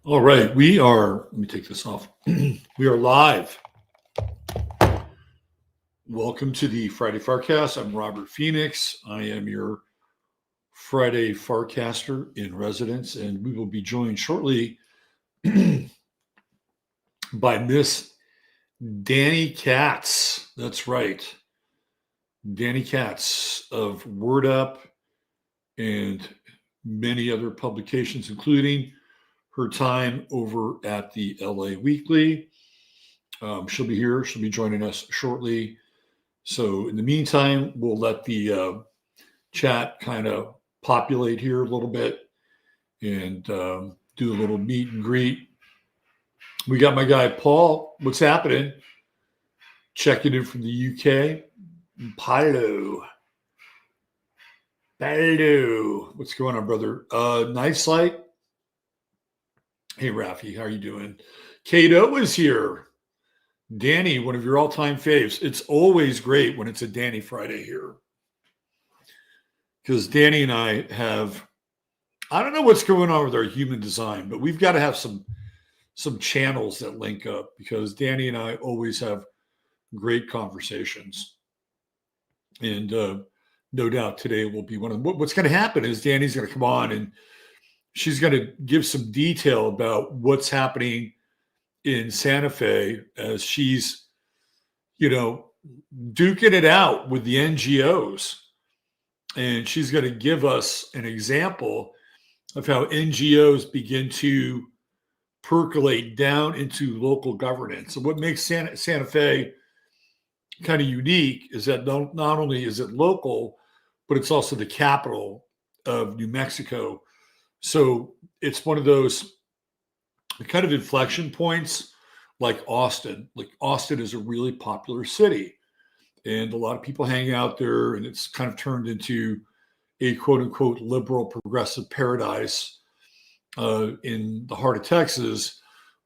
All right, let me take this off. We are live. Welcome to the Friday FARcast. I'm Robert Phoenix. I am your Friday FARcaster in residence, and we will be joined shortly by Miss Dani Katz. That's right. Dani Katz of Word Up and many other publications, including her time over at the LA Weekly. She'll be here. She'll be joining us shortly. So in the meantime, we'll let the chat kind of populate here a little bit and do a little meet and greet. We got my guy, Paul. What's happening? Checking in from the UK. Paolo. What's going on, brother? Nice light. Hey, Rafi, how are you doing? Kato is here. Dani, one of your all-time faves. It's always great when it's a Dani Friday here. Because Dani and I I don't know what's going on with our human design, but we've got to have some channels that link up because Dani and I always have great conversations. And no doubt today will be one of them. What's going to happen is Dani's going to come on and she's going to give some detail about what's happening in Santa Fe as she's, duking it out with the NGO'S. And she's going to give us an example of how NGO'S begin to percolate down into local governance. And what makes Santa Fe kind of unique is that not only is it local, but it's also the capital of New Mexico. So it's one of those kind of inflection points like Austin. Like Austin is a really popular city and a lot of people hang out there, and it's kind of turned into a quote unquote liberal progressive paradise in the heart of Texas,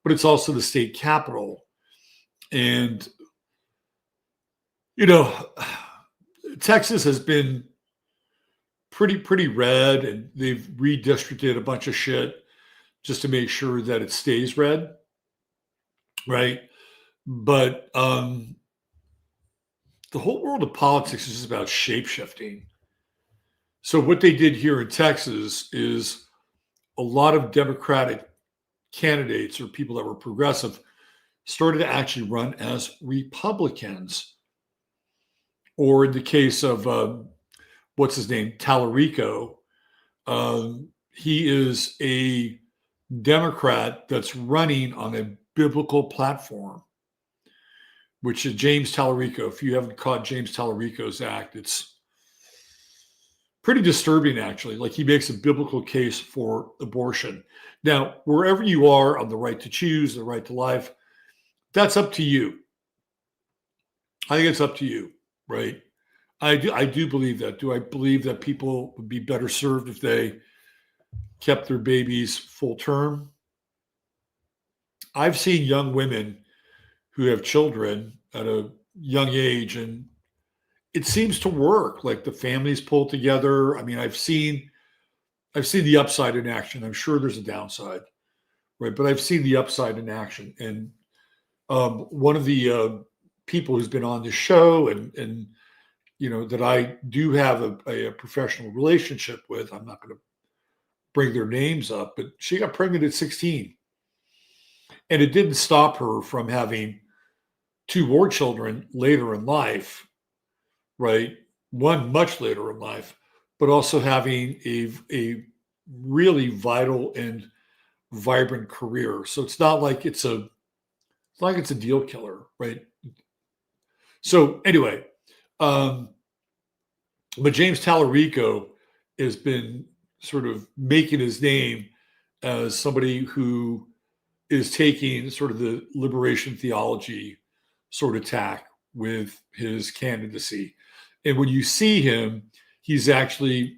but it's also the state capital. And, Texas has been pretty red, and they've redistricted a bunch of shit just to make sure that it stays red, right? But the whole world of politics is just about shape-shifting. So what they did here in Texas is a lot of Democratic candidates or people that were progressive started to actually run as Republicans. Or in the case of, what's his name, Tallarico, he is a Democrat that's running on a biblical platform, which is James Tallarico. If you haven't caught James Tallarico's act, it's pretty disturbing, actually. Like, he makes a biblical case for abortion. Now, wherever you are on the right to choose, the right to life, that's up to you. I think it's up to you, right? I do believe that. Do I believe that people would be better served if they kept their babies full term? I've seen young women who have children at a young age, and it seems to work. Like, the families pull together. I mean, I've seen the upside in action. I'm sure there's a downside, right? But I've seen the upside in action. And one of the people who's been on the show and that I do have a professional relationship with, I'm not going to bring their names up, but she got pregnant at 16. And it didn't stop her from having 2 more children later in life, right? One much later in life, but also having a really vital and vibrant career. So it's not like it's a deal killer, right? So anyway, but James Tallarico has been sort of making his name as somebody who is taking sort of the liberation theology sort of tack with his candidacy. And when you see him, he's actually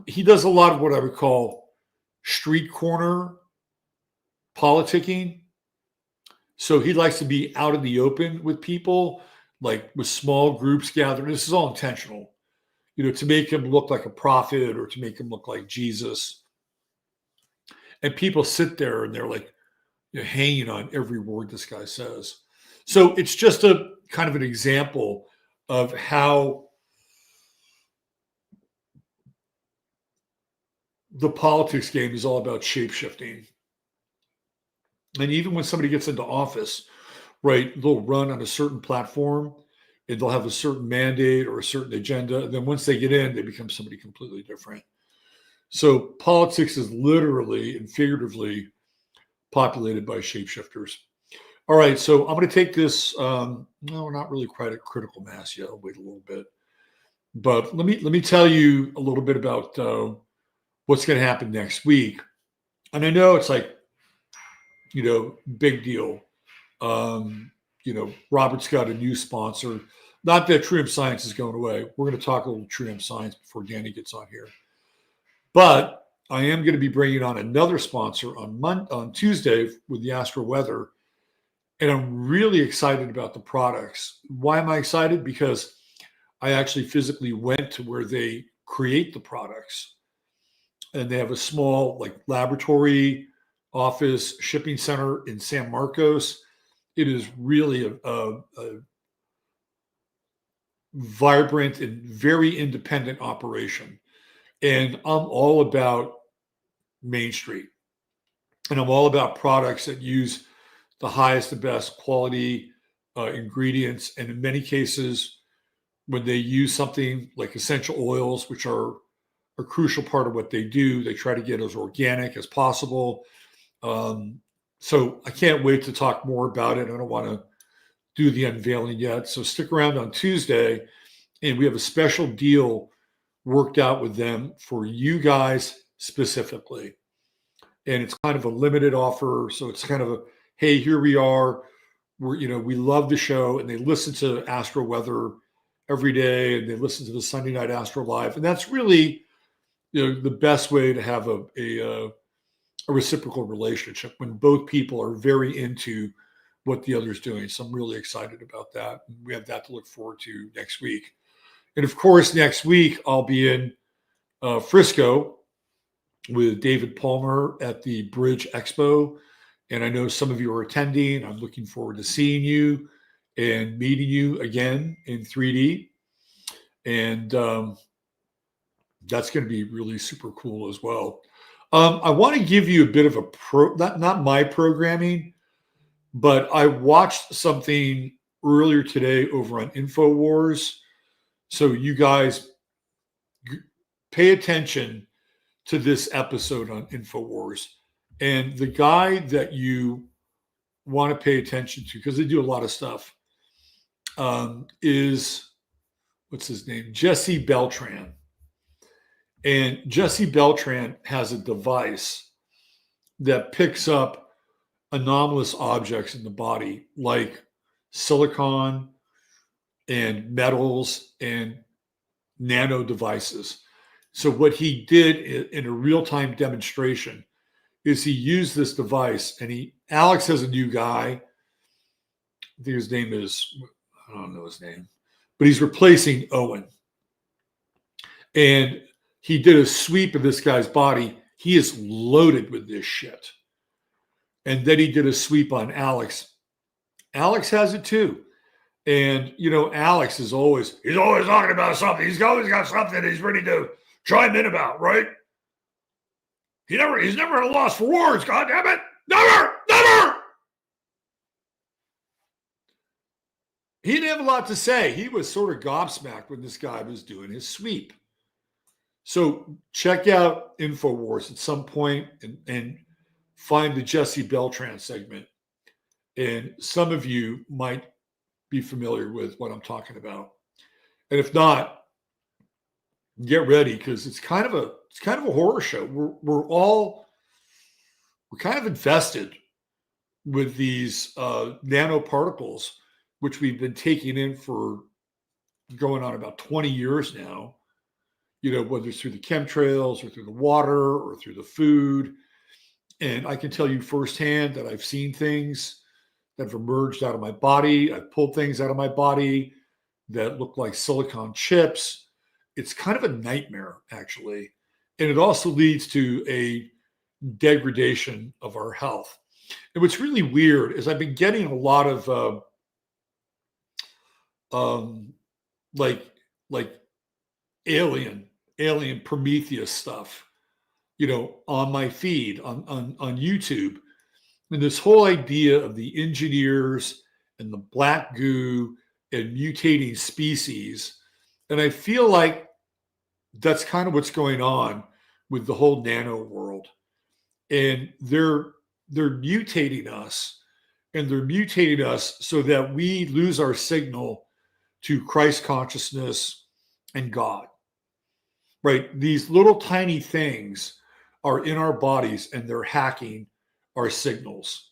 he does a lot of what I would call street corner politicking. So he likes to be out in the open with people, like with small groups gathered. This is all intentional, to make him look like a prophet or to make him look like Jesus. And people sit there and they're like, hanging on every word this guy says. So it's just a kind of an example of how the politics game is all about shape shifting. And even when somebody gets into office, right, they'll run on a certain platform and they'll have a certain mandate or a certain agenda. And then once they get in, they become somebody completely different. So politics is literally and figuratively populated by shapeshifters. All right, so I'm going to take this. No, we're not really quite at critical mass yet. I'll wait a little bit, but let me tell you a little bit about what's going to happen next week. And I know it's like, big deal. Robert's got a new sponsor. Not that True Hemp Science is going away. We're going to talk a little True Hemp Science before Dani gets on here. But I am going to be bringing on another sponsor on Tuesday with the Astro Weather. And I'm really excited about the products. Why am I excited? Because I actually physically went to where they create the products. And they have a small laboratory, office, shipping center in San Marcos. It is really a vibrant and very independent operation. And I'm all about Main Street. And I'm all about products that use the highest and best quality ingredients. And in many cases, when they use something like essential oils, which are a crucial part of what they do, they try to get as organic as possible. So I can't wait to talk more about it. I don't want to do the unveiling yet. So stick around on Tuesday, and we have a special deal worked out with them for you guys specifically. And it's kind of a limited offer. So it's kind of a, hey, here we are. We love the show, and they listen to Astro Weather every day, and they listen to the Sunday Night Astro Live. And that's really, the best way to have a reciprocal relationship when both people are very into what the other's doing. So I'm really excited about that. We have that to look forward to next week. And of course, next week, I'll be in Frisco with David Palmer at the Bridge Expo. And I know some of you are attending. I'm looking forward to seeing you and meeting you again in 3D. And that's going to be really super cool as well. I want to give you a bit of a not my programming, but I watched something earlier today over on InfoWars. So you guys pay attention to this episode on InfoWars. And the guy that you want to pay attention to, because they do a lot of stuff, is, what's his name? Jesse Beltran. And Jesse Beltran has a device that picks up anomalous objects in the body, like silicon and metals and nano devices. So what he did in a real-time demonstration is he used this device, and Alex has a new guy. I think his name is, I don't know his name, but he's replacing Owen. And he did a sweep of this guy's body. He is loaded with this shit. And then he did a sweep on Alex. Alex has it too. And, Alex is he's always talking about something. He's always got something he's ready to chime in about, right? He's never at a loss for words, God damn it. Never. He didn't have a lot to say. He was sort of gobsmacked when this guy was doing his sweep. So check out InfoWars at some point and find the Jesse Beltran segment. And some of you might be familiar with what I'm talking about. And if not, get ready, because it's kind of a horror show. We're kind of infested with these nanoparticles, which we've been taking in for going on about 20 years now. Whether it's through the chemtrails or through the water or through the food. And I can tell you firsthand that I've seen things that have emerged out of my body. I've pulled things out of my body that look like silicon chips. It's kind of a nightmare, actually. And it also leads to a degradation of our health. And what's really weird is I've been getting a lot of like alien Prometheus stuff, on my feed on YouTube. And this whole idea of the engineers and the black goo and mutating species. And I feel like that's kind of what's going on with the whole nano world. And they're mutating us, and they're mutating us so that we lose our signal to Christ consciousness and God. Right? These little tiny things are in our bodies, and they're hacking our signals.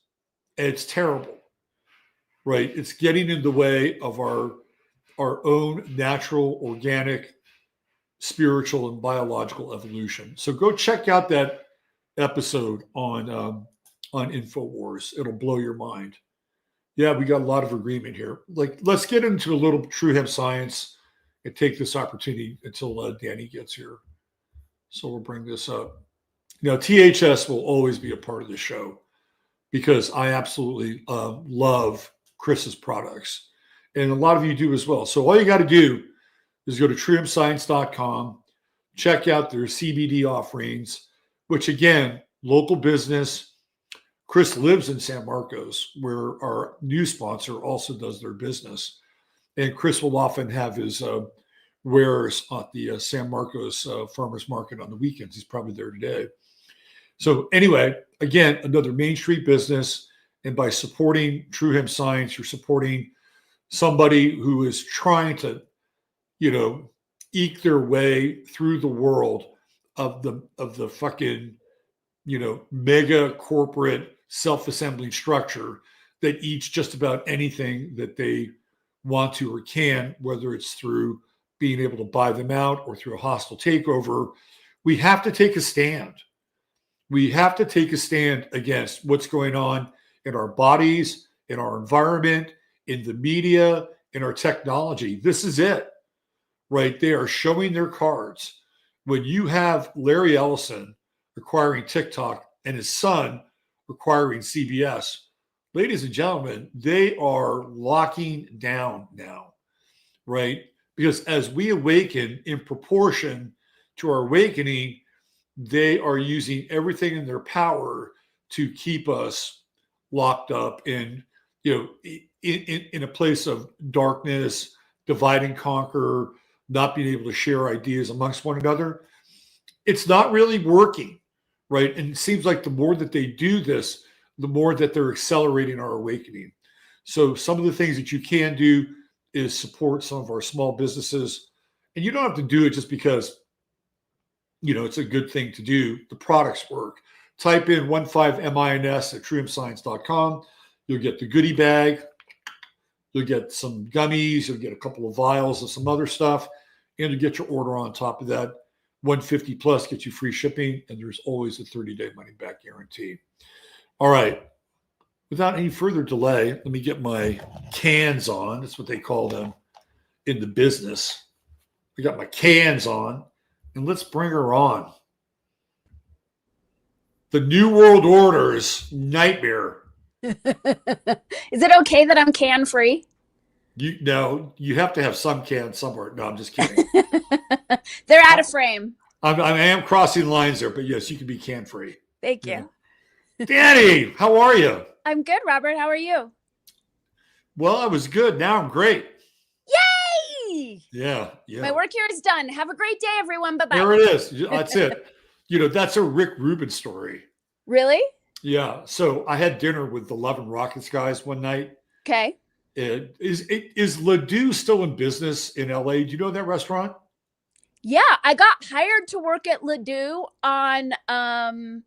And it's terrible. Right? It's getting in the way of our own natural, organic, spiritual, and biological evolution. So go check out that episode on InfoWars. It'll blow your mind. Yeah, we got a lot of agreement here. Like, let's get into a little True Hemp Science and take this opportunity until Dani gets here. So we'll bring this up. THS will always be a part of the show because I absolutely love Chris's products. And a lot of you do as well. So all you got to do is go to truehempscience.com, check out their CBD offerings, which again, local business. Chris lives in San Marcos, where our new sponsor also does their business. And Chris will often have his wares at the San Marcos Farmers Market on the weekends. He's probably there today. So anyway, again, another Main Street business. And by supporting True Hemp Science, you're supporting somebody who is trying to, eke their way through the world of the fucking, mega corporate self-assembling structure that eats just about anything that they want to or can, whether it's through being able to buy them out or through a hostile takeover. We have to take a stand. We have to take a stand against what's going on in our bodies, in our environment, in the media, in our technology. This is it, right? They are showing their cards. When you have Larry Ellison acquiring TikTok and his son acquiring CBS, ladies and gentlemen, they are locking down now, right? Because as we awaken in proportion to our awakening, they are using everything in their power to keep us locked up in a place of darkness, divide and conquer, not being able to share ideas amongst one another. It's not really working, right? And it seems like the more that they do this, the more that they're accelerating our awakening. So some of the things that you can do is support some of our small businesses. And you don't have to do it just because, it's a good thing to do. The products work. Type in 15MINS at truehempscience.com. You'll get the goodie bag. You'll get some gummies. You'll get a couple of vials of some other stuff. And you get your order on top of that. 150 plus gets you free shipping. And there's always a 30-day money-back guarantee. All right. Without any further delay, let me get my cans on. That's what they call them in the business. I got my cans on. And let's bring her on. The New World Order's nightmare. Is it okay that I'm can-free? You have to have some cans somewhere. No, I'm just kidding. They're out of frame. I am crossing lines there, but yes, you can be can-free. Thank you. Dani, how are you? I'm good, Robert. How are you? Well, I was good. Now I'm great. Yay! Yeah. My work here is done. Have a great day, everyone. Bye-bye. There it is. That's it. That's a Rick Rubin story. Really? Yeah. So I had dinner with the Love and Rockets guys one night. Okay. Is Ledoux still in business in LA? Do you know that restaurant? Yeah, I got hired to work at Ledoux on 9/10,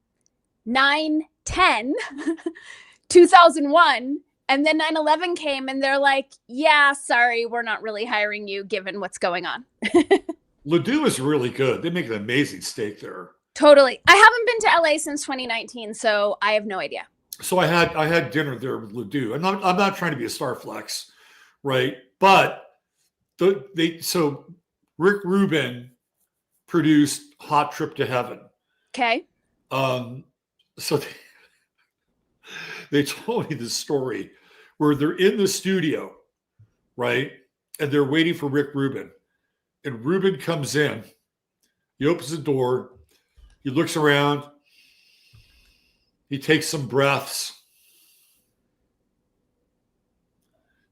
2001. And then 9/11 came and they're like, yeah, sorry, we're not really hiring you given what's going on. Ledoux is really good. They make an amazing steak there. Totally. I haven't been to LA since 2019, so I have no idea. So I had dinner there with Ledoux. I'm not trying to be a Starflex, right? But so Rick Rubin produced Hot Trip to Heaven. Okay. So they told me this story where they're in the studio, right? And they're waiting for Rick Rubin. And Rubin comes in. He opens the door. He looks around. He takes some breaths.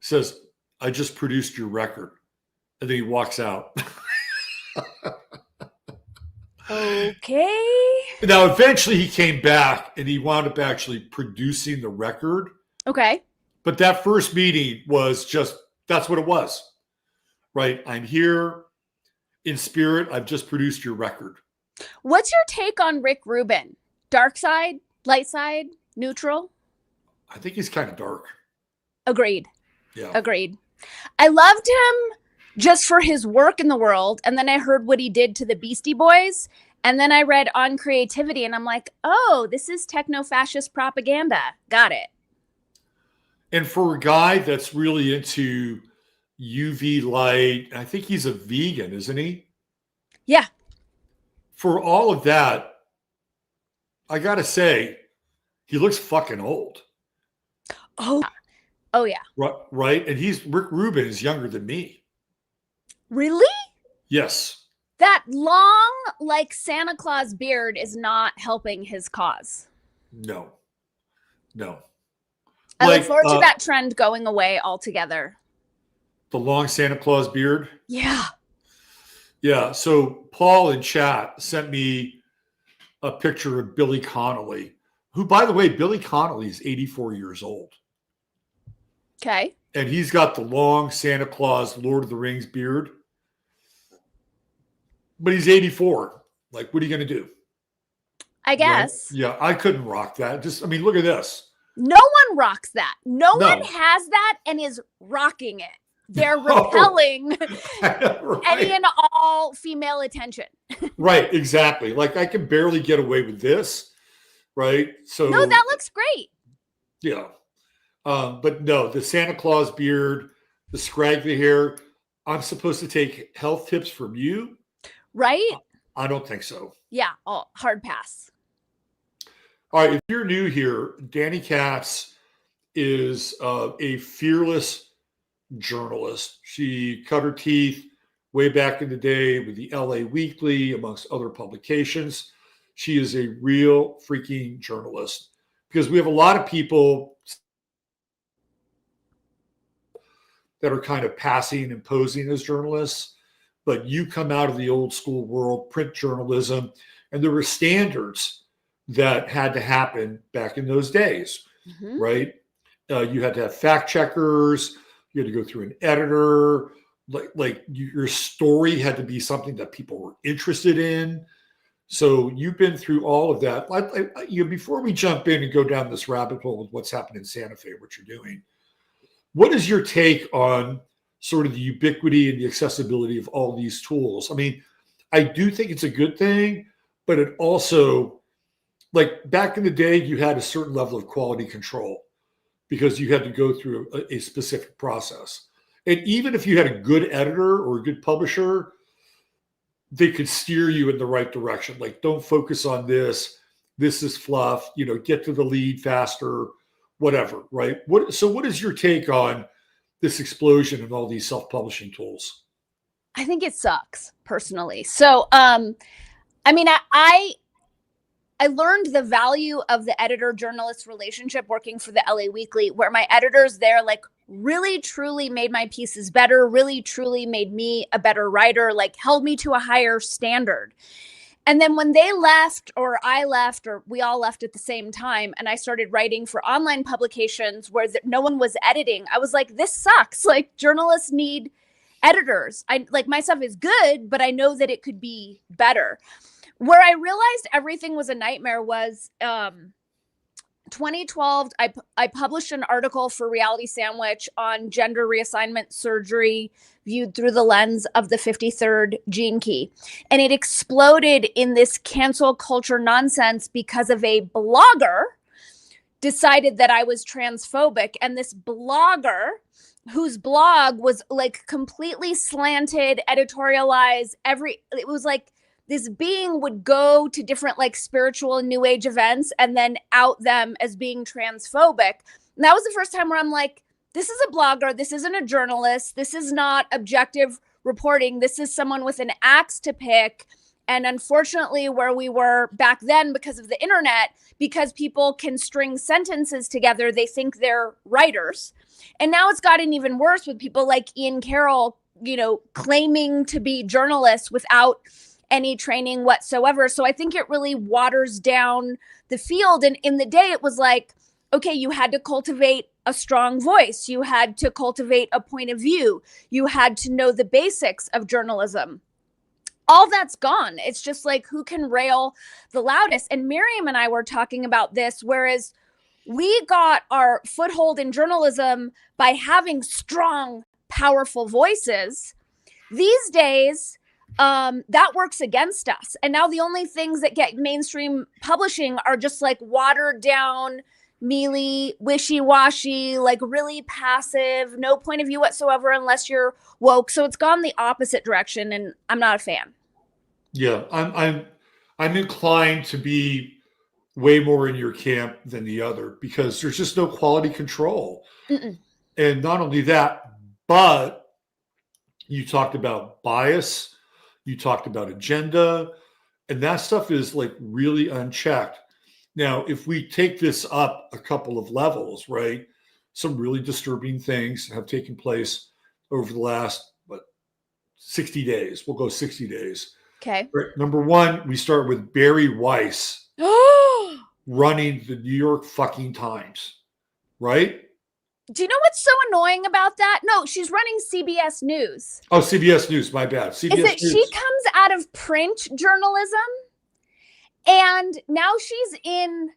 Says, I just produced your record. And then he walks out. Okay. Now, eventually he came back and he wound up actually producing the record. Okay. But that first meeting was just, that's what it was, right? I'm here in spirit. I've just produced your record. What's your take on Rick Rubin? Dark side, light side, neutral? I think he's kind of dark. Agreed. Yeah. Agreed. I loved him just for his work in the world. And then I heard what he did to the Beastie Boys. And then I read On Creativity and I'm like, oh, this is techno-fascist propaganda. Got it. And for a guy that's really into UV light, I think he's a vegan, isn't he? Yeah. For all of that, I got to say, he looks fucking old. Oh, yeah. Right? And Rick Rubin is younger than me. Really? Yes. That long, like Santa Claus beard is not helping his cause. No. I look forward to that trend going away altogether. The long Santa Claus beard? Yeah. Yeah. So Paul in chat sent me a picture of Billy Connolly, who, by the way, Billy Connolly is 84 years old. Okay. And he's got the long Santa Claus Lord of the Rings beard. But he's 84. Like, what are you going to do? I guess. Right? Yeah, I couldn't rock that. Look at this. No one rocks that. No one has that and is rocking it. They're repelling right. any and all female attention. Right, exactly. Like, I can barely get away with this, right? So no, that looks great. Yeah. But no, the Santa Claus beard, the scraggly hair, I'm supposed to take health tips from you? Right? I don't think so. Yeah, hard pass. All right, if you're new here, Dani Katz is a fearless journalist. She cut her teeth way back in the day with the LA Weekly, amongst other publications. She is a real freaking journalist because we have a lot of people that are kind of passing and posing as journalists, but you come out of the old school world, print journalism, and there were standards that had to happen back in those days, right? You had to have fact checkers. You had to go through an editor. Like your story had to be something that people were interested in. So you've been through all of that. Before we jump in and go down this rabbit hole with what's happened in Santa Fe, what you're doing, what is your take on sort of the ubiquity and the accessibility of all these tools? I mean, I do think it's a good thing, but it also, like back in the day, you had a certain level of quality control because you had to go through a specific process. And even if you had a good editor or a good publisher, they could steer you in the right direction. Like, don't focus on this. This is fluff, get to the lead faster, whatever, right? What is your take on this explosion in all these self-publishing tools? I think it sucks, personally. So, I learned the value of the editor-journalist relationship working for the LA Weekly, where my editors there really truly made my pieces better, really truly made me a better writer, held me to a higher standard. And then when they left, or I left, or we all left at the same time, and I started writing for online publications where no one was editing, I was like, this sucks. Journalists need editors. My stuff is good, but I know that it could be better. Where I realized everything was a nightmare was 2012, I published an article for Reality Sandwich on gender reassignment surgery viewed through the lens of the 53rd gene key. And it exploded in this cancel culture nonsense because of a blogger decided that I was transphobic. And this blogger, whose blog was completely slanted, editorialized, it was this being would go to different like spiritual and new age events and then out them as being transphobic. And that was the first time where I'm like, this is a blogger. This isn't a journalist. This is not objective reporting. This is someone with an axe to pick. And unfortunately, where we were back then because of the internet, because people can string sentences together, they think they're writers. And now it's gotten even worse with people like Ian Carroll, claiming to be journalists without any training whatsoever. So I think it really waters down the field. And in the day, it was like, okay, you had to cultivate a strong voice. You had to cultivate a point of view. You had to know the basics of journalism. All that's gone. It's just like, who can rail the loudest? And Miriam and I were talking about this, whereas we got our foothold in journalism by having strong, powerful voices. These days, that works against us. And now the only things that get mainstream publishing are just like watered down, mealy, wishy-washy, like really passive, no point of view whatsoever unless you're woke. So it's gone the opposite direction, and I'm not a fan. Yeah, I'm inclined to be way more in your camp than the other because there's just no quality control. Mm-mm. And not only that, but you talked about bias, you talked about agenda, and that stuff is like really unchecked. Now, if we take this up a couple of levels, right, some really disturbing things have taken place over the last 60 days. We'll go 60 days. Okay. Right. Number one, we start with Barry Weiss running the New York fucking Times, right? Do you know what's so annoying about that? No, she's running CBS News. Oh, CBS News, my bad. CBS News. She comes out of print journalism, and now she's in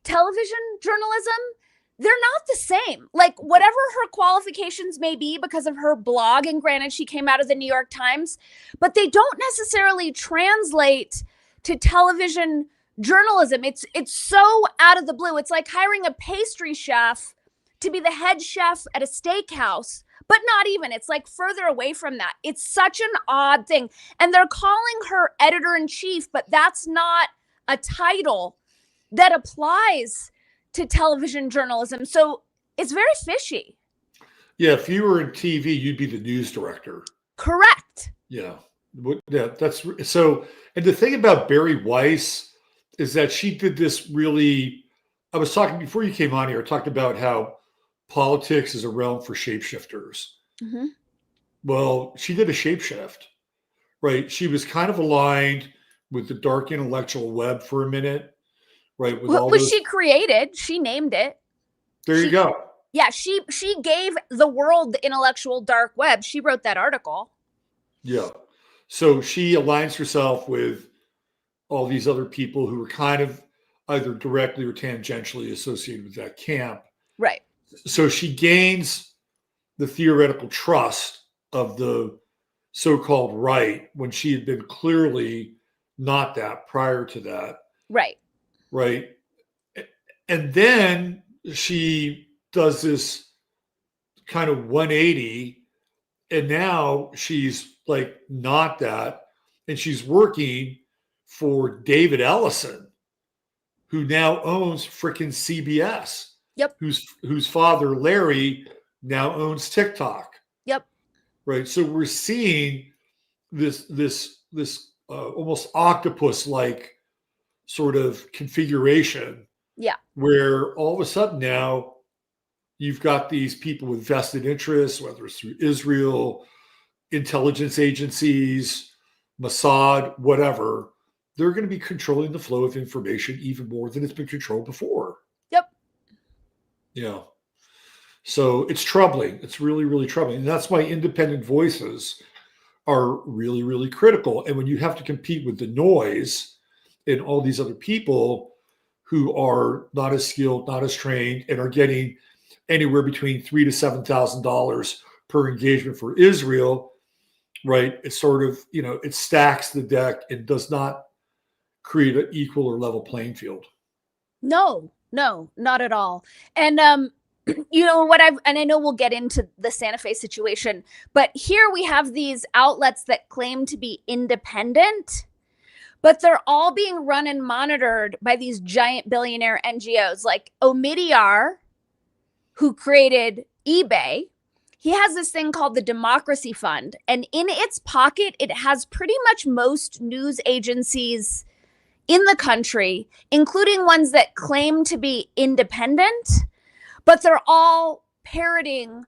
television journalism. They're not the same. Like, whatever her qualifications may be because of her blog, and granted, she came out of the New York Times, but they don't necessarily translate to television journalism. It's so out of the blue. It's like hiring a pastry chef to be the head chef at a steakhouse, but not even. It's like further away from that. It's such an odd thing. And they're calling her editor-in-chief, but that's not a title that applies to television journalism. So it's very fishy. Yeah, if you were in TV, you'd be the news director. Correct. Yeah. Yeah, that's so. And the thing about Barry Weiss is that she did this really, I was talking before you came on here, I talked about how politics is a realm for shapeshifters. Mm-hmm. Well, she did a shapeshift, right? She was kind of aligned with the dark intellectual web for a minute. Right, with what was she created? She named it. There you go. Yeah, she gave the world the intellectual dark web. She wrote that article. Yeah. So she aligns herself with all these other people who are kind of either directly or tangentially associated with that camp. Right. So she gains the theoretical trust of the so-called right when she had been clearly not that prior to that. Right. Right. And then she does this kind of 180, and now she's like not that. And she's working for David Ellison, who now owns freaking CBS. Yep. Whose father, Larry, now owns TikTok. Yep. Right. So we're seeing this almost octopus-like sort of configuration. Yeah. Where all of a sudden now you've got these people with vested interests, whether it's through Israel, intelligence agencies, Mossad, whatever, they're going to be controlling the flow of information even more than it's been controlled before. Yep. Yeah. So it's troubling. It's really, really troubling. And that's why independent voices are really, really critical. And when you have to compete with the noise and all these other people who are not as skilled, not as trained, and are getting anywhere between $3,000 to $7,000 per engagement for Israel, right? It's sort of, it stacks the deck and does not create an equal or level playing field. No, not at all. And and I know we'll get into the Santa Fe situation, but here we have these outlets that claim to be independent, but they're all being run and monitored by these giant billionaire NGOs like Omidyar, who created eBay. He has this thing called the Democracy Fund, and in its pocket, it has pretty much most news agencies in the country, including ones that claim to be independent, but they're all parroting,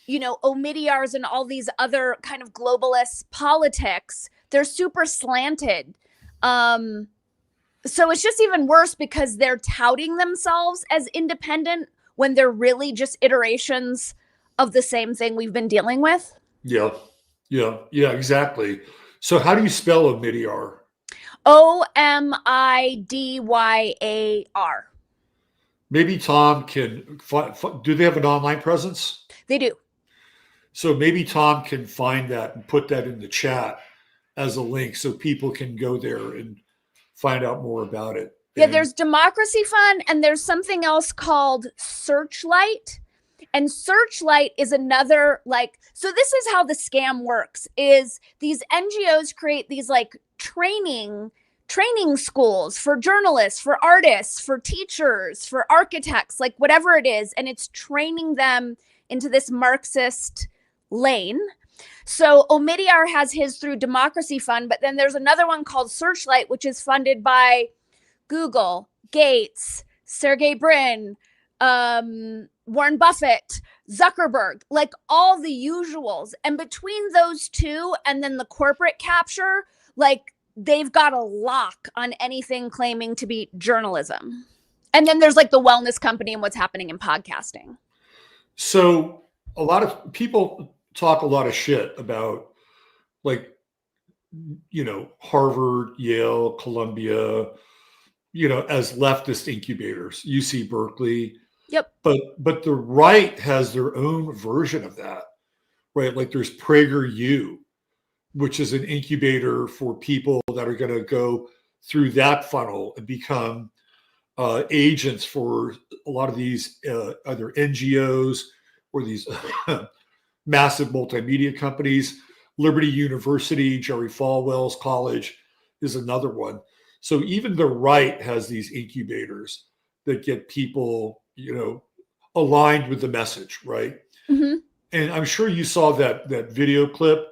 Omidyar's and all these other kind of globalist politics. They're super slanted. So it's just even worse because they're touting themselves as independent when they're really just iterations of the same thing we've been dealing with. Yeah, exactly. So how do you spell Omidyar? Omidyar. Maybe Tom can do they have an online presence? They do. So maybe Tom can find that and put that in the chat as a link so people can go there and find out more about it. Yeah, there's Democracy Fund, and there's something else called Searchlight. And Searchlight is another, so this is how the scam works, is these NGOs create these training schools for journalists, for artists, for teachers, for architects, whatever it is. And it's training them into this Marxist lane. So Omidyar has his through Democracy Fund, but then there's another one called Searchlight, which is funded by Google, Gates, Sergey Brin, Warren Buffett, Zuckerberg, all the usuals. And between those two and then the corporate capture, they've got a lock on anything claiming to be journalism. And then there's the wellness company and what's happening in podcasting. So a lot of people talk a lot of shit about Harvard, Yale, Columbia, as leftist incubators, UC Berkeley. Yep. But the right has their own version of that, right? There's PragerU, which is an incubator for people that are going to go through that funnel and become agents for a lot of these either NGOs or these massive multimedia companies. Liberty University, Jerry Falwell's college is another one. So even the right has these incubators that get people, aligned with the message, right? Mm-hmm. And I'm sure you saw that video clip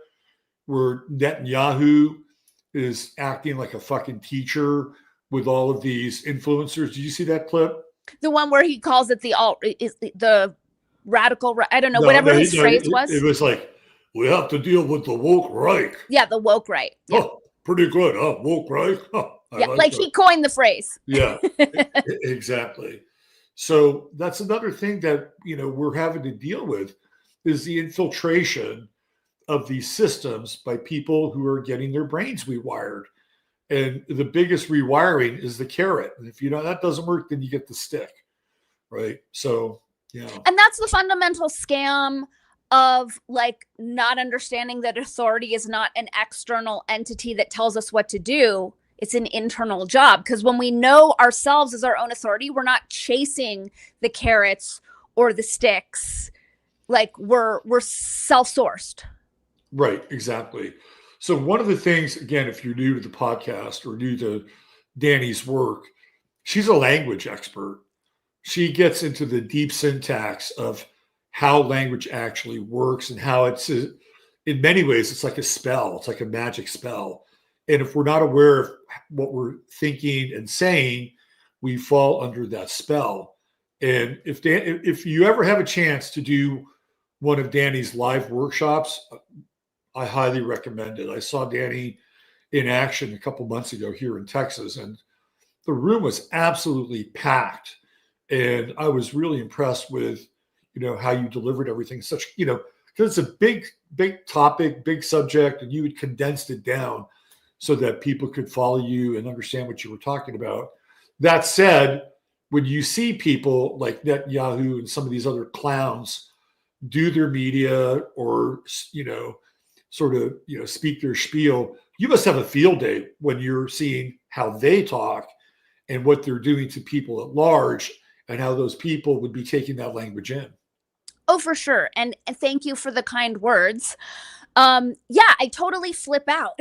where Netanyahu is acting like a fucking teacher with all of these influencers. Did you see that clip? The one where he calls it the radical, I don't know, whatever his phrase was. It was we have to deal with the woke right. Yeah, the woke right. Yeah. Oh, pretty good, huh? Woke right. Huh. He coined the phrase. Yeah, exactly. So that's another thing that, we're having to deal with is the infiltration of these systems by people who are getting their brains rewired. And the biggest rewiring is the carrot. And if that doesn't work, then you get the stick, right? So, yeah. And that's the fundamental scam of not understanding that authority is not an external entity that tells us what to do. It's an internal job, because when we know ourselves as our own authority, we're not chasing the carrots or the sticks. We're self-sourced. Right, exactly. So one of the things, again, if you're new to the podcast or new to Dani's work, she's a language expert. She gets into the deep syntax of how language actually works and how it's, in many ways, it's like a spell. It's like a magic spell. And if we're not aware of what we're thinking and saying, we fall under that spell. And if you ever have a chance to do one of Dani's live workshops, I highly recommend it. I saw Dani in action a couple months ago here in Texas, and the room was absolutely packed. And I was really impressed with, how you delivered everything. Such, because it's a big topic, big subject, and you had condensed it down so that people could follow you and understand what you were talking about. That said, when you see people like Netanyahu and some of these other clowns do their media or, sort of, speak their spiel, you must have a field day when you're seeing how they talk and what they're doing to people at large and how those people would be taking that language in. Oh, for sure. And thank you for the kind words. I totally flip out,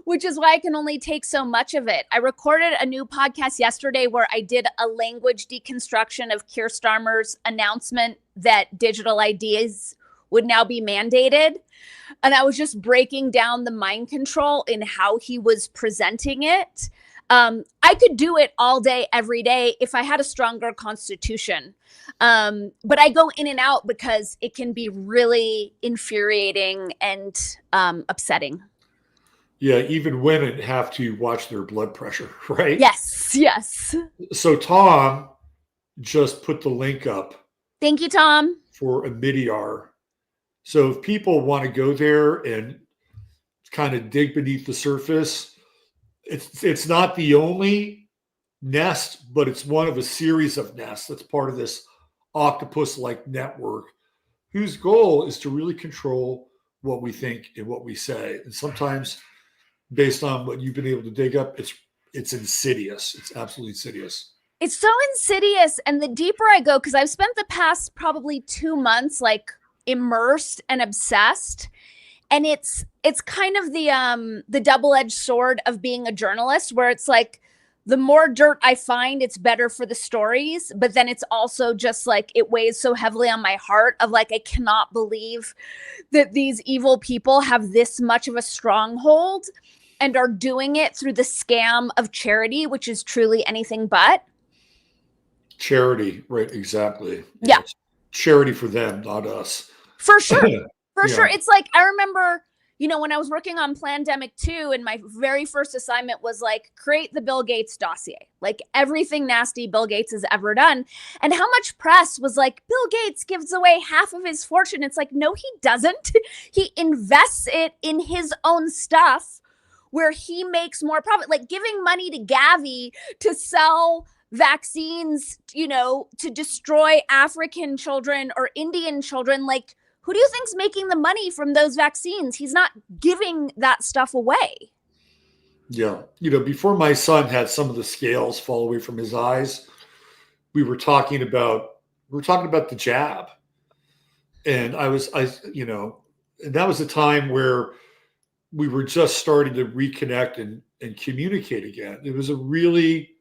which is why I can only take so much of it. I recorded a new podcast yesterday where I did a language deconstruction of Keir Starmer's announcement that digital IDs would now be mandated. And I was just breaking down the mind control in how he was presenting it. I could do it all day, every day if I had a stronger constitution. But I go in and out because it can be really infuriating and upsetting. Yeah, even women have to watch their blood pressure, right? Yes. So Tom just put the link up. Thank you, Tom. For Amidyar. So if people want to go there and kind of dig beneath the surface, it's not the only nest, but it's one of a series of nests that's part of this octopus-like network whose goal is to really control what we think and what we say. And sometimes, based on what you've been able to dig up, it's insidious. It's absolutely insidious. It's so insidious. And the deeper I go, because I've spent the past probably 2 months like immersed and obsessed. And it's kind of the double-edged sword of being a journalist, where it's like, the more dirt I find, it's better for the stories. But then it's also just like, it weighs so heavily on my heart of like, I cannot believe that these evil people have this much of a stronghold and are doing it through the scam of charity, which is truly anything but. Charity, right, exactly. Yeah. It's charity for them, not us. For sure. Sure. It's like, I remember, when I was working on Plandemic 2, and my very first assignment was like, create the Bill Gates dossier, like everything nasty Bill Gates has ever done. And how much press was like, Bill Gates gives away half of his fortune. It's like, no, he doesn't. He invests it in his own stuff where he makes more profit, like giving money to Gavi to sell vaccines, to destroy African children or Indian children. Like, who do you think's making the money from those vaccines? He's not giving that stuff away. Yeah. Before my son had some of the scales fall away from his eyes, we were talking about the jab. And and that was a time where we were just starting to reconnect and communicate again. It was a really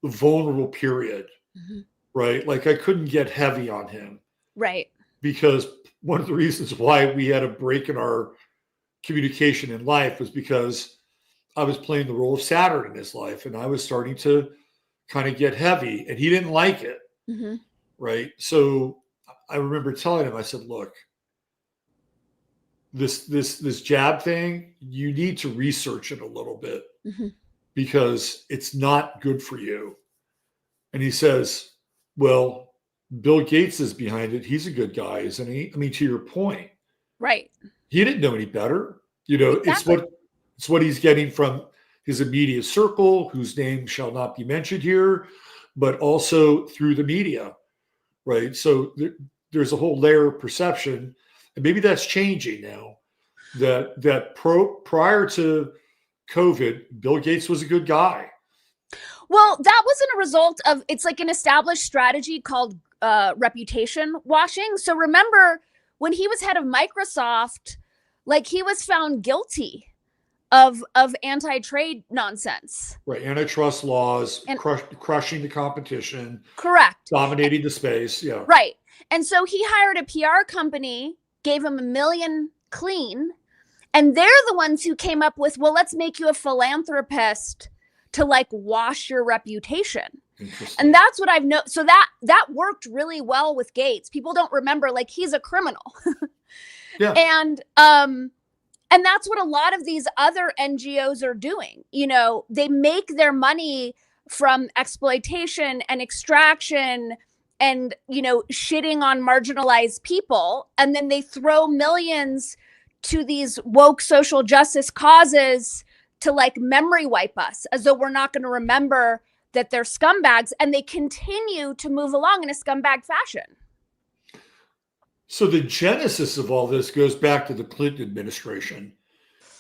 vulnerable period, right? Like I couldn't get heavy on him. Right. Because one of the reasons why we had a break in our communication in life was because I was playing the role of Saturn in his life, and I was starting to kind of get heavy, and he didn't like it. Right. So I remember telling him, I said, look, this jab thing, you need to research it a little bit because it's not good for you. And he says, well, Bill Gates is behind it. He's a good guy, isn't he? I mean, to your point, right? He didn't know any better. Exactly. It's what he's getting from his immediate circle, whose name shall not be mentioned here, but also through the media, right? So there's a whole layer of perception, and maybe that's changing now. That prior to COVID, Bill Gates was a good guy. Well, that wasn't a result of, it's like an established strategy called reputation washing. So remember when he was head of Microsoft, like he was found guilty of anti-trade nonsense. Right. Antitrust laws, and crushing the competition. Correct. Dominating the space. Yeah. Right. And so he hired a PR company, gave him $1 million clean. And they're the ones who came up with, well, let's make you a philanthropist to like wash your reputation. And that's what I've known. So that worked really well with Gates. People don't remember, like, he's a criminal. Yeah. And that's what a lot of these other NGOs are doing. They make their money from exploitation and extraction and, shitting on marginalized people. And then they throw millions to these woke social justice causes to like memory wipe us as though we're not going to remember that they're scumbags, and they continue to move along in a scumbag fashion. So the genesis of all this goes back to the Clinton administration,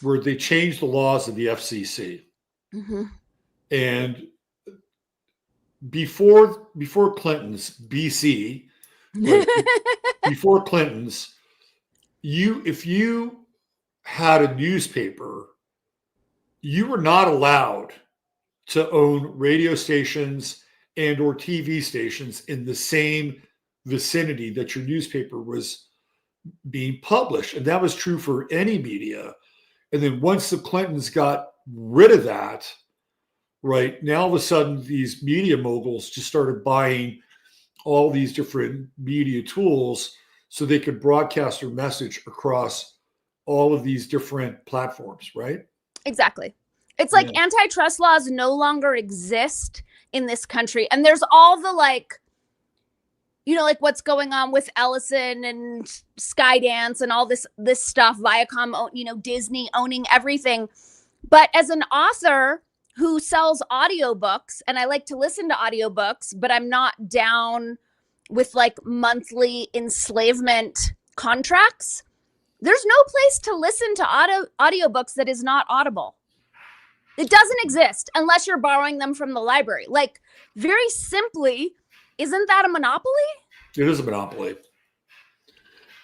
where they changed the laws of the FCC. And before Clinton's BC, right? Before Clinton's, if you had a newspaper, you were not allowed to own radio stations and or TV stations in the same vicinity that your newspaper was being published. And that was true for any media. And then once the Clintons got rid of that, right, now all of a sudden these media moguls just started buying all these different media tools so they could broadcast their message across all of these different platforms, right? Exactly. It's like antitrust laws no longer exist in this country. And there's all the like, you know, like what's going on with Ellison and Skydance and all this stuff, Viacom, you know, Disney owning everything. But as an author who sells audiobooks, and I like to listen to audiobooks, but I'm not down with like monthly enslavement contracts, there's no place to listen to audiobooks that is not Audible. It doesn't exist unless you're borrowing them from the library. Like, very simply, isn't that a monopoly? It is a monopoly.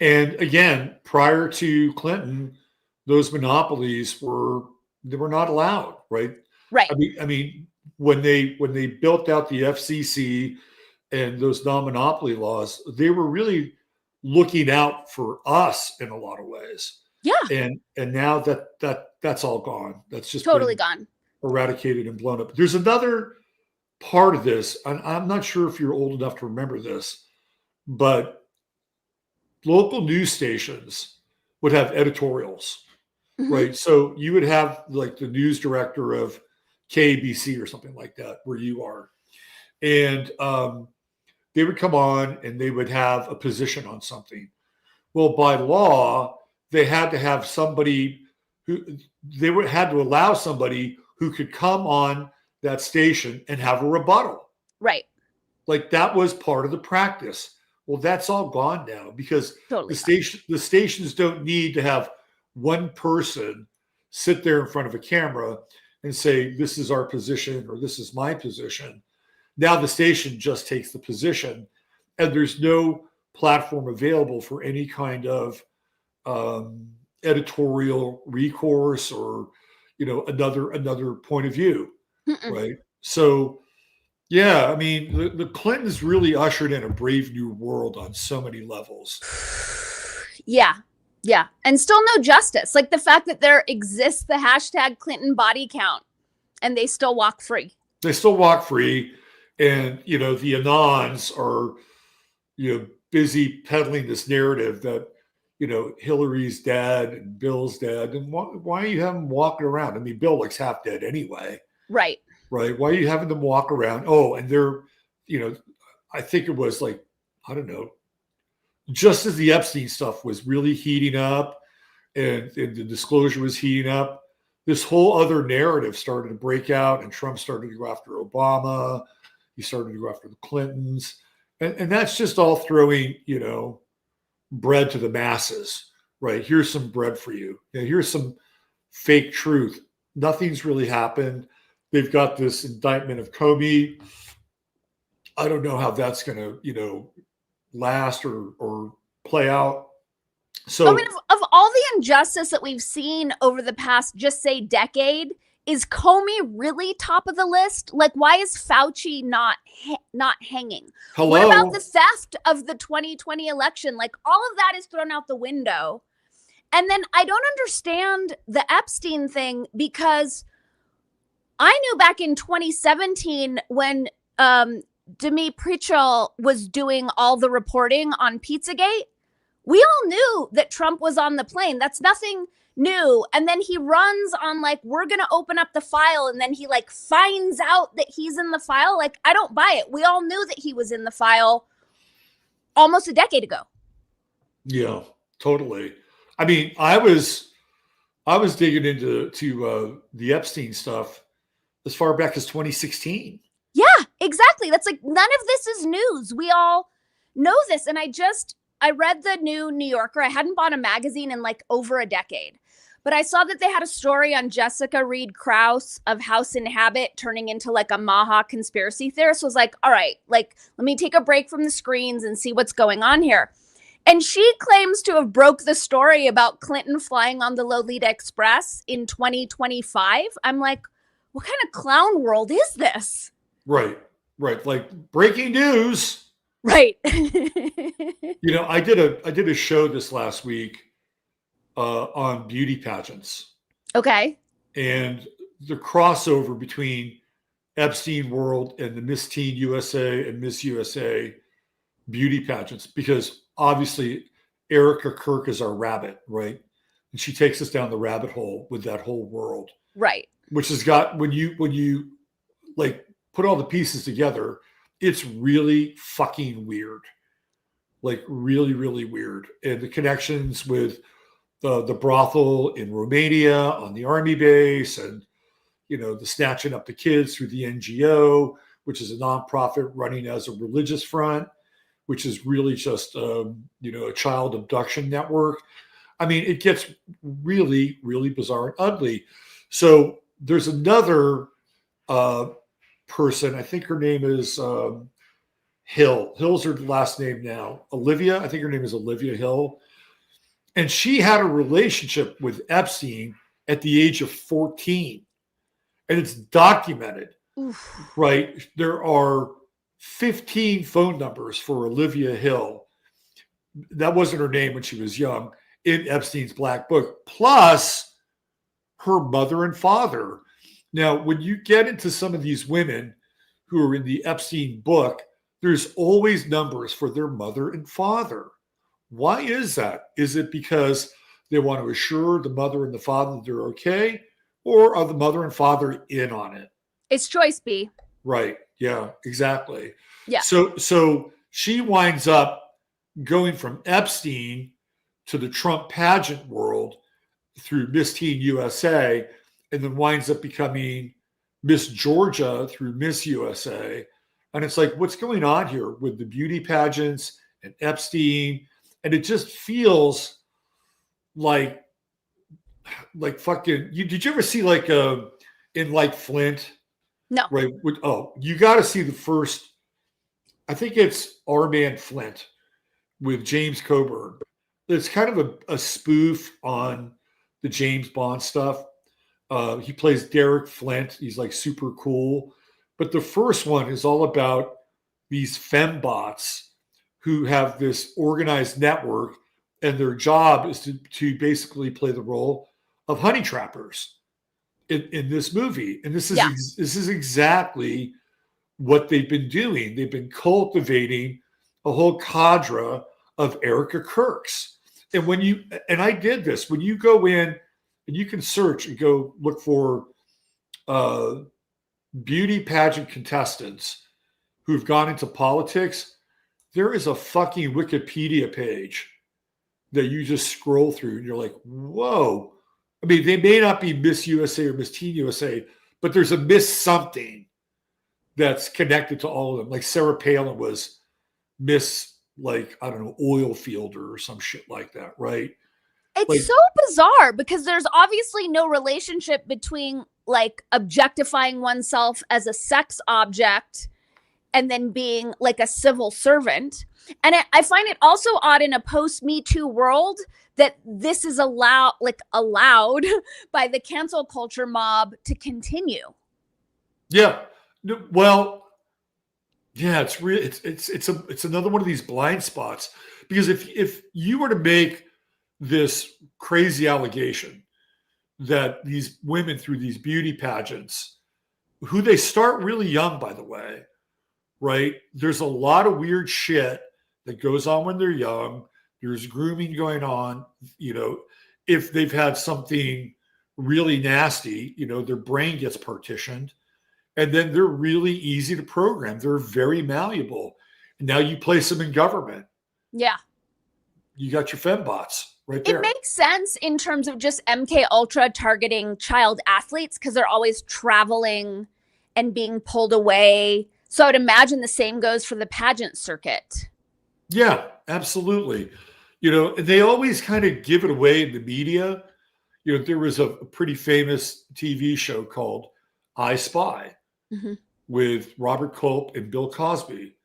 And again, prior to Clinton, those monopolies were not allowed, right? Right. I mean, when they built out the FCC and those non-monopoly laws, they were really looking out for us in a lot of ways. Yeah. And now that's all gone. That's just totally gone. Eradicated and blown up. There's another part of this, and I'm not sure if you're old enough to remember this, but local news stations would have editorials, right? So you would have like the news director of KBC or something like that, where you are. And they would come on and they would have a position on something. Well, by law, they had to have somebody had to allow somebody who could come on that station and have a rebuttal. Right. Like that was part of the practice. Well, that's all gone now because totally the stations don't need to have one person sit there in front of a camera and say, this is our position or this is my position. Now the station just takes the position and there's no platform available for any kind of editorial recourse or, you know, another point of view. Right. So, yeah, I mean, the Clintons really ushered in a brave new world on so many levels. Yeah. Yeah. And still no justice. Like the fact that there exists the hashtag Clinton body count and they still walk free. They still walk free. And, you know, the Anons are, you know, busy peddling this narrative that, you know, Hillary's dead and Bill's dead. And why are you having them walking around? I mean, Bill looks half dead anyway. Right. Right. Why are you having them walk around? Oh, and they're, you know, I think it was like, I don't know, just as the Epstein stuff was really heating up and the disclosure was heating up, this whole other narrative started to break out and Trump started to go after Obama. He started to go after the Clintons. And that's just all throwing, you know, bread to the masses, right? Here's some bread for you. Here's some fake truth. Nothing's really happened. They've got this indictment of Comey. I don't know how that's going to, you know, last or play out. So, I mean, of all the injustice that we've seen over the past, just say, decade, is Comey really top of the list? Like, why is Fauci not hanging? Hello? What about the theft of the 2020 election? Like, all of that is thrown out the window. And then I don't understand the Epstein thing because I knew back in 2017 when Demi Pritchell was doing all the reporting on Pizzagate, we all knew that Trump was on the plane. That's nothing new. And then he runs on like, we're going to open up the file. And then he like finds out that he's in the file. Like, I don't buy it. We all knew that he was in the file almost a decade ago. Yeah, totally. I mean, I was digging into the Epstein stuff as far back as 2016. Yeah, exactly. That's like, none of this is news. We all know this. And I read the new New Yorker. I hadn't bought a magazine in like over a decade. But I saw that they had a story on Jessica Reed Krause of House and Habit turning into like a Maha conspiracy theorist. So I was like, all right, like, let me take a break from the screens and see what's going on here. And she claims to have broke the story about Clinton flying on the Lolita Express in 2025. I'm like, what kind of clown world is this? Right. Like breaking news. Right. I did a show this last week on beauty pageants. Okay. And the crossover between Epstein World and the Miss Teen USA and Miss USA beauty pageants, because obviously Erica Kirk is our rabbit, right? And she takes us down the rabbit hole with that whole world. Right. Which has got, when you like put all the pieces together, it's really fucking weird. Like really, really weird. And the connections with the brothel in Romania on the army base, and the snatching up the kids through the NGO, which is a nonprofit running as a religious front, which is really just a child abduction network. I mean, it gets really, really bizarre and ugly. So there's another person. I think her name is Hill. Hill's her last name now. Olivia. I think her name is Olivia Hill. And she had a relationship with Epstein at the age of 14. And it's documented. Oof. Right? There are 15 phone numbers for Olivia Hill. That wasn't her name when she was young, in Epstein's black book, plus her mother and father. Now, when you get into some of these women who are in the Epstein book, there's always numbers for their mother and father. Why is that? Is it because they want to assure the mother and the father that they're okay? Or are the mother and father in on it? It's choice B. Right. Yeah, exactly. Yeah. So she winds up going from Epstein to the Trump pageant world through Miss Teen USA, and then winds up becoming Miss Georgia through Miss USA. And it's like, what's going on here with the beauty pageants and Epstein? And it just feels like fucking, did you ever see like in like Flint? No. Right. You got to see the first, I think it's Our Man Flint with James Coburn. It's kind of a spoof on the James Bond stuff. He plays Derek Flint. He's like super cool. But the first one is all about these fembots who have this organized network, and their job is to basically play the role of honey trappers in this movie. And this is exactly what they've been doing. They've been cultivating a whole cadre of Erica Kirks. And I did this, when you go in and you can search and go look for beauty pageant contestants who've gone into politics, there is a fucking Wikipedia page that you just scroll through and you're like, whoa. I mean, they may not be Miss USA or Miss Teen USA, but there's a Miss something that's connected to all of them. Like Sarah Palin was Miss, like, I don't know, oil fielder or some shit like that, right? It's like, so bizarre because there's obviously no relationship between like objectifying oneself as a sex object and then being like a civil servant. And I find it also odd in a post-Me Too world that this is allowed by the cancel culture mob to continue. Yeah. Well, yeah, it's real. It's another one of these blind spots, because if you were to make this crazy allegation that these women through these beauty pageants, who they start really young, by the way, right? There's a lot of weird shit that goes on when they're young. There's grooming going on. If they've had something really nasty, their brain gets partitioned, and then they're really easy to program. They're very malleable. And now you place them in government. Yeah. You got your fembots right there. It makes sense in terms of just MK Ultra targeting child athletes because they're always traveling and being pulled away. So I would imagine the same goes for the pageant circuit. Yeah, absolutely. And they always kind of give it away in the media. there was a pretty famous TV show called I Spy Mm-hmm. with Robert Culp and Bill Cosby,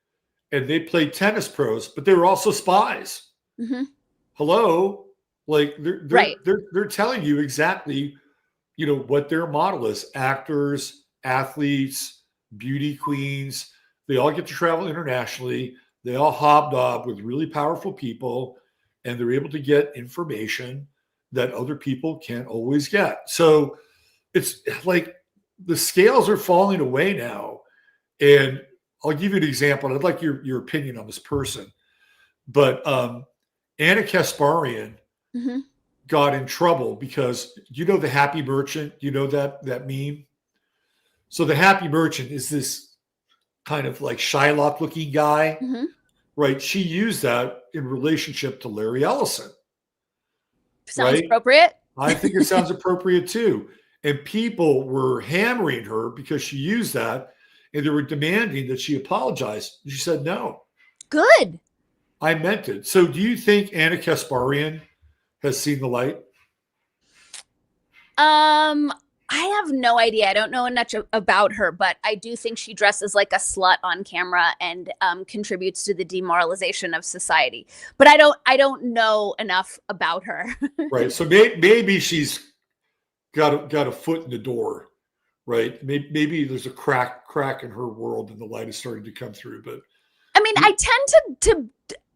and they played tennis pros, but they were also spies. Mm-hmm. Hello, like they're Right. they're telling you exactly, what their model is. Actors, athletes, beauty queens, they all get to travel internationally. They all hobnob with really powerful people, and they're able to get information that other people can't always get. So it's like the scales are falling away now. And I'll give you an example. And I'd like your opinion on this person. But Anna Kasparian Mm-hmm. got in trouble because the Happy Merchant, that meme. So the Happy Merchant is this kind of like Shylock looking guy, Mm-hmm. right? She used that in relationship to Larry Ellison, Sounds right? appropriate. I think it sounds appropriate too. And people were hammering her because she used that, and they were demanding that she apologize. She said, no, Good. I meant it. So do you think Anna Kasparian has seen the light? I have no idea. I don't know much about her, but I do think she dresses like a slut on camera and contributes to the demoralization of society. But I don't know enough about her. Right. So maybe she's got a foot in the door, right? Maybe there's a crack in her world, and the light is starting to come through. But I mean, I tend to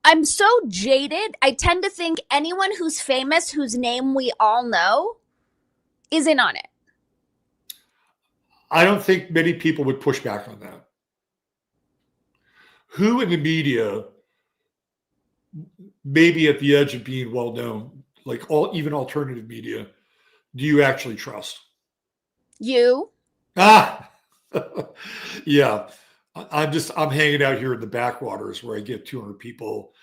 I'm so jaded. I tend to think anyone who's famous, whose name we all know, is in on it. I don't think many people would push back on that. Who in the media, maybe at the edge of being well known, like even alternative media, do you actually trust? You? Ah, yeah. I'm hanging out here in the backwaters where I get 200 people,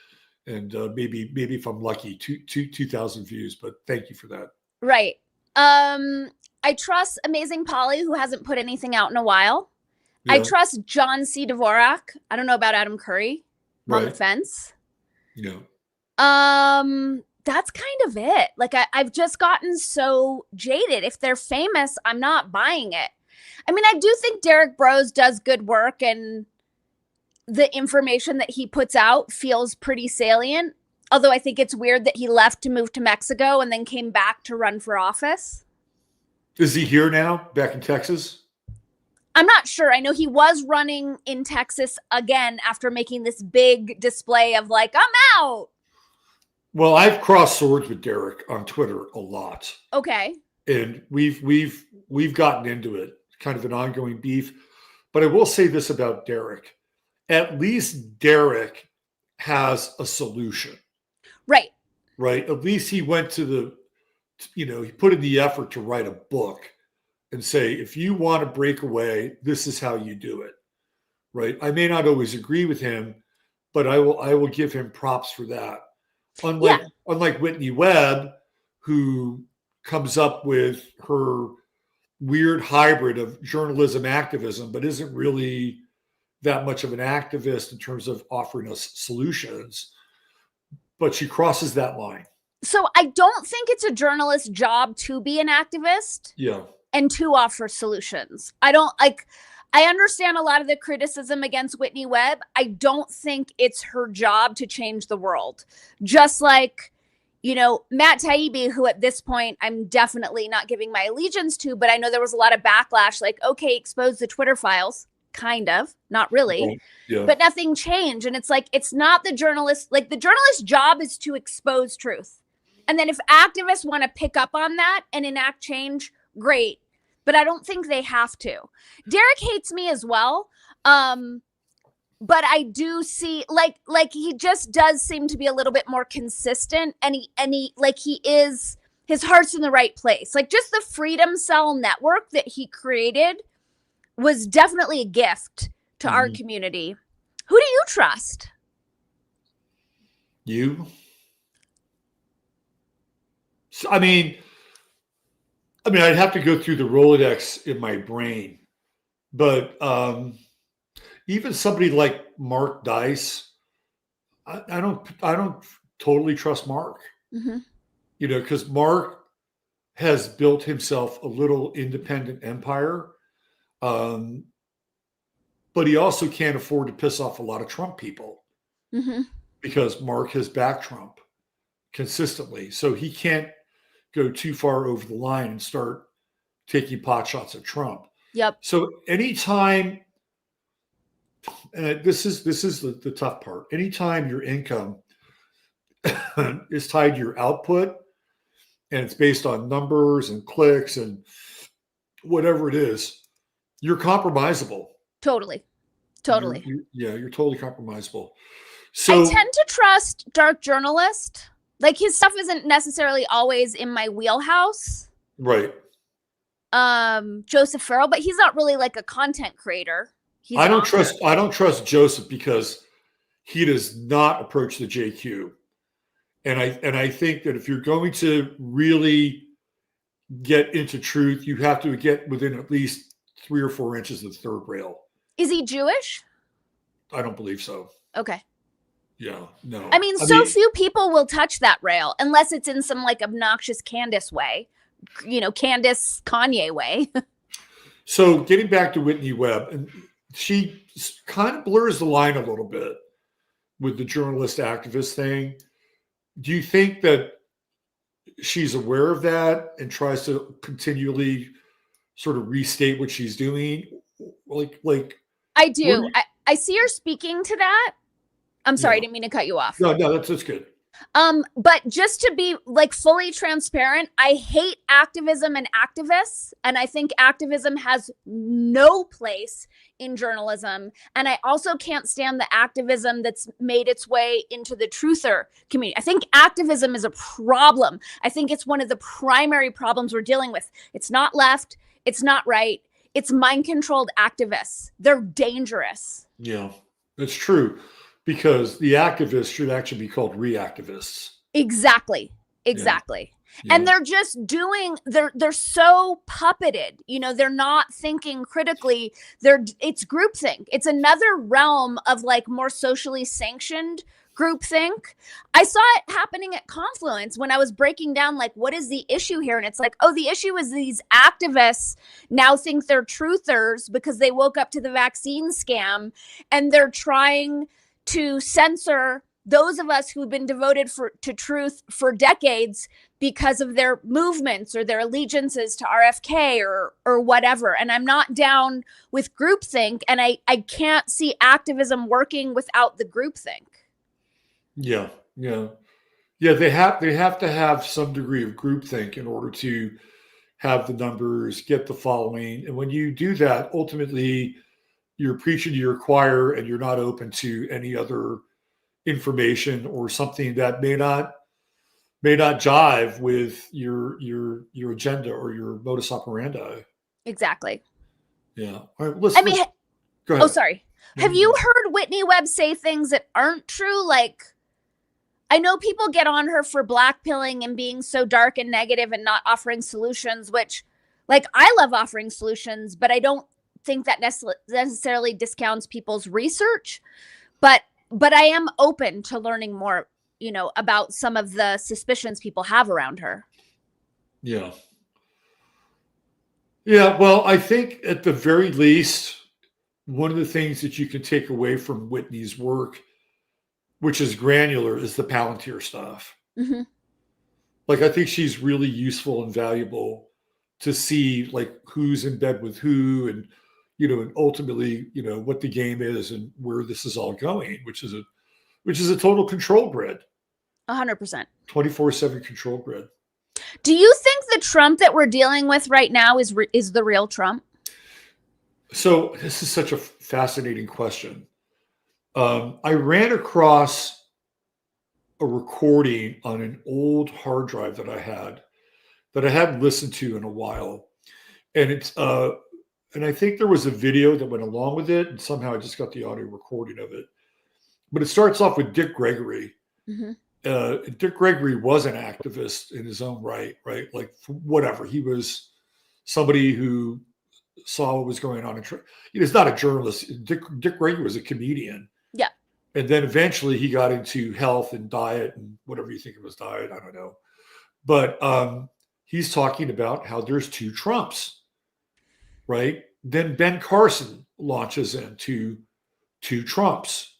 and maybe if I'm lucky, 2,000 views. But thank you for that. Right. I trust Amazing Polly, who hasn't put anything out in a while. Yeah. I trust John C. Dvorak. I don't know about Adam Curry. I'm on the Right. fence. Yeah. That's kind of it. Like I've just gotten so jaded. If they're famous, I'm not buying it. I mean, I do think Derek Bros does good work, and the information that he puts out feels pretty salient. Although I think it's weird that he left to move to Mexico and then came back to run for office. Is he here now, back in Texas? I'm not sure. I know he was running in Texas again after making this big display of like, I'm out. Well, I've crossed swords with Derek on Twitter a lot. Okay. And we've gotten into it, kind of an ongoing beef. But I will say this about Derek. At least Derek has a solution. Right. Right. At least he went to he put in the effort to write a book and say, if you want to break away, this is how you do it. Right. I may not always agree with him, but I will give him props for that. Unlike Whitney Webb, who comes up with her weird hybrid of journalism activism, but isn't really that much of an activist in terms of offering us solutions. But she crosses that line. So I don't think it's a journalist's job to be an activist. Yeah. And to offer solutions. I understand a lot of the criticism against Whitney Webb. I don't think it's her job to change the world. Just like, Matt Taibbi, who at this point I'm definitely not giving my allegiance to, but I know there was a lot of backlash, like, okay, expose the Twitter files. Kind of, not really, right. Yeah. But nothing changed. And it's like, it's not the journalist, like the journalist's job is to expose truth. And then if activists want to pick up on that and enact change, great. But I don't think they have to. Derek hates me as well. But I do see like he just does seem to be a little bit more consistent, and he is, his heart's in the right place. Like just the Freedom Cell network that he created was definitely a gift to our community. Who do you trust? You? So, I mean, I'd have to go through the Rolodex in my brain, but even somebody like Mark Dice, I don't totally trust Mark. Mm-hmm. Because Mark has built himself a little independent empire. But he also can't afford to piss off a lot of Trump people because Mark has backed Trump consistently. So he can't go too far over the line and start taking pot shots at Trump. Yep. So anytime, and this is the tough part. Anytime your income is tied to your output, and it's based on numbers and clicks and whatever it is, you're compromisable. Totally. You're totally compromisable. So I tend to trust dark journalist. Like his stuff isn't necessarily always in my wheelhouse. Right. Joseph Farrell, but he's not really like a content creator. I don't trust Joseph because he does not approach the JQ. And I think that if you're going to really get into truth, you have to get within at least 3 or 4 inches of the third rail. Is he Jewish? I don't believe so. Okay. Yeah, no. I mean, few people will touch that rail unless it's in some like obnoxious Candace way, Candace Kanye way. So getting back to Whitney Webb, and she kind of blurs the line a little bit with the journalist activist thing. Do you think that she's aware of that and tries to continually sort of restate what she's doing? Like I do. I see her speaking to that. I'm sorry, I didn't mean to cut you off. No, that's good. But just to be like fully transparent, I hate activism and activists. And I think activism has no place in journalism. And I also can't stand the activism that's made its way into the truther community. I think activism is a problem. I think it's one of the primary problems we're dealing with. It's not left. It's not right. It's mind-controlled activists. They're dangerous. Yeah, that's true. Because the activists should actually be called reactivists. Exactly. Yeah. And they're just they're so puppeted. They're not thinking critically. It's groupthink. It's another realm of like more socially sanctioned groupthink. I saw it happening at Confluence when I was breaking down like, what is the issue here? And it's like, oh, the issue is these activists now think they're truthers because they woke up to the vaccine scam, and they're trying to censor those of us who've been devoted to truth for decades because of their movements or their allegiances to RFK or whatever. And I'm not down with groupthink, and I can't see activism working without the groupthink. Yeah. They have to have some degree of groupthink in order to have the numbers, get the following. And when you do that, ultimately you're preaching to your choir and you're not open to any other information or something that may not jive with your agenda or your modus operandi. Exactly. Yeah. All right, go ahead. Oh, sorry. No, Have you heard Whitney Webb say things that aren't true? Like, I know people get on her for blackpilling and being so dark and negative and not offering solutions, which, like, I love offering solutions, but I don't think that necessarily discounts people's research. But I am open to learning more, about some of the suspicions people have around her. Yeah. Yeah. Well, I think at the very least, one of the things that you can take away from Whitney's work, which is granular, is the Palantir stuff. Mm-hmm. Like, I think she's really useful and valuable to see like who's in bed with who, and and ultimately, what the game is and where this is all going, which is a total control grid. 100%. 24/7 control grid. Do you think the Trump that we're dealing with right now is the real Trump? So this is such a fascinating question. I ran across a recording on an old hard drive that I hadn't listened to in a while. And and I think there was a video that went along with it, and somehow I just got the audio recording of it. But it starts off with Dick Gregory. Mm-hmm. Dick Gregory was an activist in his own right? Like, whatever. He was somebody who saw what was going on. He's not a journalist. Dick Gregory was a comedian. Yeah. And then eventually he got into health and diet and whatever you think of as diet. I don't know. But he's talking about how there's two Trumps, right? Then Ben Carson launches into two Trumps.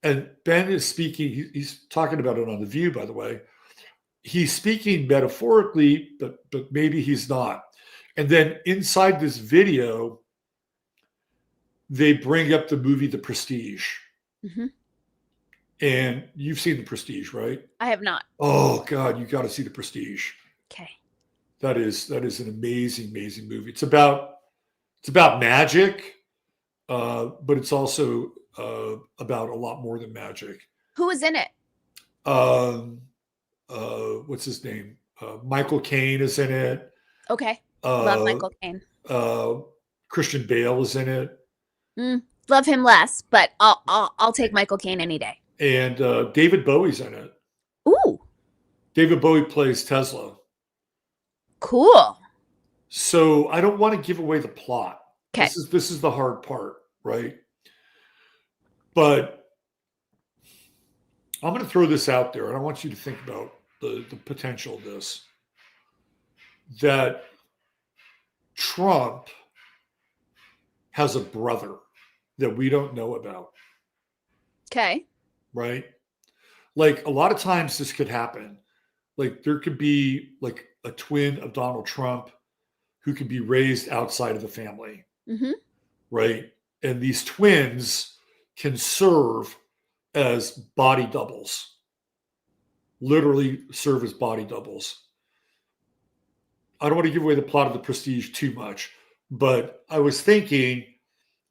And Ben is speaking, he's talking about it on The View, by the way. He's speaking metaphorically, but maybe he's not. And then inside this video, they bring up the movie The Prestige. Mm-hmm. And you've seen The Prestige, right? I have not. Oh God, you got to see The Prestige. Okay. That is an amazing, amazing movie. It's about magic, but it's also about a lot more than magic. Who is in it? What's his name? Michael Caine is in it. Okay. Love Michael Caine. Christian Bale is in it. Love him less, but I'll take Michael Caine any day. And David Bowie's in it. Ooh. David Bowie plays Tesla. Cool. So I don't want to give away the plot. Okay. This is the hard part, right? But I'm going to throw this out there, and I want you to think about the potential of this. That Trump has a brother that we don't know about. Okay. Right? Like a lot of times this could happen. Like there could be like a twin of Donald Trump who could be raised outside of the family. Mm-hmm. Right? And these twins can serve as body doubles. Literally serve as body doubles. I don't want to give away the plot of The Prestige too much, but I was thinking,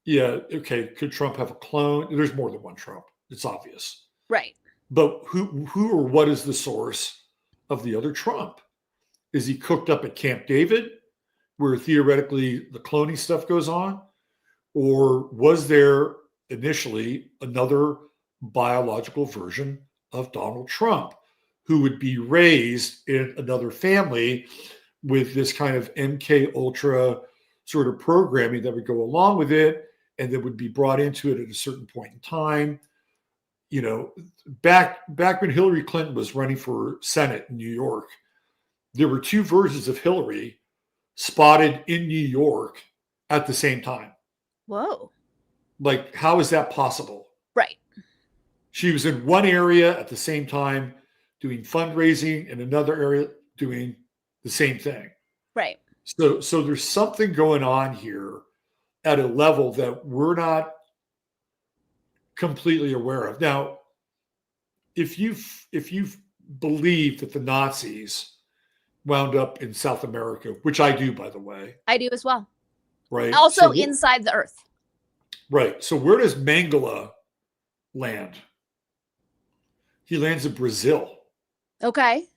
yeah, okay, could Trump have a clone? There's more than one Trump. It's obvious. Right. But who or what is the source of the other Trump? Is he cooked up at Camp David, where theoretically the cloning stuff goes on? Or was there initially another biological version of Donald Trump who would be raised in another family with this kind of MK Ultra sort of programming that would go along with it and that would be brought into it at a certain point in time? You know, back when Hillary Clinton was running for Senate in New York, there were two versions of Hillary spotted in New York at the same time. Whoa. Like, how is that possible? Right. She was in one area at the same time doing fundraising, in another area doing the same thing. Right. So there's something going on here at a level that we're not completely aware of. Now, if you believe that the Nazis wound up in South America, which I do, by the way. I do as well. Right. Also inside the earth. Right. So where does Mengele land? He lands in Brazil. Okay.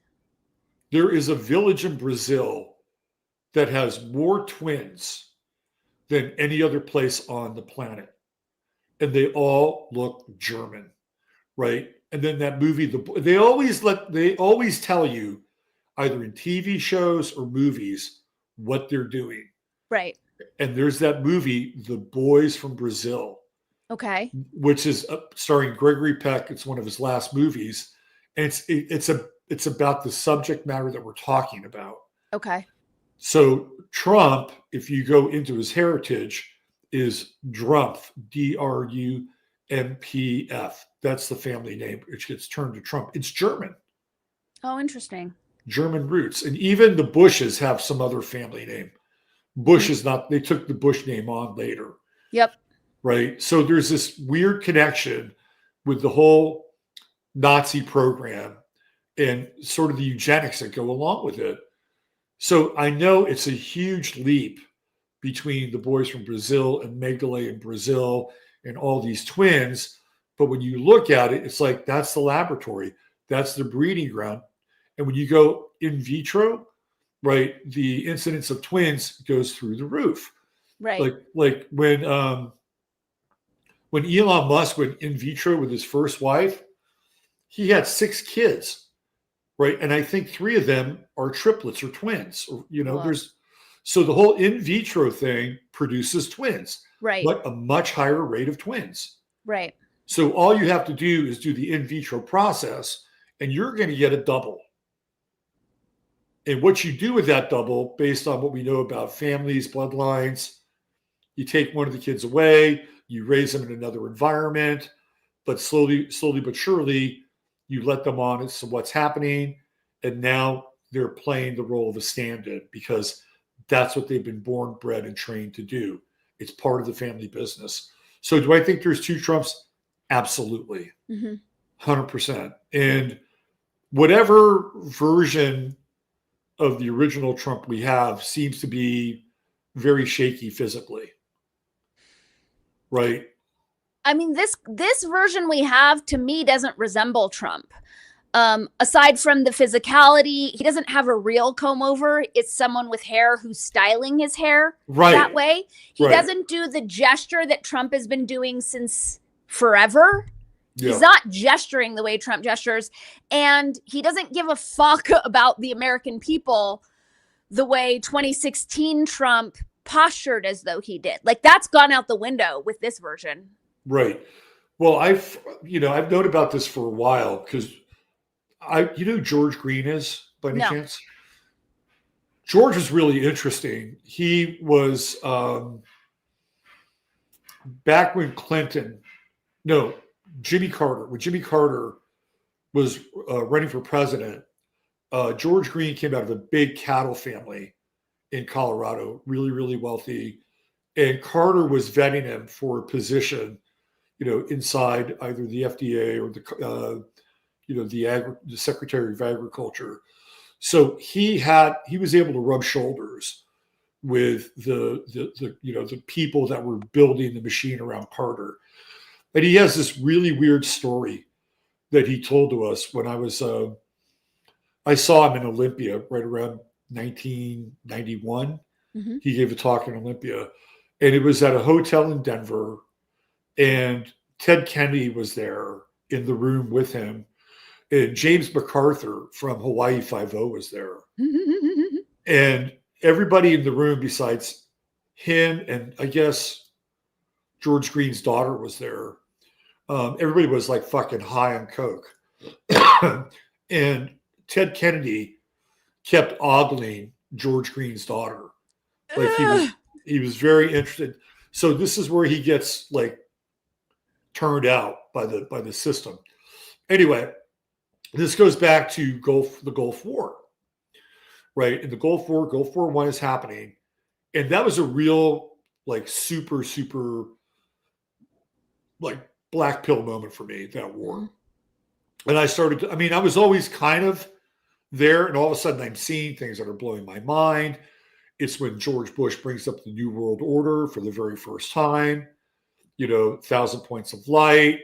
There is a village in Brazil that has more twins than any other place on the planet. And they all look German, right? And then that movie, they always tell you, either in TV shows or movies, what they're doing. Right. And there's that movie, The Boys from Brazil. Okay. Which is starring Gregory Peck. It's one of his last movies. And it's about the subject matter that we're talking about. Okay. So Trump, if you go into his heritage, is Drumpf, D-R-U-M-P-F. That's the family name, which gets turned to Trump. It's German. Oh, interesting. German roots. And even the Bushes have some other family name. Bush is not, they took the Bush name on later. Yep. Right. So there's this weird connection with the whole Nazi program and sort of the eugenics that go along with it. So I know it's a huge leap between the boys from Brazil and Mengele in Brazil and all these twins. But when you look at it, it's like, that's the laboratory. That's the breeding ground. And when you go in vitro, right, the incidence of twins goes through the roof. Right. Like when Elon Musk went in vitro with his first wife, he had 6 kids, right? And I think 3 of them are triplets or twins. Or, you know, Wow. So the whole in vitro thing produces twins, Right. but a much higher rate of twins. Right. So all you have to do is do the in vitro process, and you're going to get a double. And what you do with that double, based on what we know about families, bloodlines, you take one of the kids away, you raise them in another environment, but slowly but surely, you let them on as to what's happening. And now they're playing the role of a stand-in because that's what they've been born, bred, and trained to do. It's part of the family business. So do I think there's two Trumps? Absolutely. 100%. And whatever version of the original Trump we have seems to be very shaky physically. Right? I mean, this version we have, to me, doesn't resemble Trump. Aside from the physicality, he doesn't have a real comb over. It's someone with hair who's styling his hair that way. He doesn't do the gesture that Trump has been doing since forever. Yeah. He's not gesturing the way Trump gestures. And he doesn't give a fuck about the American people the way 2016 Trump postured as though he did. Like, that's gone out the window with this version. Right. Well, I've known about this for a while because George Green is, by any chance? George was really interesting. He was back when Jimmy Carter, when Jimmy Carter was running for president, George Green came out of a big cattle family in Colorado, really, really wealthy. And Carter was vetting him for a position, inside either the FDA or the Secretary of Agriculture. So he was able to rub shoulders with the people that were building the machine around Carter. And he has this really weird story that he told to us when I saw him in Olympia right around 1991. Mm-hmm. He gave a talk in Olympia, and it was at a hotel in Denver, and Ted Kennedy was there in the room with him. And James MacArthur from Hawaii Five-0 was there. And everybody in the room besides him and I guess George Green's daughter was there. Everybody was like fucking high on coke. And Ted Kennedy kept ogling George Green's daughter. Like he was very interested. So this is where he gets like turned out by the system. Anyway, this goes back to the Gulf War, right? In the Gulf War, Gulf War I is happening. And that was a real, like, super, super, like, black pill moment for me, that war. And I was always kind of there, and all of a sudden I'm seeing things that are blowing my mind. It's when George Bush brings up the New World Order for the very first time, 1,000 Points of Light,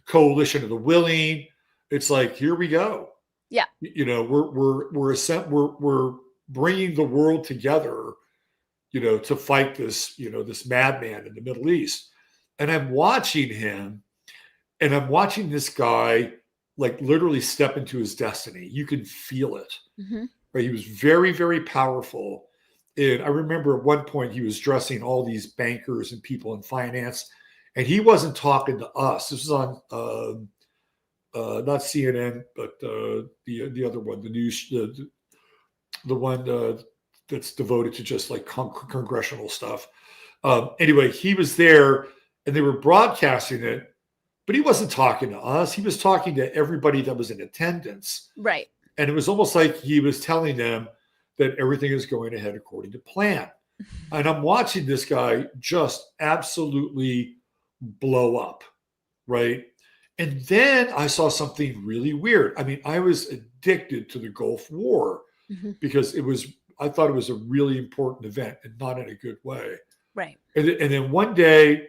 Coalition of the Willing. It's like, here we go. Yeah. We're bringing the world together, to fight this, this madman in the Middle East. And I'm watching him, and I'm watching this guy like literally step into his destiny. You can feel it. Mm-hmm. Right? He was very, very powerful. And I remember at one point he was dressing all these bankers and people in finance, and he wasn't talking to us. This was on not CNN, but the other one, the news, the one that's devoted to just like congressional stuff. Anyway, he was there, and they were broadcasting it, but he wasn't talking to us. He was talking to everybody that was in attendance. Right. And it was almost like he was telling them that everything is going ahead according to plan. And I'm watching this guy just absolutely blow up, right? And then I saw something really weird. I mean, I was addicted to the Gulf War because I thought it was a really important event, and not in a good way. Right. And then one day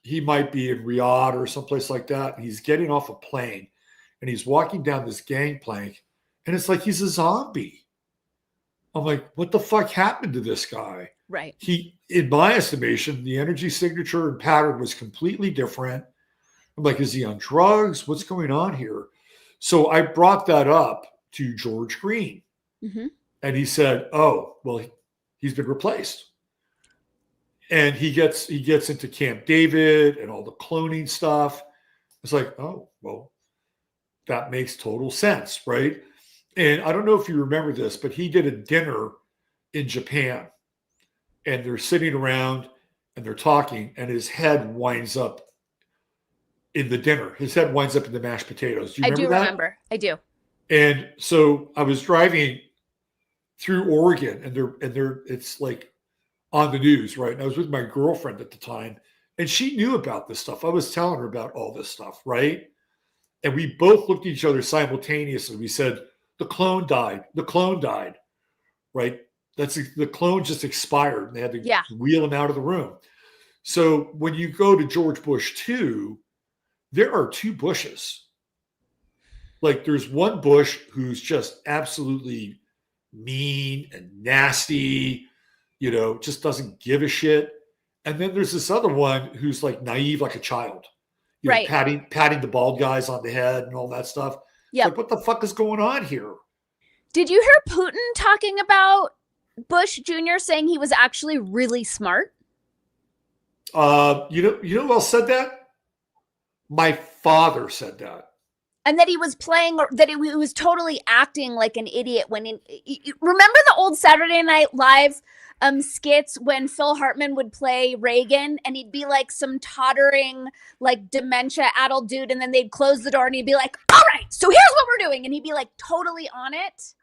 he might be in Riyadh or someplace like that, and he's getting off a plane, and he's walking down this gangplank, and it's like he's a zombie. I'm like, what the fuck happened to this guy? Right. He, in my estimation, the energy signature and pattern was completely different. I'm like, is he on drugs? What's going on here? So I brought that up to George Green. Mm-hmm. And he said, oh, well, he's been replaced. And he gets into Camp David and all the cloning stuff. It's like, oh, well, that makes total sense, right? And I don't know if you remember this, but he did a dinner in Japan, and they're sitting around and they're talking, and his head winds up in the dinner. His head winds up in the mashed potatoes. Do you I remember do that? remember. I do. And so I was driving through Oregon, and it's like on the news, right? And I was with my girlfriend at the time, and she knew about this stuff. I was telling her about all this stuff, right? And we both looked at each other simultaneously. We said, "The clone died. The clone died." Right? The clone just expired, and they had to wheel him out of the room. So when you go to George Bush 2, there are two Bushes. Like there's one Bush who's just absolutely mean and nasty, just doesn't give a shit. And then there's this other one who's like naive, like a child, Right. patting the bald guys on the head and all that stuff. Yeah. Like, what the fuck is going on here? Did you hear Putin talking about Bush Jr. saying he was actually really smart? You know who else said that? My father said that. And that he was that he was totally acting like an idiot when remember the old Saturday Night Live skits when Phil Hartman would play Reagan and he'd be like some tottering, like dementia-addled dude, and then they'd close the door and he'd be like, "All right, so here's what we're doing," and he'd be like totally on it.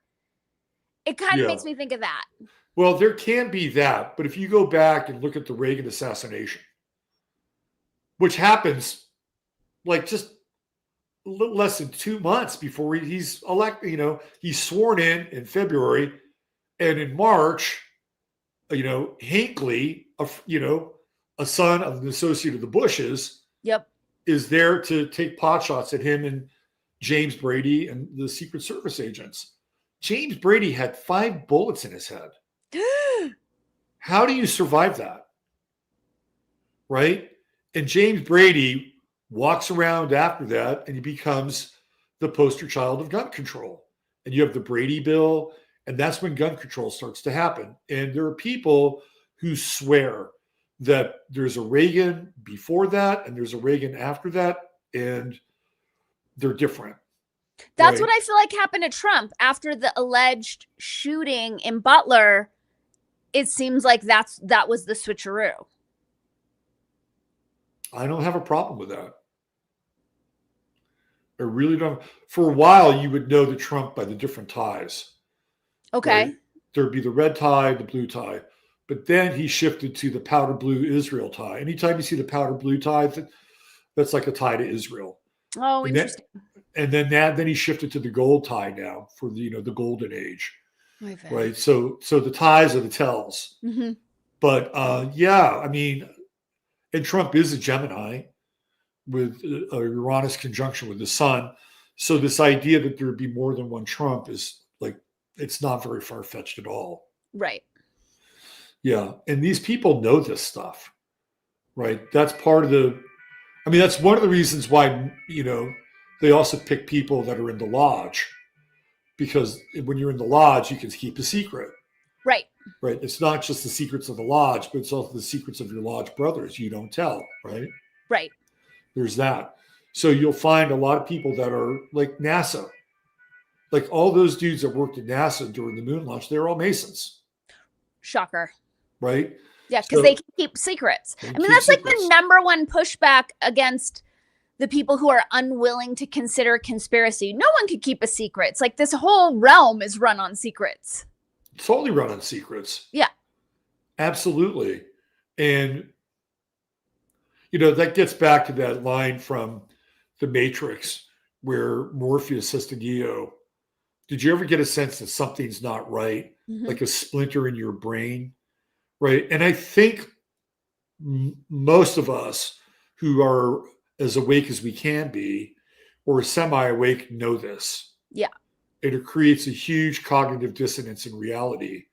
It kind of makes me think of that. Well, there can be that, but if you go back and look at the Reagan assassination, which happens like just a little less than 2 months before he's elected, he's sworn in February, and in March, Hinckley, a son of an associate of the Bushes, is there to take pot shots at him and James Brady and the Secret Service agents. James Brady had 5 bullets in his head. How do you survive that? Right? And James Brady walks around after that and he becomes the poster child of gun control. And you have the Brady bill, and that's when gun control starts to happen. And there are people who swear that there's a Reagan before that and there's a Reagan after that, and they're different. That's what I feel like happened to Trump after the alleged shooting in Butler. It seems like that was the switcheroo. I don't have a problem with that. I really don't. For a while, you would know the Trump by the different ties. Okay. Right? There'd be the red tie, the blue tie. But then he shifted to the powder blue Israel tie. Anytime you see the powder blue tie, that's like a tie to Israel. Oh, interesting. Then he shifted to the gold tie now for the golden age, right? So the ties are the tells. Mm-hmm. But I mean, and Trump is a Gemini with Uranus conjunction with the sun. So this idea that there would be more than one Trump is like, it's not very far-fetched at all. Right. Yeah, and these people know this stuff, right? That's part of that's one of the reasons why they also pick people that are in the lodge, because when you're in the lodge, you can keep a secret. Right. Right. It's not just the secrets of the lodge, but it's also the secrets of your lodge brothers. You don't tell. Right. Right. There's that. So you'll find a lot of people that are like NASA, like all those dudes that worked at NASA during the moon launch. They're all Masons. Shocker. Right. Yeah. Because they can keep secrets. That's like the number one pushback against the people who are unwilling to consider conspiracy. No one could keep a secret. It's like this whole realm is run on secrets. Totally run on secrets. Yeah. Absolutely. And, that gets back to that line from The Matrix where Morpheus says to Neo, did you ever get a sense that something's not right? Mm-hmm. Like a splinter in your brain? Right. And I think most of us who are as awake as we can be, or semi-awake, know this. Yeah. And it creates a huge cognitive dissonance in reality.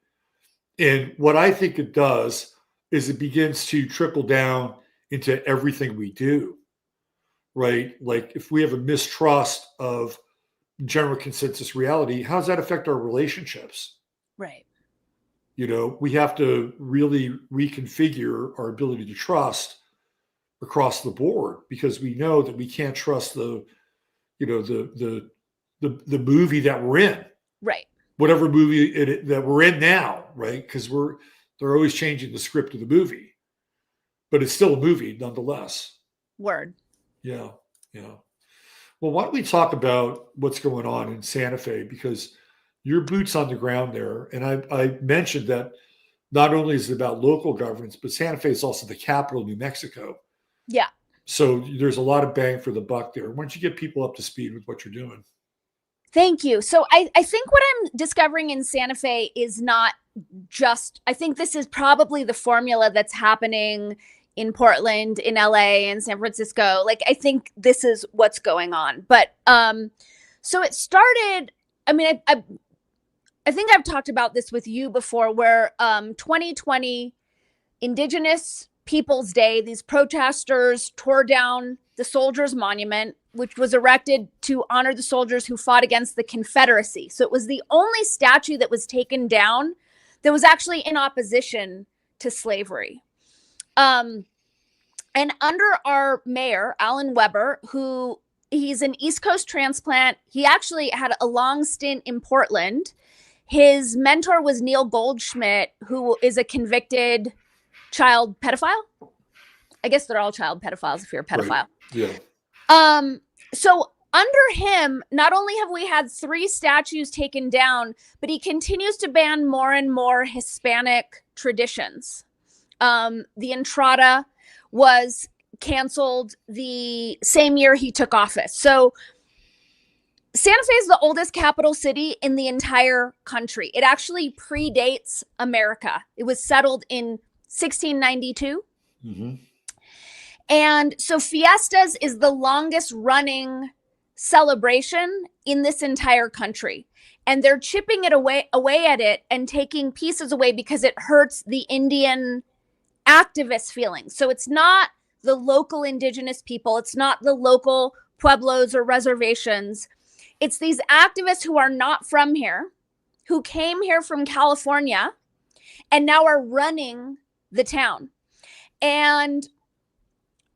And what I think it does is it begins to trickle down into everything we do, right? Like if we have a mistrust of general consensus reality, how does that affect our relationships? Right. We have to really reconfigure our ability to trust across the board, because we know that we can't trust the movie that we're in. Right. Whatever movie that we're in now, right? Because they're always changing the script of the movie, but it's still a movie nonetheless. Word. Yeah, yeah. Well, why don't we talk about what's going on in Santa Fe, because your boots on the ground there, and I mentioned that not only is it about local governments, but Santa Fe is also the capital of New Mexico. Yeah. So there's a lot of bang for the buck there. Why don't you get people up to speed with what you're doing? Thank you. So I think what I'm discovering in Santa Fe is not just, I think this is probably the formula that's happening in Portland, in LA, and San Francisco. Like, I think this is what's going on. But so it started, I mean, I think I've talked about this with you before, where 2020 Indigenous Peoples Day, these protesters tore down the Soldiers Monument, which was erected to honor the soldiers who fought against the Confederacy. So it was the only statue that was taken down that was actually in opposition to slavery. And under our mayor, Alan Weber, who he's an East Coast transplant, he actually had a long stint in Portland. His mentor was Neil Goldschmidt, who is a convicted child pedophile. I guess they're all child pedophiles if you're a pedophile. Right. Yeah. So under him, not only have we had 3 statues taken down, but he continues to ban more and more Hispanic traditions. The Entrada was canceled the same year he took office. So Santa Fe is the oldest capital city in the entire country. It actually predates America. It was settled in 1692. Mm-hmm. And so Fiestas is the longest running celebration in this entire country. And they're chipping it away at it and taking pieces away because it hurts the Indian activist feelings. So it's not the local indigenous people. It's not the local pueblos or reservations. It's these activists who are not from here, who came here from California and now are running the town. And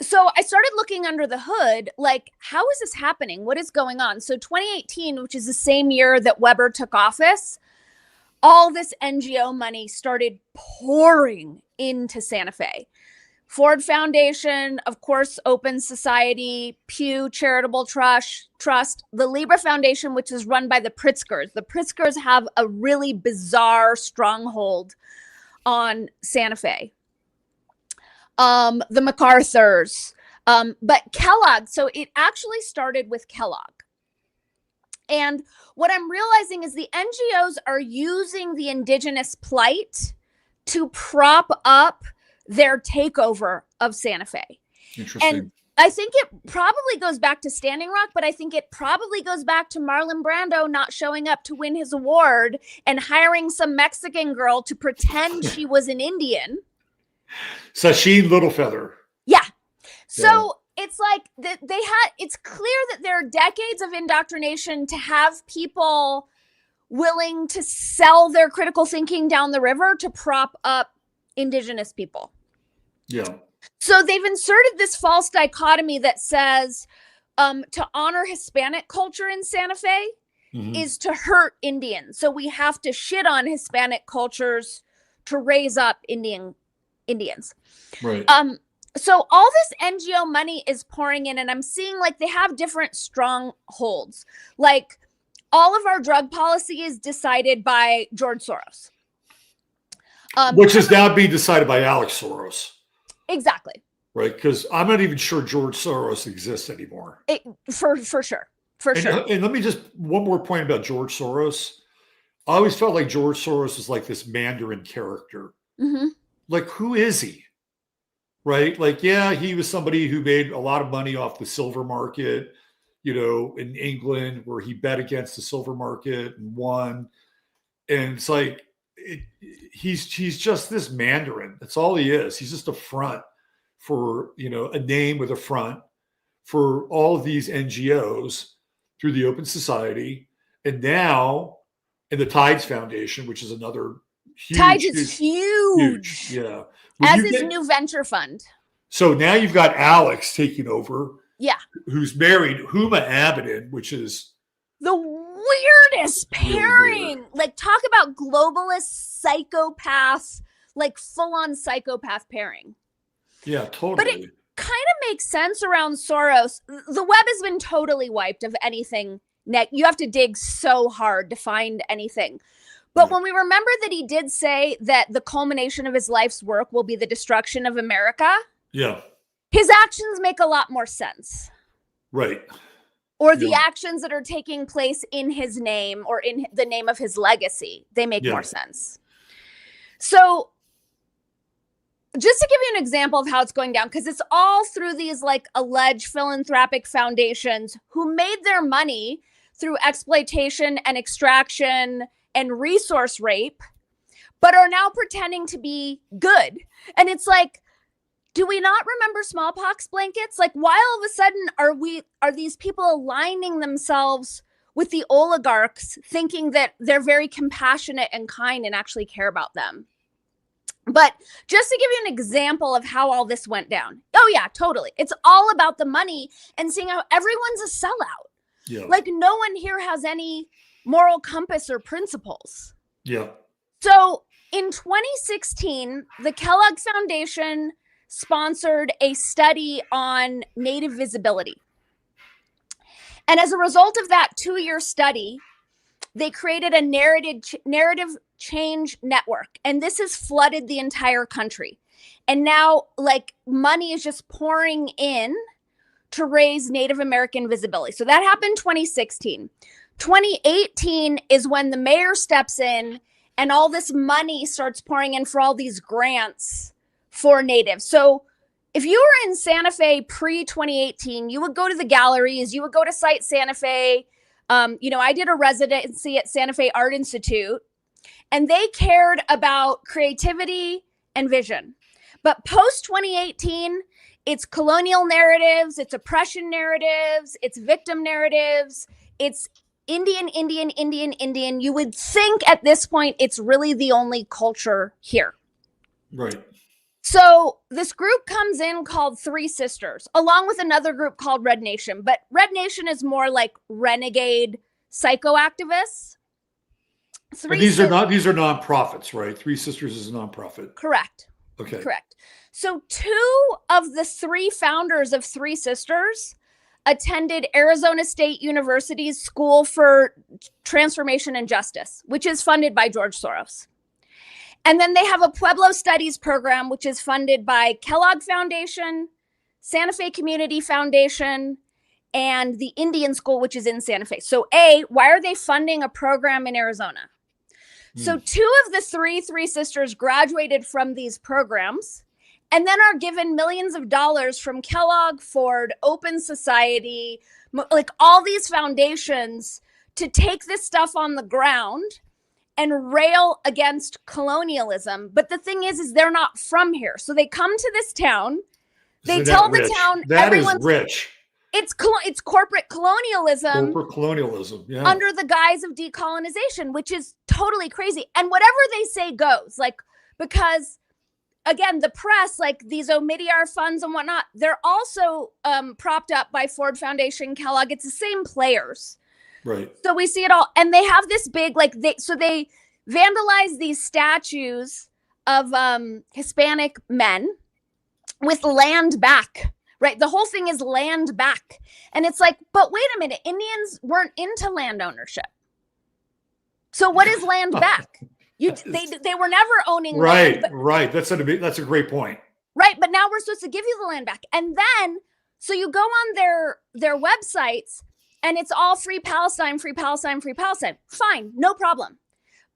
so I started looking under the hood, like, how is this happening? What is going on? So 2018, which is the same year that Weber took office, all this NGO money started pouring into Santa Fe. Ford Foundation, of course, Open Society, Pew Charitable Trust, the Libra Foundation, which is run by the Pritzkers. The Pritzkers have a really bizarre stronghold on Santa Fe. The MacArthurs, but Kellogg. So it actually started with Kellogg. And what I'm realizing is the NGOs are using the indigenous plight to prop up their takeover of Santa Fe. Interesting. And I think it probably goes back to Standing Rock, but I think it probably goes back to Marlon Brando not showing up to win his award and hiring some Mexican girl to pretend she was an Indian. Sacheen Littlefeather. Yeah. So it's like it's clear that there are decades of indoctrination to have people willing to sell their critical thinking down the river to prop up indigenous people. Yeah. So they've inserted this false dichotomy that says to honor Hispanic culture in Santa Fe is to hurt Indians. So we have to shit on Hispanic cultures to raise up Indians. Right. So all this NGO money is pouring in, and I'm seeing like they have different strongholds. Like all of our drug policy is decided by George Soros. Which is now being decided by Alex Soros. Exactly. Right. Because I'm not even sure George Soros exists anymore. For sure. For sure. And let me just, one more point about George Soros. I always felt like George Soros was like this Mandarin character. Mm-hmm. Like, who is he? Right? Like, yeah, he was somebody who made a lot of money off the silver market, in England, where he bet against the silver market and won. And it's like, he's just this Mandarin. That's all he is. He's just a front for, a name with a front for all of these NGOs through the Open Society. And now in the Tides Foundation, which is another huge. Tides is huge. Yeah. As is New Venture Fund. So now you've got Alex taking over. Yeah. Who's married Huma Abedin, which is the weirdest Really pairing. weird. Like, talk about globalist psychopaths, like full-on psychopath pairing. Yeah, But totally. it kind of makes sense around Soros. The web has been totally wiped of anything. You have to dig so hard to find anything. But Yeah. when we remember that he did say that the culmination of his life's work will be the destruction of America, Yeah. his actions make a lot more sense. Right. Or the Yeah. actions that are taking place in his name or in the name of his legacy, they make Yeah. more sense. So just to give you an example of how it's going down, because it's all through these like alleged philanthropic foundations who made their money through exploitation and extraction and resource rape, but are now pretending to be good. And it's like, do we not remember smallpox blankets? Like, why all of a sudden are these people aligning themselves with the oligarchs, thinking that they're very compassionate and kind and actually care about them? But just to give you an example of how all this went down. Oh yeah, totally. It's all about the money and seeing how everyone's a sellout. Yeah. Like, no one here has any moral compass or principles. Yeah. So in 2016, the Kellogg Foundation sponsored a study on Native visibility. And as a result of that 2-year study, they created a narrative change network. And this has flooded the entire country. And now, like, money is just pouring in to raise Native American visibility. So that happened 2016. 2018 is when the mayor steps in and all this money starts pouring in for all these grants for Natives. So if you were in Santa Fe pre-2018, you would go to the galleries, you would go to Site Santa Fe. I did a residency at Santa Fe Art Institute, and they cared about creativity and vision. But post-2018, it's colonial narratives, it's oppression narratives, it's victim narratives, it's Indian. You would think at this point it's really the only culture here. Right. So this group comes in called Three Sisters, along with another group called Red Nation. But Red Nation is more like renegade psychoactivists. These are nonprofits, right? Three Sisters is a nonprofit. Correct. Okay. Correct. So 2 of the 3 founders of Three Sisters attended Arizona State University's School for Transformation and Justice, which is funded by George Soros. And then they have a Pueblo Studies program, which is funded by Kellogg Foundation, Santa Fe Community Foundation, and the Indian School, which is in Santa Fe. So why are they funding a program in Arizona? So 2 of the Three Sisters graduated from these programs and then are given millions of dollars from Kellogg, Ford, Open Society, like all these foundations to take this stuff on the ground and rail against colonialism. But the thing is they're not from here. So they come to this town. They tell the town that is rich. It's corporate colonialism. Corporate colonialism, yeah. Under the guise of decolonization, which is totally crazy. And whatever they say goes, like, because again, the press, like these Omidyar funds and whatnot, they're also propped up by Ford Foundation, Kellogg. It's the same players. Right. So we see it all. And they have this big, like, they vandalize these statues of Hispanic men with land back. Right. The whole thing is land back. And it's like, but wait a minute, Indians weren't into land ownership. So what is land back? They were never owning land. Right. That's a great point. Right. But now we're supposed to give you the land back. And then, so you go on their websites and it's all free Palestine, free Palestine, free Palestine. Fine. No problem.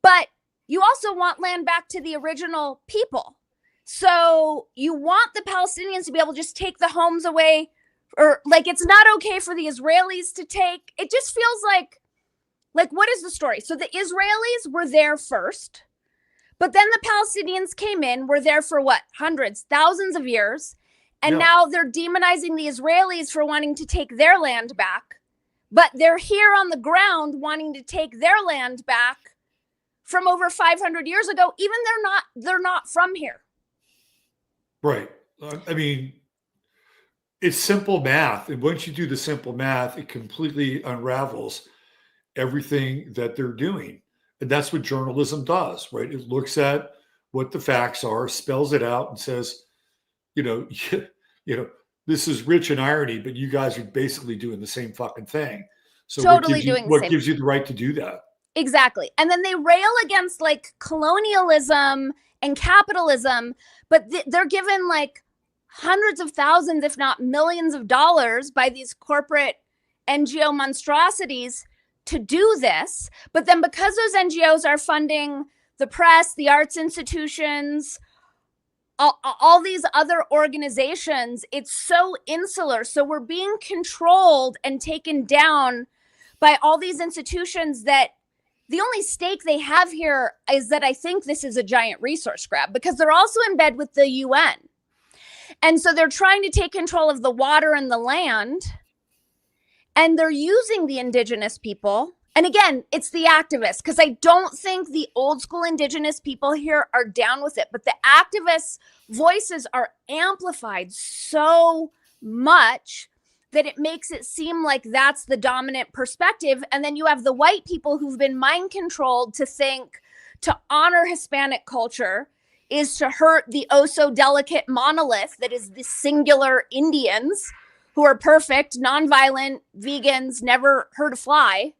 But you also want land back to the original people. So you want the Palestinians to be able to just take the homes away, or like it's not okay for the Israelis to take. It just feels like what is the story? So the Israelis were there first, but then the Palestinians came in, were there for what? Hundreds, thousands of years. And now they're demonizing the Israelis for wanting to take their land back, but they're here on the ground wanting to take their land back from over 500 years ago, even they're not from here. Right. I mean, it's simple math. And once you do the simple math, it completely unravels. everything that they're doing. And that's what journalism does, right? It looks at what the facts are, spells it out, and says, you know, this is rich in irony, but you guys are basically doing the same fucking thing. So Totally doing the what same. gives you the right to do that? Exactly. And then they rail against like colonialism and capitalism, but they're given like hundreds of thousands, if not millions of dollars by these corporate NGO monstrosities to do this. But then because those NGOs are funding the press, the arts institutions, all these other organizations, it's so insular. So we're being controlled and taken down by all these institutions that the only stake they have here is that I think this is a giant resource grab, because they're also in bed with the UN. And so they're trying to take control of the water and the land, and they're using the indigenous people. And again, it's the activists, because I don't think the old school indigenous people here are down with it, but the activists' voices are amplified so much that it makes it seem like that's the dominant perspective. And then you have the white people who've been mind controlled to think to honor Hispanic culture is to hurt the oh so delicate monolith that is the singular Indians, who are perfect, nonviolent, vegans, never hurt a fly.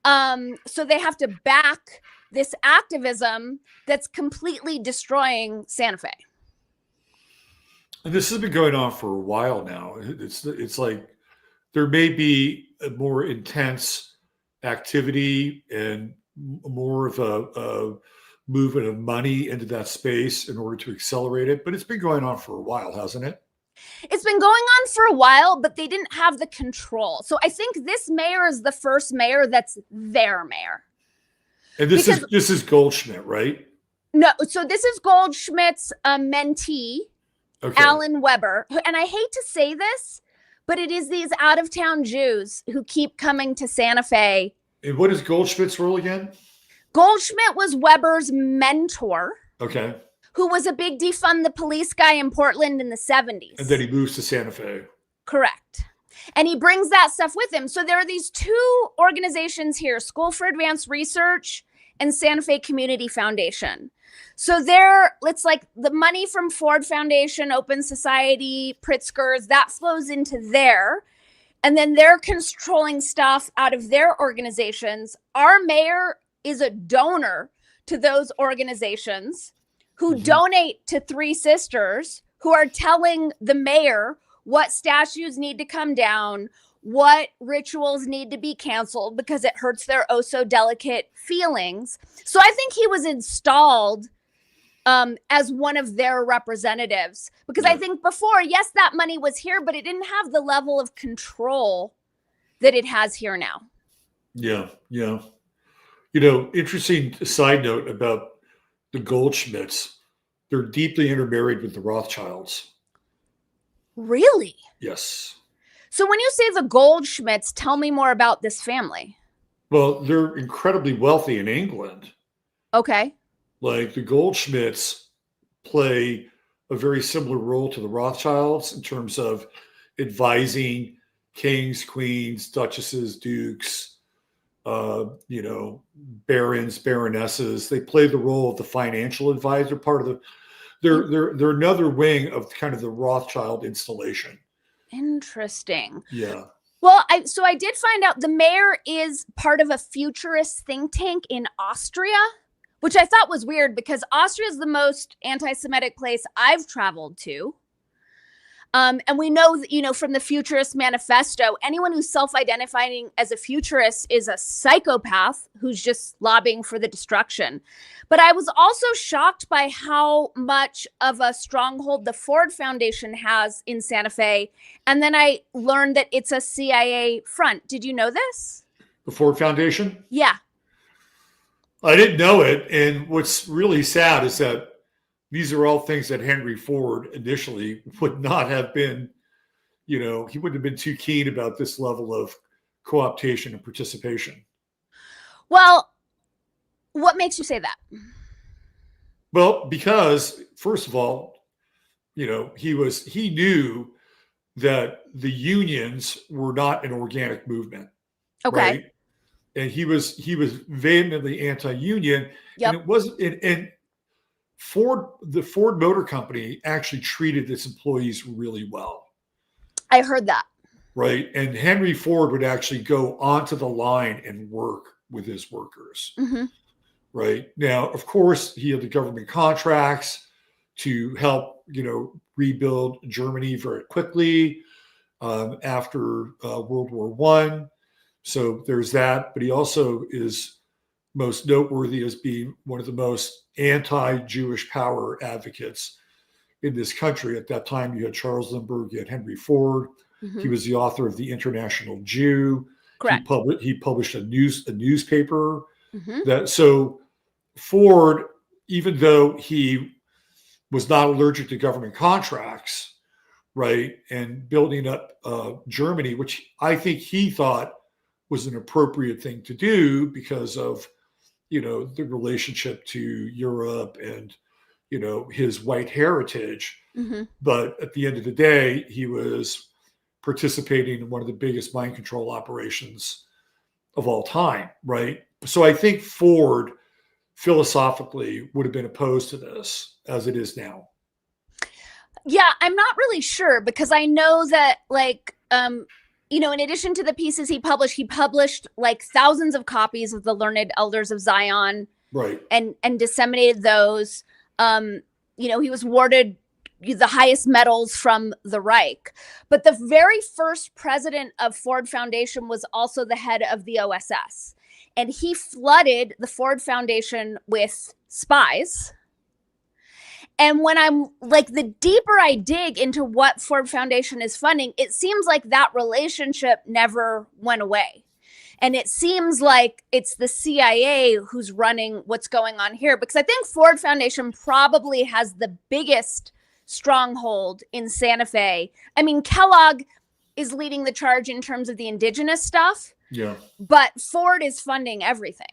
So they have to back this activism that's completely destroying Santa Fe. And this has been going on for a while now. It's like there may be a more intense activity and more of a movement of money into that space in order to accelerate it. But it's been going on for a while, hasn't it? It's been going on for a while, but they didn't have the control. So I think this mayor is the first mayor that's their mayor. And this is Goldschmidt, right? No, so this is Goldschmidt's mentee, okay, Alan Weber. And I hate to say this, but it is these out-of-town Jews who keep coming to Santa Fe. And what is Goldschmidt's role again? Goldschmidt was Weber's mentor. Okay. Who was a big defund the police guy in Portland in the 70s. And then he moves to Santa Fe. Correct. And he brings that stuff with him. So there are these two organizations here, School for Advanced Research and Santa Fe Community Foundation. So it's like the money from Ford Foundation, Open Society, Pritzker's, that flows into there. And then they're controlling stuff out of their organizations. Our mayor is a donor to those organizations who donate to Three Sisters, who are telling the mayor what statues need to come down, what rituals need to be canceled because it hurts their oh so delicate feelings. So I think he was installed as one of their representatives, because I think before, yes, that money was here, but it didn't have the level of control that it has here now. Yeah, yeah. You know, interesting side note about the Goldschmidts, they're deeply intermarried with the Rothschilds. Really? Yes. So when you say the Goldschmidts, tell me more about this family. Well, they're incredibly wealthy in England. Okay. Like the Goldschmidts play a very similar role to the Rothschilds in terms of advising kings, queens, duchesses, dukes, barons, baronesses. They play the role of the financial advisor, part of they're another wing of kind of the Rothschild installation. Interesting. Yeah. Well, I did find out the mayor is part of a futurist think tank in Austria, which I thought was weird because Austria is the most anti-Semitic place I've traveled to. And we know, from the Futurist Manifesto, anyone who's self-identifying as a futurist is a psychopath who's just lobbying for the destruction. But I was also shocked by how much of a stronghold the Ford Foundation has in Santa Fe. And then I learned that it's a CIA front. Did you know this? The Ford Foundation? Yeah. I didn't know it. And what's really sad is that these are all things that Henry Ford initially would not have been, he wouldn't have been too keen about this level of co-optation and participation. Well, what makes you say that? Well, because first of all, he knew that the unions were not an organic movement. Okay. Right? and he was vehemently anti-union. Yep. And it wasn't. And the Ford Motor Company actually treated its employees really well. I heard that. Right. And Henry Ford would actually go onto the line and work with his workers. Mm-hmm. Right. Now, of course, he had the government contracts to help, rebuild Germany very quickly after World War I. So there's that. But he also is most noteworthy as being one of the most anti-Jewish power advocates in this country. At that time, you had Charles Lindbergh, you had Henry Ford. Mm-hmm. He was the author of The International Jew. Correct. He published a newspaper. Mm-hmm. So Ford, even though he was not allergic to government contracts, right, and building up Germany, which I think he thought was an appropriate thing to do because of, the relationship to Europe and, his white heritage. Mm-hmm. But at the end of the day, he was participating in one of the biggest mind control operations of all time, right? So I think Ford philosophically would have been opposed to this as it is now. Yeah, I'm not really sure because I know that in addition to the pieces he published like thousands of copies of the Learned Elders of Zion, right, and disseminated those. He was awarded the highest medals from the Reich. But the very first president of Ford Foundation was also the head of the OSS. And he flooded the Ford Foundation with spies. And when I'm like, the deeper I dig into what Ford Foundation is funding, it seems like that relationship never went away. And it seems like it's the CIA who's running what's going on here, because I think Ford Foundation probably has the biggest stronghold in Santa Fe. I mean, Kellogg is leading the charge in terms of the indigenous stuff. Yeah. But Ford is funding everything.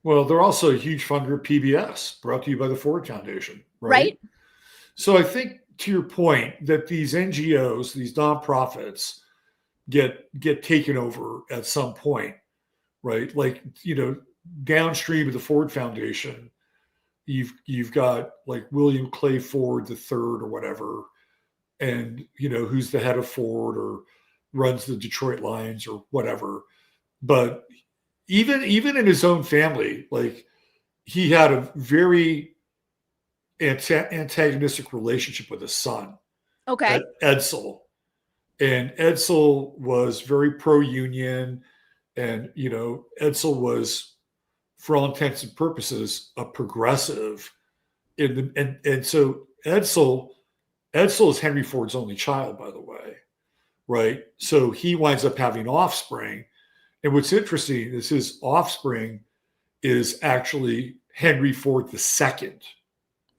Well, they're also a huge funder of PBS, brought to you by the Ford Foundation, Right? So I think, to your point, that these NGOs, these nonprofits, get taken over at some point, right? Like, downstream of the Ford Foundation, you've got like William Clay Ford III or whatever, and who's the head of Ford or runs the Detroit Lions or whatever. But even in his own family, like, he had a very antagonistic relationship with his son, Okay. Edsel. And Edsel was very pro-union, and Edsel was, for all intents and purposes, a progressive. And so Edsel is Henry Ford's only child, by the way, right? So he winds up having offspring, and what's interesting is his offspring is actually Henry Ford II.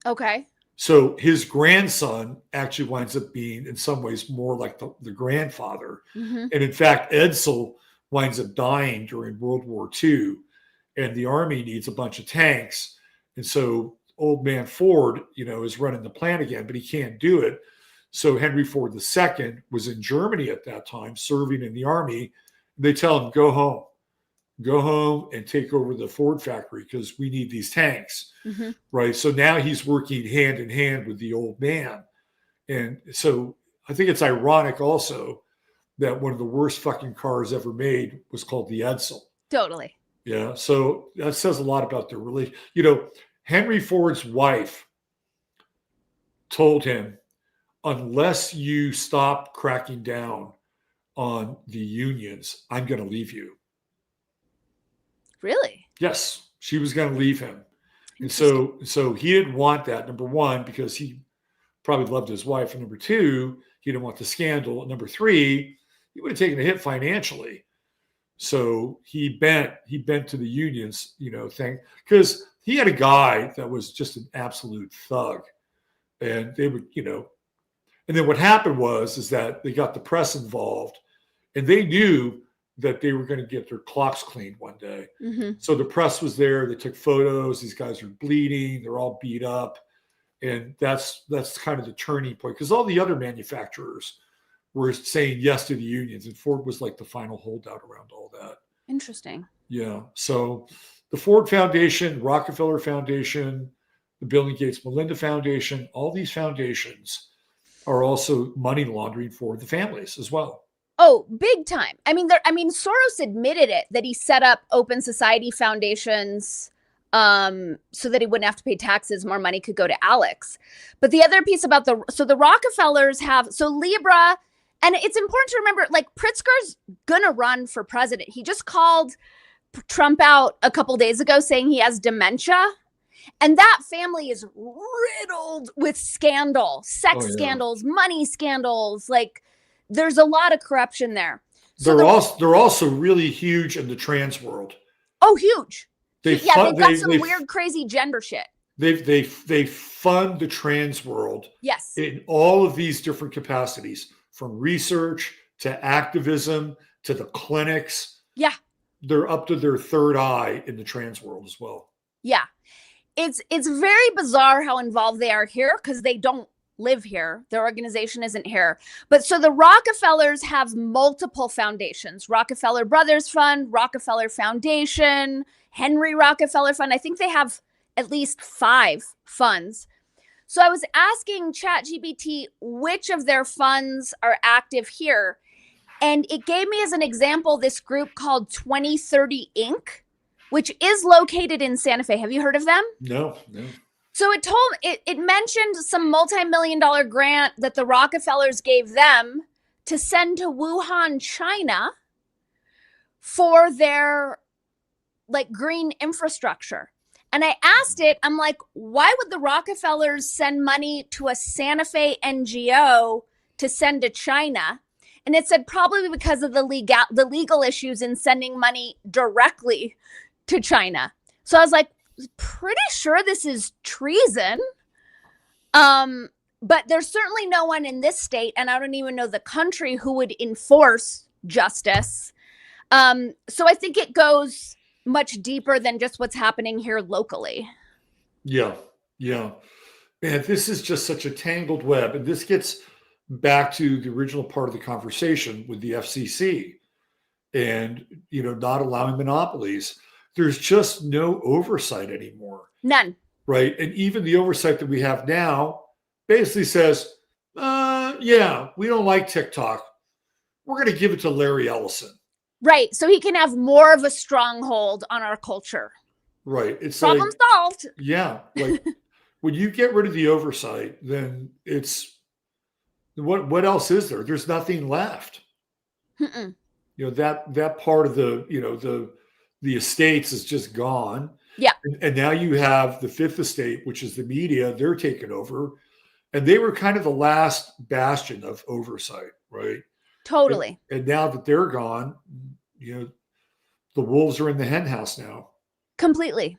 Okay. So his grandson actually winds up being, in some ways, more like the grandfather. Mm-hmm. And in fact, Edsel winds up dying during World War II, and the Army needs a bunch of tanks. And so old man Ford, is running the plant again, but he can't do it. So Henry Ford II was in Germany at that time, serving in the Army. They tell him, go home and take over the Ford factory because we need these tanks. Mm-hmm. Right. So now he's working hand in hand with the old man. And so I think it's ironic also that one of the worst fucking cars ever made was called the Edsel. Totally. Yeah. So that says a lot about their relation. Henry Ford's wife told him, unless you stop cracking down on the unions, I'm going to leave you. Really? Yes. She was going to leave him. And so he didn't want that, number one, because he probably loved his wife. And number two, he didn't want the scandal. And number three, he would have taken a hit financially. So he bent to the unions, thing, because he had a guy that was just an absolute thug. And they would, and then what happened is that they got the press involved, and they knew that they were going to get their clocks cleaned one day. Mm-hmm. So the press was there. They took photos. These guys are bleeding. They're all beat up. And that's kind of the turning point, because all the other manufacturers were saying yes to the unions, and Ford was like the final holdout around all that. Interesting. Yeah. So the Ford Foundation, Rockefeller Foundation, the Bill and Gates Melinda Foundation, all these foundations are also money laundering for the families as well. Oh, big time. Soros admitted it, that he set up open society foundations so that he wouldn't have to pay taxes, more money could go to Alex. But the other piece about the Rockefellers have, so Libra, and it's important to remember, like, Pritzker's gonna run for president. He just called Trump out a couple days ago saying he has dementia. And that family is riddled with sex scandals, money scandals. Like, there's a lot of corruption there. So they're also really huge in the trans world. Oh, huge. They've got some weird, crazy gender shit. They fund the trans world. Yes. In all of these different capacities, from research to activism to the clinics. Yeah. They're up to their third eye in the trans world as well. Yeah. It's very bizarre how involved they are here, because they don't live here. Their organization isn't here. But so the Rockefellers have multiple foundations: Rockefeller Brothers Fund, Rockefeller Foundation, Henry Rockefeller Fund. I think they have at least 5 funds. So I was asking ChatGPT which of their funds are active here. And it gave me as an example this group called 2030 Inc., which is located in Santa Fe. Have you heard of them? No. So it mentioned some multi-million-dollar grant that the Rockefellers gave them to send to Wuhan, China, for their, like, green infrastructure. And I asked it, I'm like, why would the Rockefellers send money to a Santa Fe NGO to send to China? And it said probably because of the legal issues in sending money directly to China. So I was like, pretty sure this is treason. But there's certainly no one in this state, and I don't even know the country, who would enforce justice. So I think it goes much deeper than just what's happening here locally. Yeah. Man, this is just such a tangled web. And this gets back to the original part of the conversation with the FCC and, not allowing monopolies. There's just no oversight anymore. None. Right. And even the oversight that we have now basically says, yeah, we don't like TikTok. We're going to give it to Larry Ellison. Right. So he can have more of a stronghold on our culture. Right. It's problem solved. Yeah. Like, when you get rid of the oversight, then it's what else is there? There's nothing left. Mm-mm. That part of the estates is just gone. Yeah. And now you have the fifth estate, which is the media. They're taking over. And they were kind of the last bastion of oversight, right? Totally. And now that they're gone, the wolves are in the hen house now. Completely.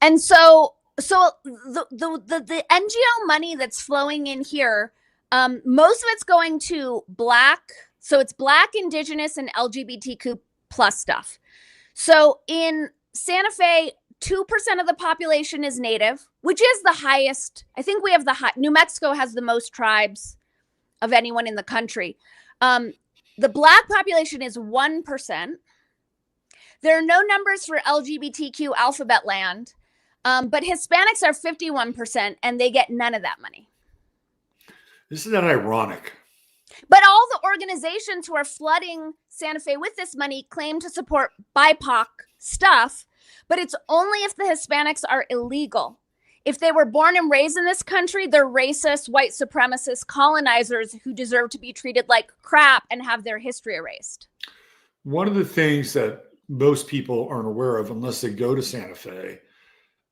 And so the NGO money that's flowing in here, most of it's going to Black. So it's Black, Indigenous, and LGBTQ plus stuff. So in Santa Fe, 2% of the population is Native, which is the highest. I think we have New Mexico has the most tribes of anyone in the country. The Black population is 1%. There are no numbers for LGBTQ alphabet land, but Hispanics are 51%, and they get none of that money. Isn't that ironic? But all the organizations who are flooding Santa Fe with this money claim to support BIPOC stuff, but it's only if the Hispanics are illegal. If they were born and raised in this country, they're racist, white supremacist colonizers who deserve to be treated like crap and have their history erased. One of the things that most people aren't aware of unless they go to Santa Fe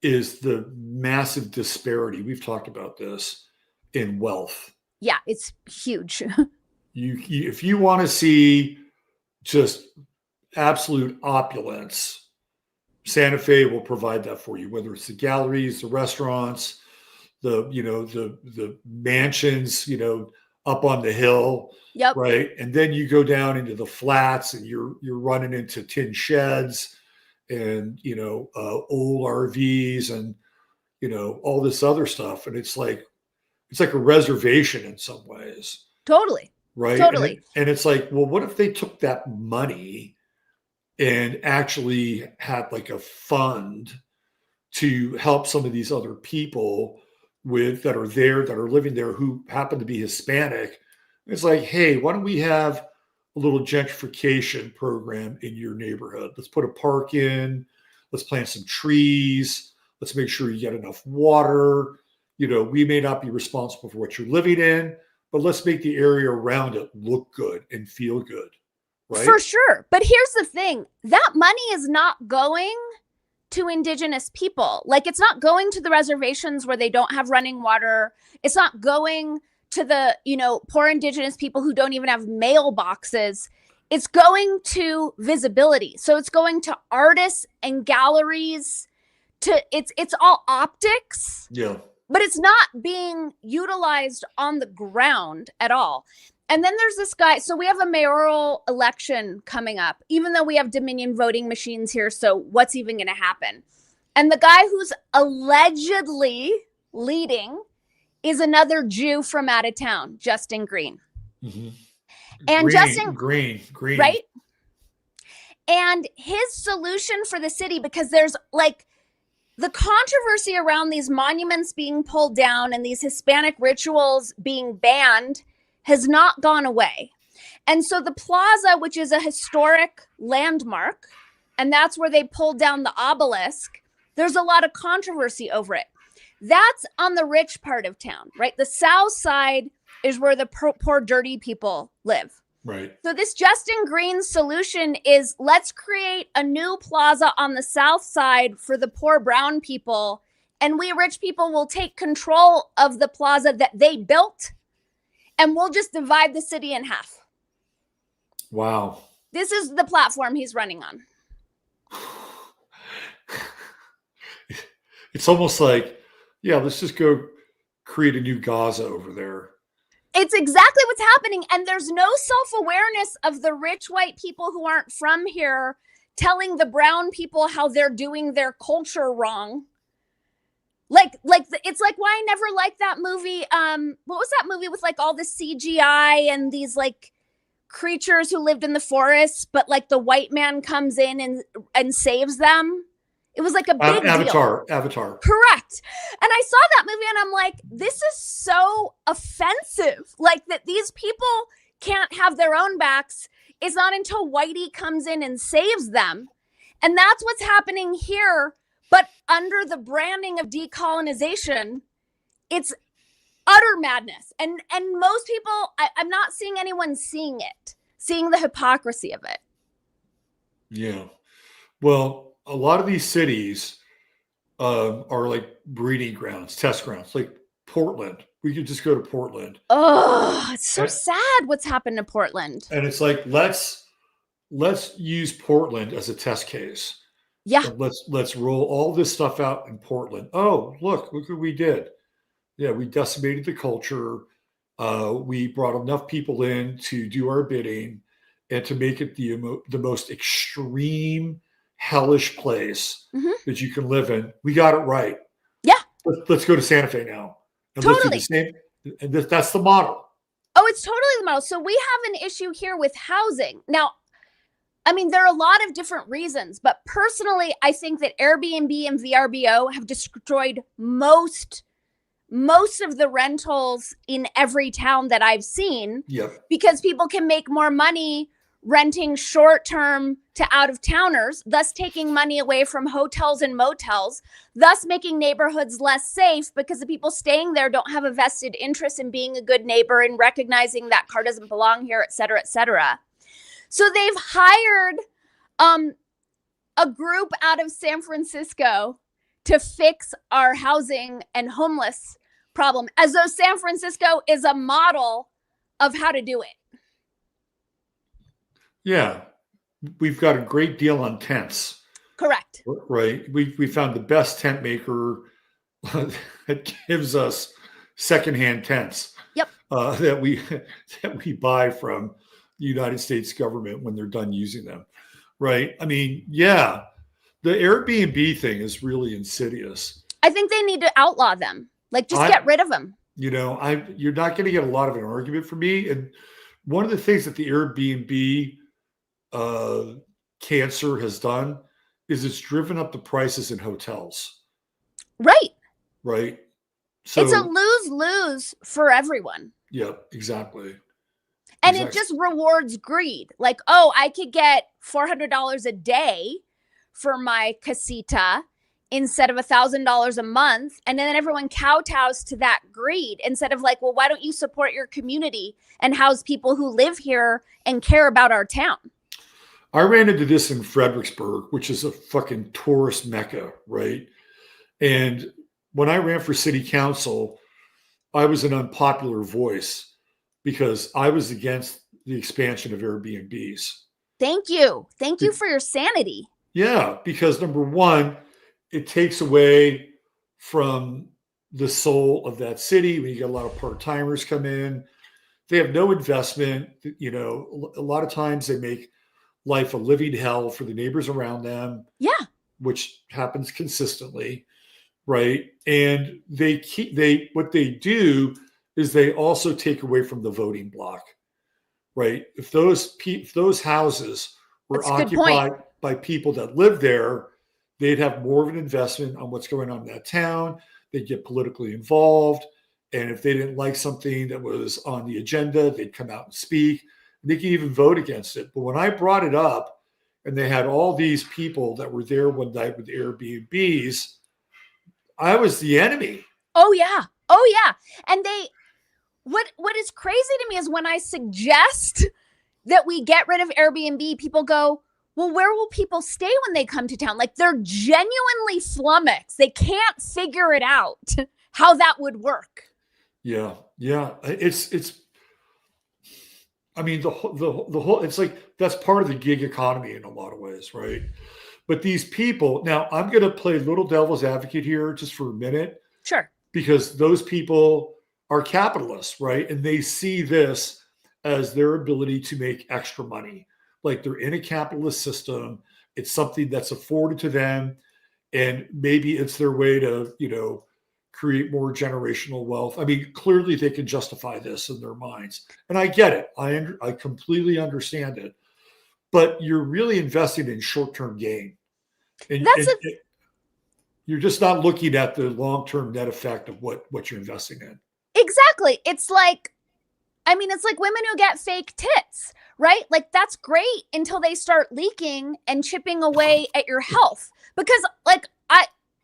is the massive disparity. We've talked about this in wealth. Yeah, it's huge. If you want to see just absolute opulence, Santa Fe will provide that for you, whether it's the galleries, the restaurants, the mansions, up on the hill. Yep. Right. And then you go down into the flats and you're running into tin sheds and, old RVs and, all this other stuff. And it's like a reservation in some ways. Totally. Right. Totally. And it's like, well, what if they took that money and actually had like a fund to help some of these other people that are living there who happen to be Hispanic. It's like, hey, why don't we have a little gentrification program in your neighborhood? Let's put a park in. Let's plant some trees. Let's make sure you get enough water. We may not be responsible for what you're living in, but let's make the area around it look good and feel good. Right? For sure. But here's the thing. That money is not going to indigenous people. Like, it's not going to the reservations where they don't have running water. It's not going to the, poor indigenous people who don't even have mailboxes. It's going to visibility. So it's going to artists and galleries. It's all optics. Yeah. But it's not being utilized on the ground at all. And then there's this guy. So we have a mayoral election coming up, even though we have Dominion voting machines here. So what's even going to happen? And the guy who's allegedly leading is another Jew from out of town, Justin Green. Mm-hmm. And Green. Right? And his solution for the city, because there's like the controversy around these monuments being pulled down and these Hispanic rituals being banned has not gone away. And so the plaza, which is a historic landmark, and that's where they pulled down the obelisk, there's a lot of controversy over it. That's on the rich part of town, right? The south side is where the poor, dirty people live. Right. So this Justin Green solution is, let's create a new plaza on the south side for the poor brown people, and we rich people will take control of the plaza that they built, and we'll just divide the city in half. Wow. This is the platform he's running on. It's almost like, yeah, let's just go create a new Gaza over there. It's exactly what's happening. And there's no self-awareness of the rich white people who aren't from here telling the brown people how they're doing their culture wrong. It's like why I never liked that movie. What was that movie with like all the CGI and these like creatures who lived in the forest, but like the white man comes in and saves them? It was like a big Avatar. deal. Avatar. Correct. And I saw that movie and I'm like, this is so offensive. Like that these people can't have their own backs. It's not until Whitey comes in and saves them. And that's what's happening here. But under the branding of decolonization, it's utter madness. And most people, I'm not seeing anyone seeing the hypocrisy of it. Yeah. Well, a lot of these cities are like breeding grounds, test grounds, like Portland. We could just go to Portland. Oh, it's so sad what's happened to Portland. And it's like, let's use Portland as a test case. Yeah. And let's roll all this stuff out in Portland. Oh, look what we did. Yeah, we decimated the culture. We brought enough people in to do our bidding and to make it the most extreme, hellish place that you can live in. We got it right. Yeah. Let's go to Santa Fe now. And totally. Let's do the same. And that's the model. Oh, it's totally the model. So we have an issue here with housing. Now, I mean, there are a lot of different reasons, but personally, I think that Airbnb and VRBO have destroyed most of the rentals in every town that I've seen. Yep. Because people can make more money renting short-term to out-of-towners, thus taking money away from hotels and motels, thus making neighborhoods less safe because the people staying there don't have a vested interest in being a good neighbor and recognizing that car doesn't belong here, et cetera, et cetera. So they've hired a group out of San Francisco to fix our housing and homeless problem, as though San Francisco is a model of how to do it. Yeah. We've got a great deal on tents. Correct. Right. We found the best tent maker that gives us secondhand tents. Yep. That we buy from the United States government when they're done using them. Right. I mean, yeah, the Airbnb thing is really insidious. I think they need to outlaw them. Like, just get rid of them. You're not going to get a lot of an argument from me. And one of the things that the Airbnb cancer has done is it's driven up the prices in hotels, Right. right? It's a So, lose-lose for everyone. yeah, exactly. And it Exactly. just rewards greed. Like, oh, I could get $400 a day for my casita instead of $1,000 a month. And then everyone kowtows to that greed instead of like, well, why don't you support your community and house people who live here and care about our town? I ran into this in Fredericksburg, which is a fucking tourist mecca, right? And when I ran for city council, I was an unpopular voice because I was against the expansion of Airbnbs. Thank you. Thank you for your sanity. Yeah, because number one, it takes away from the soul of that city when you get a lot of part timers come in. They have no investment. You know, a lot of times they make life a living hell for the neighbors around them, Yeah. which happens consistently, right? And what they do is they also take away from the voting block, right? If those houses were That's a good point. occupied by people that live there, they'd have more of an investment on what's going on in that town. They'd get politically involved. And if they didn't like something that was on the agenda, they'd come out and speak. They could even vote against it. But when I brought it up and they had all these people that were there one night with Airbnbs, I was the enemy. Oh yeah. Oh yeah. And what is crazy to me is when I suggest that we get rid of Airbnb, people go, well, where will people stay when they come to town? Like they're genuinely flummoxed. They can't figure it out how that would work. Yeah. It's I mean, the whole, it's like that's part of the gig economy in a lot of ways, right? But these people, now I'm going to play little devil's advocate here just for a minute. Sure. Because those people are capitalists, right? And they see this as their ability to make extra money. Like they're in a capitalist system. It's something that's afforded to them. And maybe it's their way to, create more generational wealth. I mean, clearly they can justify this in their minds. And I get it. I completely understand it. But you're really investing in short-term gain. And, you're just not looking at the long-term net effect of what you're investing in. Exactly. It's like women who get fake tits, right? Like that's great until they start leaking and chipping away at your health. Because like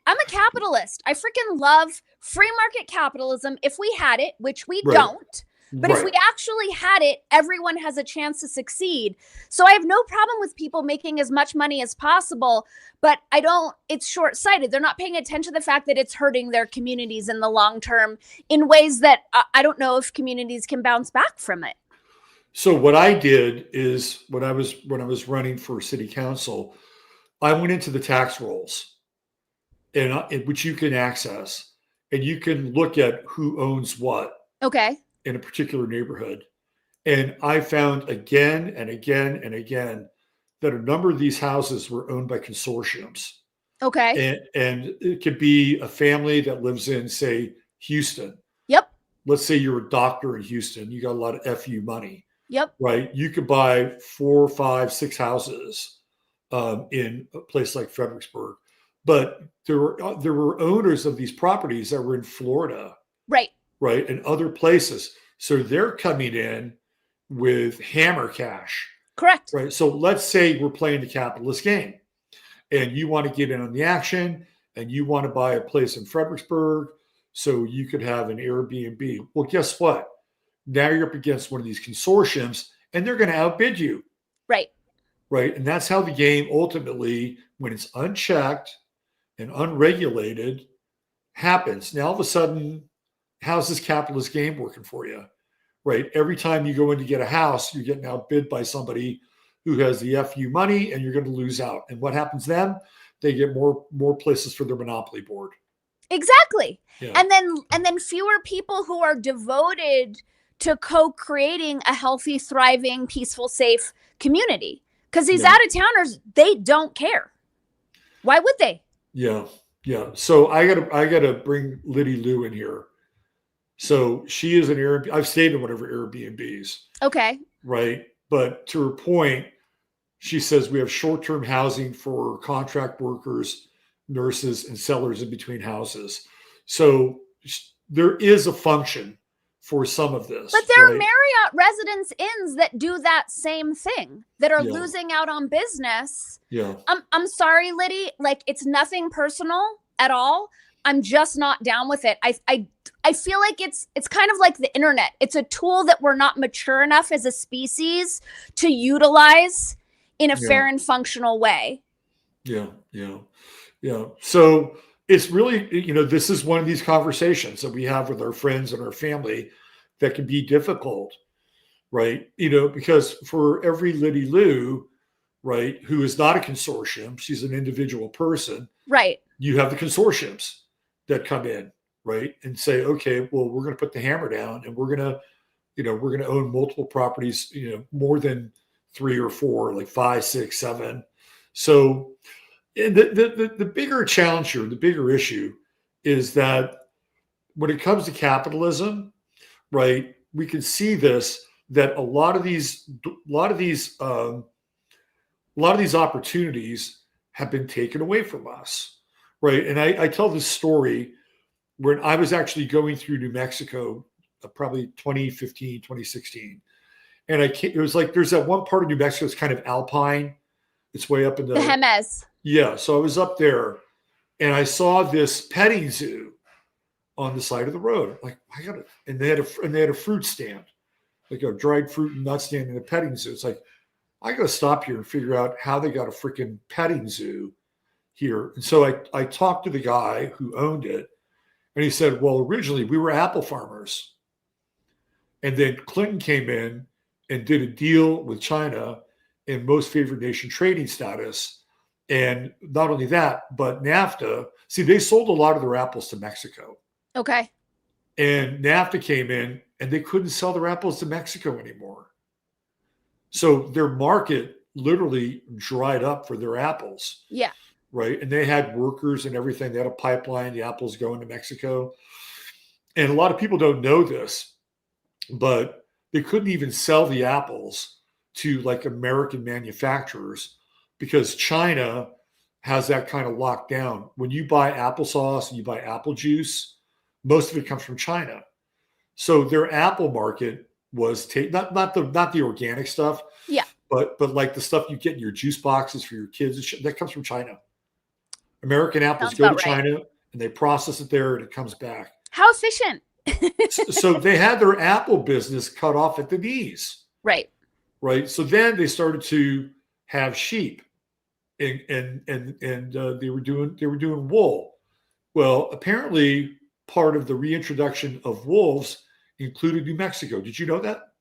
I'm a capitalist. I freaking love free market capitalism if we had it, which we don't. But if we actually had it, everyone has a chance to succeed. So I have no problem with people making as much money as possible, but it's short-sighted. They're not paying attention to the fact that it's hurting their communities in the long term in ways that I don't know if communities can bounce back from it. So what I did is when I was running for city council, I went into the tax rolls and which you can access, and you can look at who owns what. Okay. In a particular neighborhood. And I found again and again and again that a number of these houses were owned by consortiums. Okay. And it could be a family that lives in, say, Houston. Yep. Let's say you're a doctor in Houston. You got a lot of FU money. Yep. Right. You could buy 4, 5, 6 houses in a place like Fredericksburg. But there were owners of these properties that were in Florida. Right. Right, and other places. So they're coming in with hammer cash. Correct. Right. So let's say we're playing the capitalist game and you want to get in on the action and you want to buy a place in Fredericksburg so you could have an Airbnb. Well, guess what? Now you're up against one of these consortiums and they're going to outbid you. Right. Right. And that's how the game ultimately, when it's unchecked and unregulated, happens. Now all of a sudden, how's this capitalist game working for you? Right. Every time you go in to get a house, you're getting outbid by somebody who has the FU money and you're going to lose out. And what happens then? They get more places for their monopoly board. Exactly. Yeah. And then fewer people who are devoted to co-creating a healthy, thriving, peaceful, safe community. Because these out-of-towners, they don't care. Why would they? Yeah. So I gotta bring Liddy Lou in here. So she is an Airbnb. I've stayed in whatever Airbnbs. Okay. Right. But to her point, She says we have short-term housing for contract workers, nurses, and sellers in between houses. So there is a function for some of this. But there are right? Marriott Residence Inns that do that same thing, that are Yeah. losing out on business. Yeah. I'm sorry, Liddy. Like, it's nothing personal at all. I'm just not down with it. I feel like it's kind of like the internet. It's a tool that we're not mature enough as a species to utilize in a fair and functional way. Yeah. So it's really, this is one of these conversations that we have with our friends and our family that can be difficult, right? Because for every Liddy Lou, right, who is not a consortium, she's an individual person. Right. You have the consortiums that come in, right, and say, okay, well, we're going to put the hammer down, and we're going to own multiple properties, more than 3 or 4, like 5, 6, 7. So the bigger challenge here, the bigger issue is that when it comes to capitalism, right, we can see this, that a lot of these opportunities have been taken away from us, right? And I tell this story when I was actually going through New Mexico, probably 2015, 2016. And it was like, there's that one part of New Mexico that's kind of alpine. It's way up in the Jemez. Yeah. So I was up there and I saw this petting zoo on the side of the road. Like, and they had a fruit stand, like a dried fruit and nut stand in a petting zoo. It's like, I got to stop here and figure out how they got a freaking petting zoo here. And so I talked to the guy who owned it, and he said, well, originally we were apple farmers. And then Clinton came in and did a deal with China in most favored nation trading status. And not only that, but NAFTA. See, they sold a lot of their apples to Mexico. Okay. And NAFTA came in and they couldn't sell their apples to Mexico anymore. So their market literally dried up for their apples. Yeah. Right. And they had workers and everything. They had a pipeline, the apples going to Mexico. And a lot of people don't know this, but they couldn't even sell the apples to like American manufacturers because China has that kind of locked down. When you buy applesauce and you buy apple juice, most of it comes from China. So their apple market was not the organic stuff. Yeah. But like the stuff you get in your juice boxes for your kids, that comes from China. American apples go to China and they process it there and it comes back. How efficient. So they had their apple business cut off at the knees. Right. Right. So then they started to have sheep and they were doing wool. Well, apparently part of the reintroduction of wolves included New Mexico. Did you know that?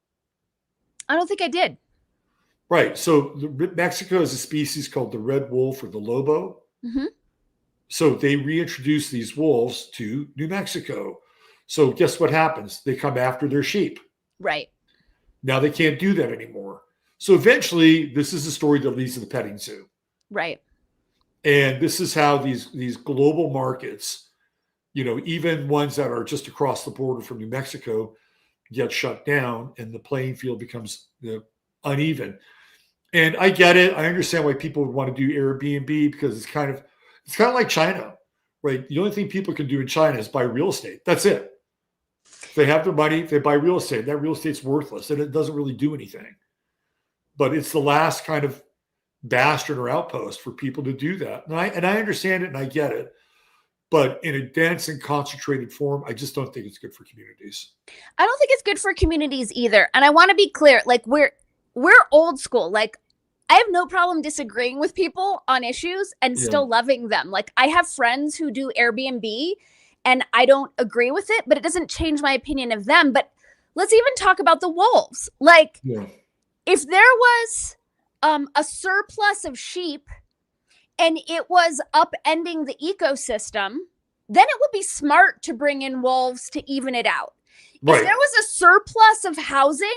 I don't think I did. Right. So Mexico is a species called the red wolf or the lobo. Mm-hmm. So they reintroduced these wolves to New Mexico. So guess what happens? They come after their sheep. Right. Now they can't do that anymore. So eventually, this is the story that leads to the petting zoo. Right. And this is how these global markets, even ones that are just across the border from New Mexico, get shut down, and the playing field becomes uneven. And I get it. I understand why people would want to do Airbnb because it's kind of like China, right? The only thing people can do in China is buy real estate. That's it. They have their money, they buy real estate. That real estate's worthless and it doesn't really do anything. But it's the last kind of bastion or outpost for people to do that. And I understand it and I get it. But in a dense and concentrated form, I just don't think it's good for communities. I don't think it's good for communities either. And I want to be clear, like we're old school. Like I have no problem disagreeing with people on issues and still loving them. Like I have friends who do Airbnb and I don't agree with it, but it doesn't change my opinion of them. But let's even talk about the wolves. Like if there was a surplus of sheep and it was upending the ecosystem, then it would be smart to bring in wolves to even it out. Right. If there was a surplus of housing,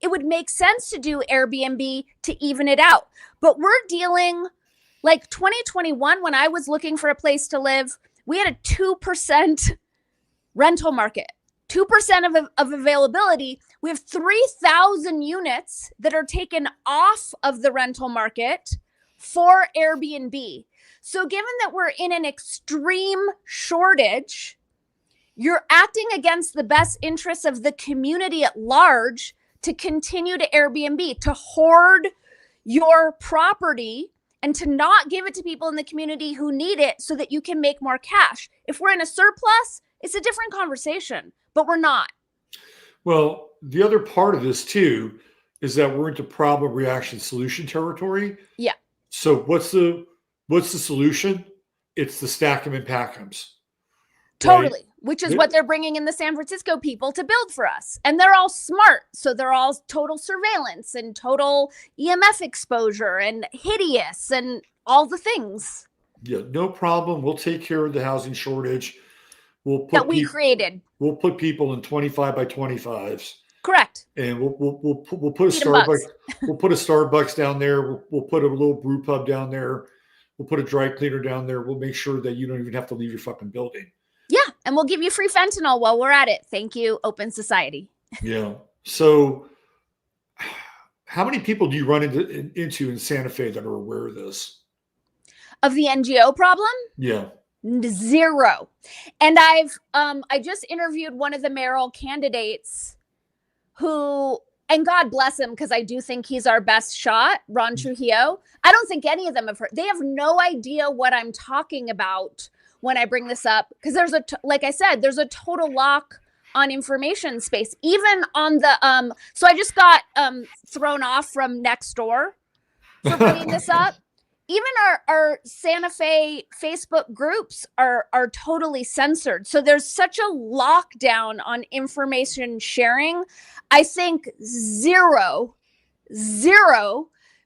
it would make sense to do Airbnb to even it out. But we're dealing like 2021, when I was looking for a place to live, we had a 2% rental market. 2% of availability. We have 3,000 units that are taken off of the rental market for Airbnb. So given that we're in an extreme shortage, you're acting against the best interests of the community at large to continue to Airbnb, to hoard your property and to not give it to people in the community who need it so that you can make more cash. If we're in a surplus, it's a different conversation, but we're not. Well, the other part of this too is that we're into problem, reaction, solution territory. Yeah. So what's the solution? It's the stack 'em and pack 'ems. Totally. Right? Which is what they're bringing in the San Francisco people to build for us. And they're all smart. So they're all total surveillance and total EMF exposure and hideous and all the things. Yeah, no problem. We'll take care of the housing shortage. That we created. We'll put people in 25 by 25s. Correct. And we'll put a Starbucks. We'll put a Starbucks down there. We'll put a little brew pub down there. We'll put a dry cleaner down there. We'll make sure that you don't even have to leave your fucking building. Yeah, and we'll give you free fentanyl while we're at it. Thank you, Open Society. Yeah. So how many people do you run into in Santa Fe that are aware of this? Of the NGO problem? Yeah. 0. And I just interviewed one of the mayoral candidates who, and God bless him, because I do think he's our best shot, Ron Trujillo. I don't think any of them have heard. They have no idea what I'm talking about when I bring this up, because like I said, there's a total lock on information space. Even on the, so I just got thrown off from Nextdoor for bringing this up. Even our Santa Fe Facebook groups are totally censored. So there's such a lockdown on information sharing. I think zero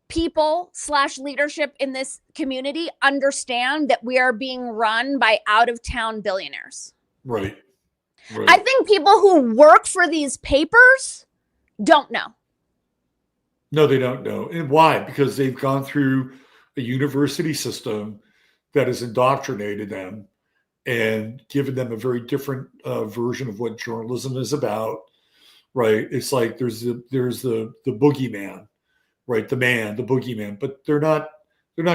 people / leadership in this community understand that we are being run by out-of-town billionaires. Right. I think people who work for these papers don't know. No, they don't know. And why? Because they've gone through a university system that has indoctrinated them and given them a very different version of what journalism is about. Right? It's like there's the boogeyman. Right, the boogeyman, but they're not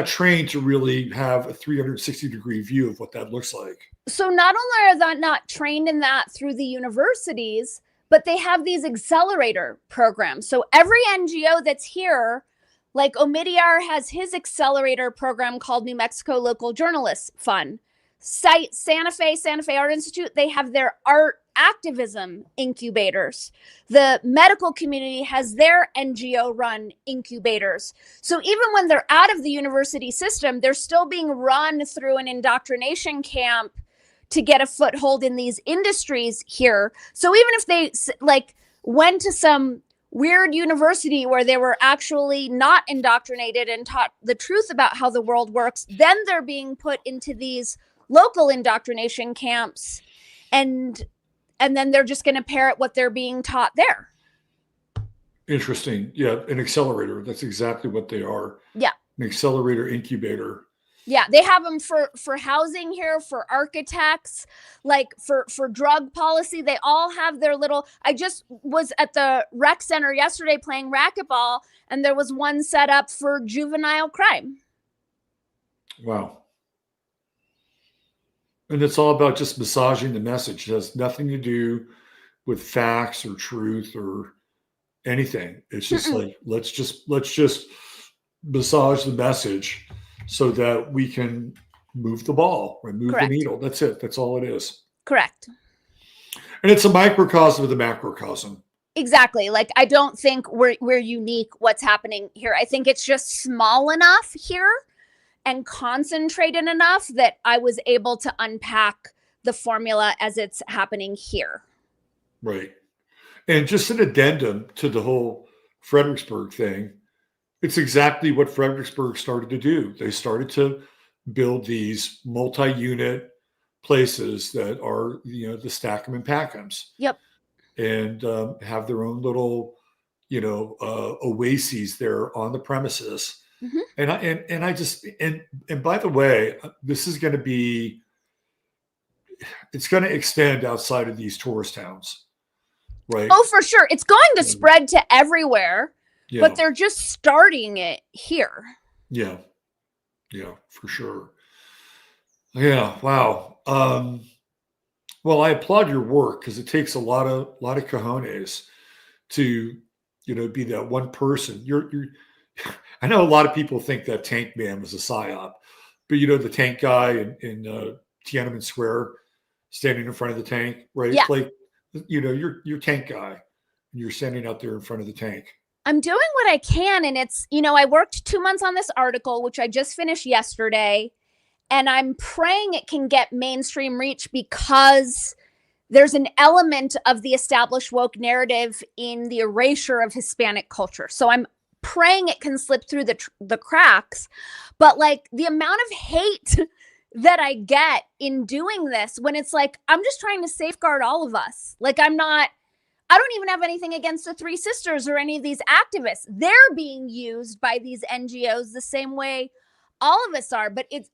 trained to really have a 360-degree view of what that looks like. So not only are they not trained in that through the universities, but they have these accelerator programs. So every NGO that's here, like Omidyar has his accelerator program called New Mexico Local Journalists Fund. Santa Fe Art Institute, they have their art activism incubators. The medical community has their NGO run incubators. So even when they're out of the university system, they're still being run through an indoctrination camp to get a foothold in these industries here. So even if they went to some weird university where they were actually not indoctrinated and taught the truth about how the world works, then they're being put into these local indoctrination camps, and then they're just going to parrot what they're being taught there. Interesting. Yeah, an accelerator. That's exactly what they are. Yeah. An accelerator incubator. Yeah, they have them for housing here, for architects, like for drug policy. They all have their little. I just was at the rec center yesterday playing racquetball, and there was one set up for juvenile crime. Wow. And it's all about just massaging the message. It has nothing to do with facts or truth or anything. It's just like, let's just massage the message so that we can move the ball or move Correct. the needle. That's it. That's all it is. Correct. And it's a microcosm of the macrocosm. Exactly. Like, I don't think we're unique what's happening here. I think it's just small enough here and concentrated enough that I was able to unpack the formula as it's happening here. Right. And just an addendum to the whole Fredericksburg thing. It's exactly what Fredericksburg started to do. They started to build these multi-unit places that are, the stack 'em and pack 'ems. Yep. And have their own little, oases there on the premises. Mm-hmm. And I just, and by the way, this is going to be, it's going to extend outside of these tourist towns, right? Oh, for sure. It's going to spread to everywhere, Yeah. but they're just starting it here. Yeah. Yeah, for sure. Yeah. Wow. Well, I applaud your work because it takes a lot of cojones to, be that one person. I know a lot of people think that Tank Man was a psyop, but the tank guy in Tiananmen Square standing in front of the tank, right? Yeah. Like, you're tank guy and you're standing out there in front of the tank. I'm doing what I can. And it's, I worked 2 months on this article, which I just finished yesterday. And I'm praying it can get mainstream reach because there's an element of the established woke narrative in the erasure of Hispanic culture. So I'm praying it can slip through the cracks. But like the amount of hate that I get in doing this, when it's like, I'm just trying to safeguard all of us. Like I don't even have anything against the Three Sisters or any of these activists. They're being used by these NGOs the same way all of us are. But it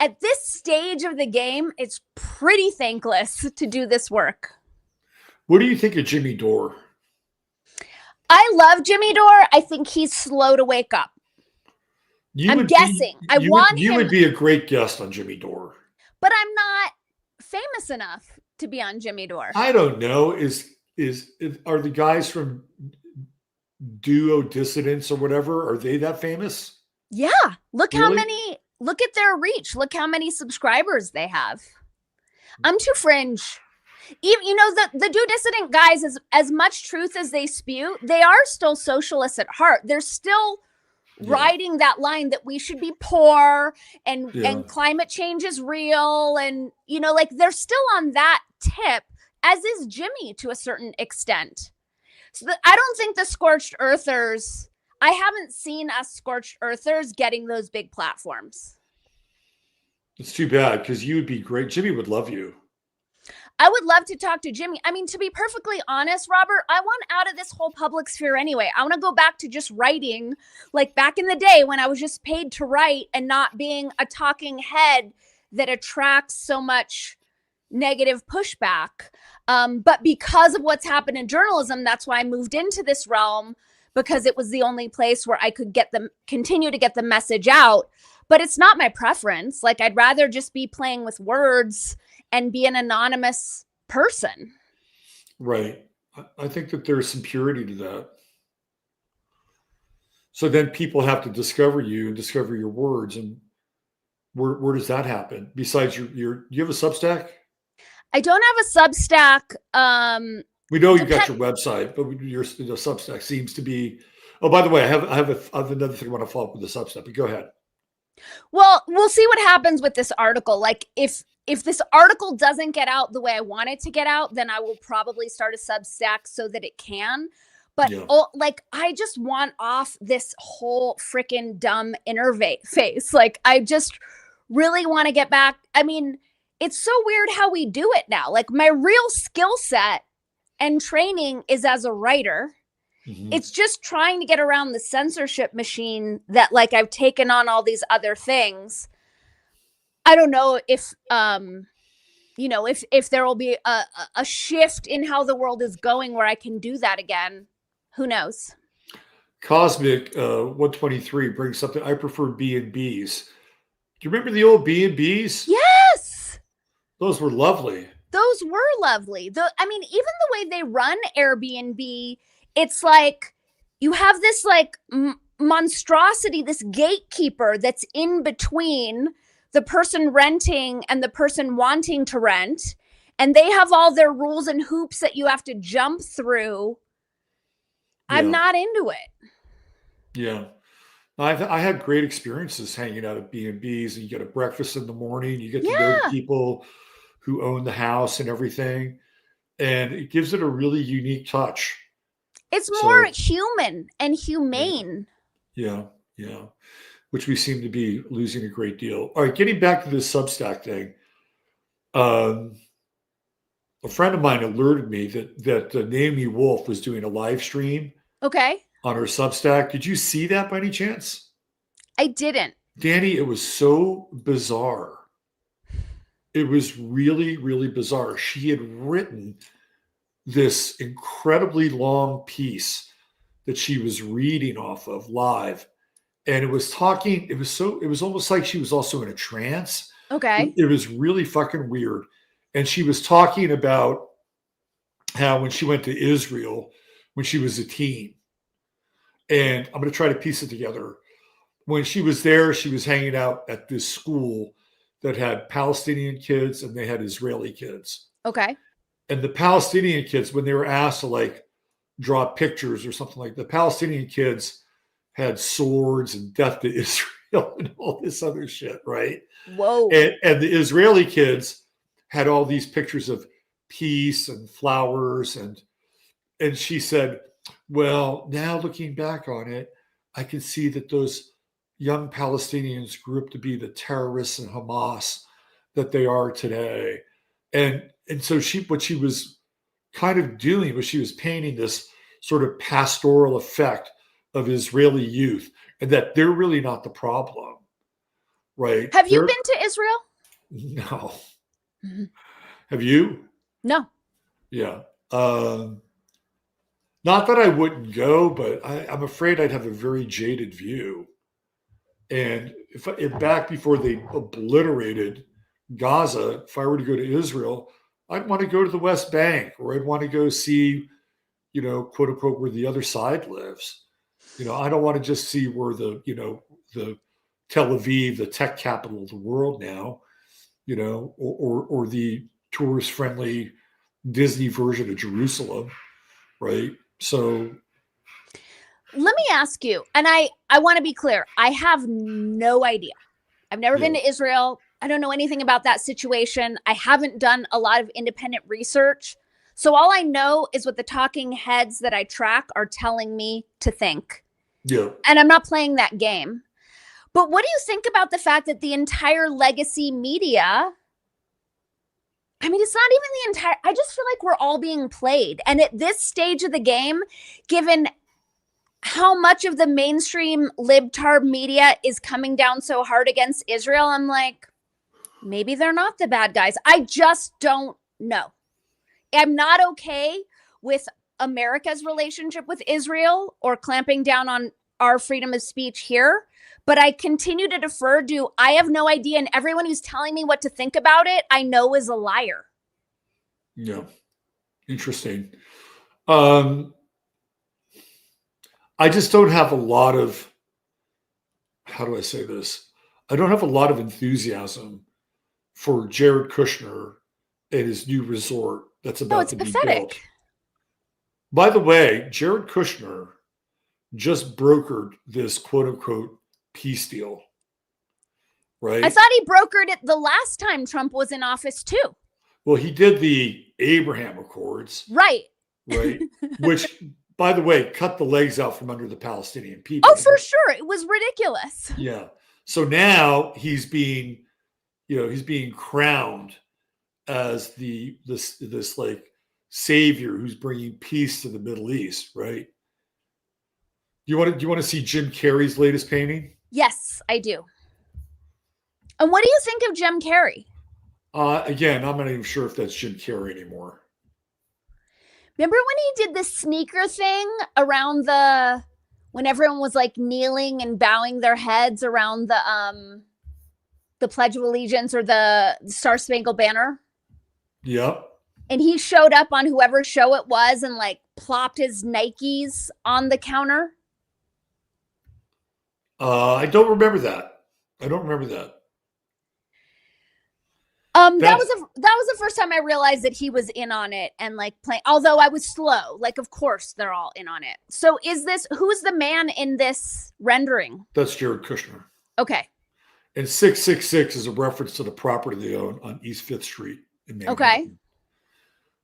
at this stage of the game, it's pretty thankless to do this work. What do you think of Jimmy Dore? I love Jimmy Dore. I think he's slow to wake up. I'm guessing. You would be a great guest on Jimmy Dore. But I'm not famous enough to be on Jimmy Dore. I don't know. Are the guys from Duo Dissidents or whatever, are they that famous? Yeah. Look at their reach. Look how many subscribers they have. I'm too fringe. Even, the Do Dissident guys, as much truth as they spew, they are still socialists at heart. They're still riding that line that we should be poor and climate change is real. And, they're still on that tip, as is Jimmy to a certain extent. So I don't think the scorched earthers, I haven't seen us scorched earthers getting those big platforms. It's too bad because you would be great. Jimmy would love you. I would love to talk to Jimmy. I mean, to be perfectly honest, Robert, I want out of this whole public sphere anyway. I want to go back to just writing, like back in the day when I was just paid to write and not being a talking head that attracts so much negative pushback. But because of what's happened in journalism, that's why I moved into this realm, because it was the only place where I could continue to get the message out. But it's not my preference. Like, I'd rather just be playing with words and be an anonymous person. Right. I think that there's some purity to that. So then people have to discover you and discover your words. And where does that happen? Besides do you have a Substack? I don't have a Substack. We know you got your website, but your Substack seems to be. Oh, by the way, I have another thing I want to follow up with the Substack. But go ahead. Well, we'll see what happens with this article. Like, if this article doesn't get out the way I want it to get out, then I will probably start a Substack so that it can. But I just want off this whole freaking dumb interface. Like, I just really want to get back. I mean, it's so weird how we do it now. Like, my real skill set and training is as a writer. Mm-hmm. It's just trying to get around the censorship machine that, like, I've taken on all these other things. I don't know if, if there will be a shift in how the world is going where I can do that again. Who knows? Cosmic 123 brings something. I prefer B&Bs. Do you remember the old B&Bs? Yes. Those were lovely. Those were lovely. Even the way they run Airbnb, it's like you have this like monstrosity, this gatekeeper that's in between the person renting and the person wanting to rent. And they have all their rules and hoops that you have to jump through. Yeah. I'm not into it. Yeah. I had great experiences hanging out at B&Bs, and you get a breakfast in the morning. You get to know the people who own the house and everything. And it gives it a really unique touch. It's more human and humane. Yeah. Which we seem to be losing a great deal. All right, getting back to this Substack thing. A friend of mine alerted me that Naomi Wolf was doing a live stream. Okay. On her Substack. Did you see that by any chance? I didn't. Dani, it was so bizarre. It was really, really bizarre. She had written this incredibly long piece that she was reading off of live. And it was talking, it was almost like she was also in a trance. Okay. It was really fucking weird. And she was talking about how when she went to Israel, when she was a teen, and I'm going to try to piece it together. When she was there, she was hanging out at this school that had Palestinian kids and they had Israeli kids. Okay. And the Palestinian kids, when they were asked to like draw pictures or something like that, the Palestinian kids had swords and death to Israel and all this other shit, right? Whoa. And the Israeli kids had all these pictures of peace and flowers. And she said, well, now looking back on it, I can see that those young Palestinians grew up to be the terrorists and Hamas that they are today. And so what she was kind of doing was she was painting this sort of pastoral effect of Israeli youth, and that they're really not the problem, right? Have you been to Israel? No. Mm-hmm. Have you? No. Yeah. Not that I wouldn't go, but I'm afraid I'd have a very jaded view. And if back before they obliterated Gaza, if I were to go to Israel, I'd want to go to the West Bank, or I'd want to go see, quote unquote, where the other side lives. I don't want to just see where the Tel Aviv, the tech capital of the world now, or the tourist friendly Disney version of Jerusalem, right? So let me ask you, and I want to be clear, I have no idea. I've never been to Israel. I don't know anything about that situation. I haven't done a lot of independent research. So all I know is what the talking heads that I track are telling me to think. Yeah. And I'm not playing that game. But what do you think about the fact that the entire legacy media, I mean, it's not even the entire, I just feel like we're all being played. And at this stage of the game, given how much of the mainstream libtard media is coming down so hard against Israel, I'm like, maybe they're not the bad guys. I just don't know. I'm not okay with America's relationship with Israel or clamping down on our freedom of speech here, but I continue to defer to, I have no idea, and everyone who's telling me what to think about it, I know is a liar. Yeah. Interesting. I just don't have a lot of, how do I say this? I don't have a lot of enthusiasm for Jared Kushner and his new resort that's about to be built. By the way, Jared Kushner just brokered this quote unquote peace deal, right? I thought he brokered it the last time Trump was in office too. Well, he did the Abraham Accords. Right. Right. Which, by the way, cut the legs out from under the Palestinian people. Oh, for sure. It was ridiculous. Yeah. So now he's being crowned as this like savior who's bringing peace to the Middle East, right? Do you want to see Jim Carrey's latest painting? Yes, I do. And what do you think of Jim Carrey? Again, I'm not even sure if that's Jim Carrey anymore. Remember when he did the sneaker thing around when everyone was like kneeling and bowing their heads around the Pledge of Allegiance or the Star Spangled Banner? Yep. And he showed up on whoever show it was and like plopped his Nikes on the counter. I don't remember that. That was the first time I realized that he was in on it and like playing, although I was slow. Like, of course they're all in on it. So who's the man in this rendering? That's Jared Kushner. Okay. And 666 is a reference to the property they own on East 5th Street in Manhattan. Okay.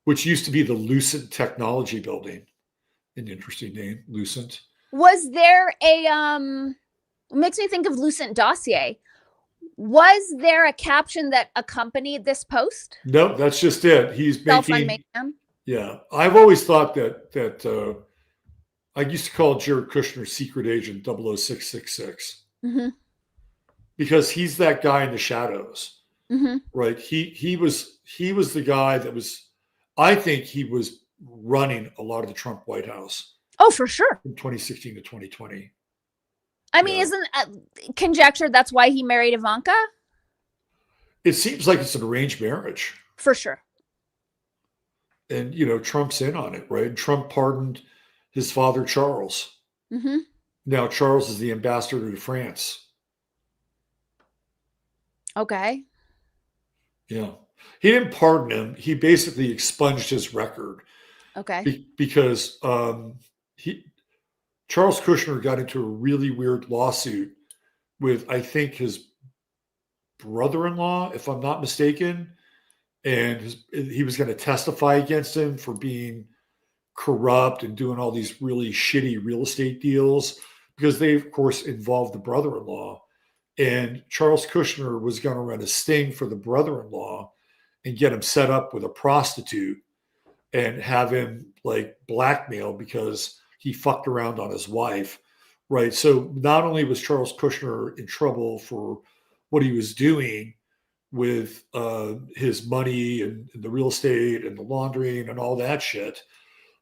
Which used to be the Lucent Technology Building. An interesting name, Lucent. Was there it makes me think of Lucent Dossier. Was there a caption that accompanied this post? No, that's just it. He's making. Yeah, I've always thought that I used to call Jared Kushner Secret Agent 00666 because he's that guy in the shadows. Mm-hmm. right? He was the guy that was, I think he was running a lot of the Trump White House Oh, for sure. from 2016 to 2020. I mean, isn't conjecture that's why he married Ivanka? It seems like it's an arranged marriage. For sure. And, Trump's in on it, right? Trump pardoned his father, Charles. Mm-hmm. Now Charles is the ambassador to France. Okay. Yeah. He didn't pardon him. He basically expunged his record. Okay. Because Charles Kushner got into a really weird lawsuit with, I think, his brother-in-law, if I'm not mistaken, and he was going to testify against him for being corrupt and doing all these really shitty real estate deals, because they, of course, involved the brother-in-law. And Charles Kushner was going to run a sting for the brother-in-law and get him set up with a prostitute and have him like blackmail because he fucked around on his wife, right? So not only was Charles Kushner in trouble for what he was doing with his money and the real estate and the laundering and all that shit,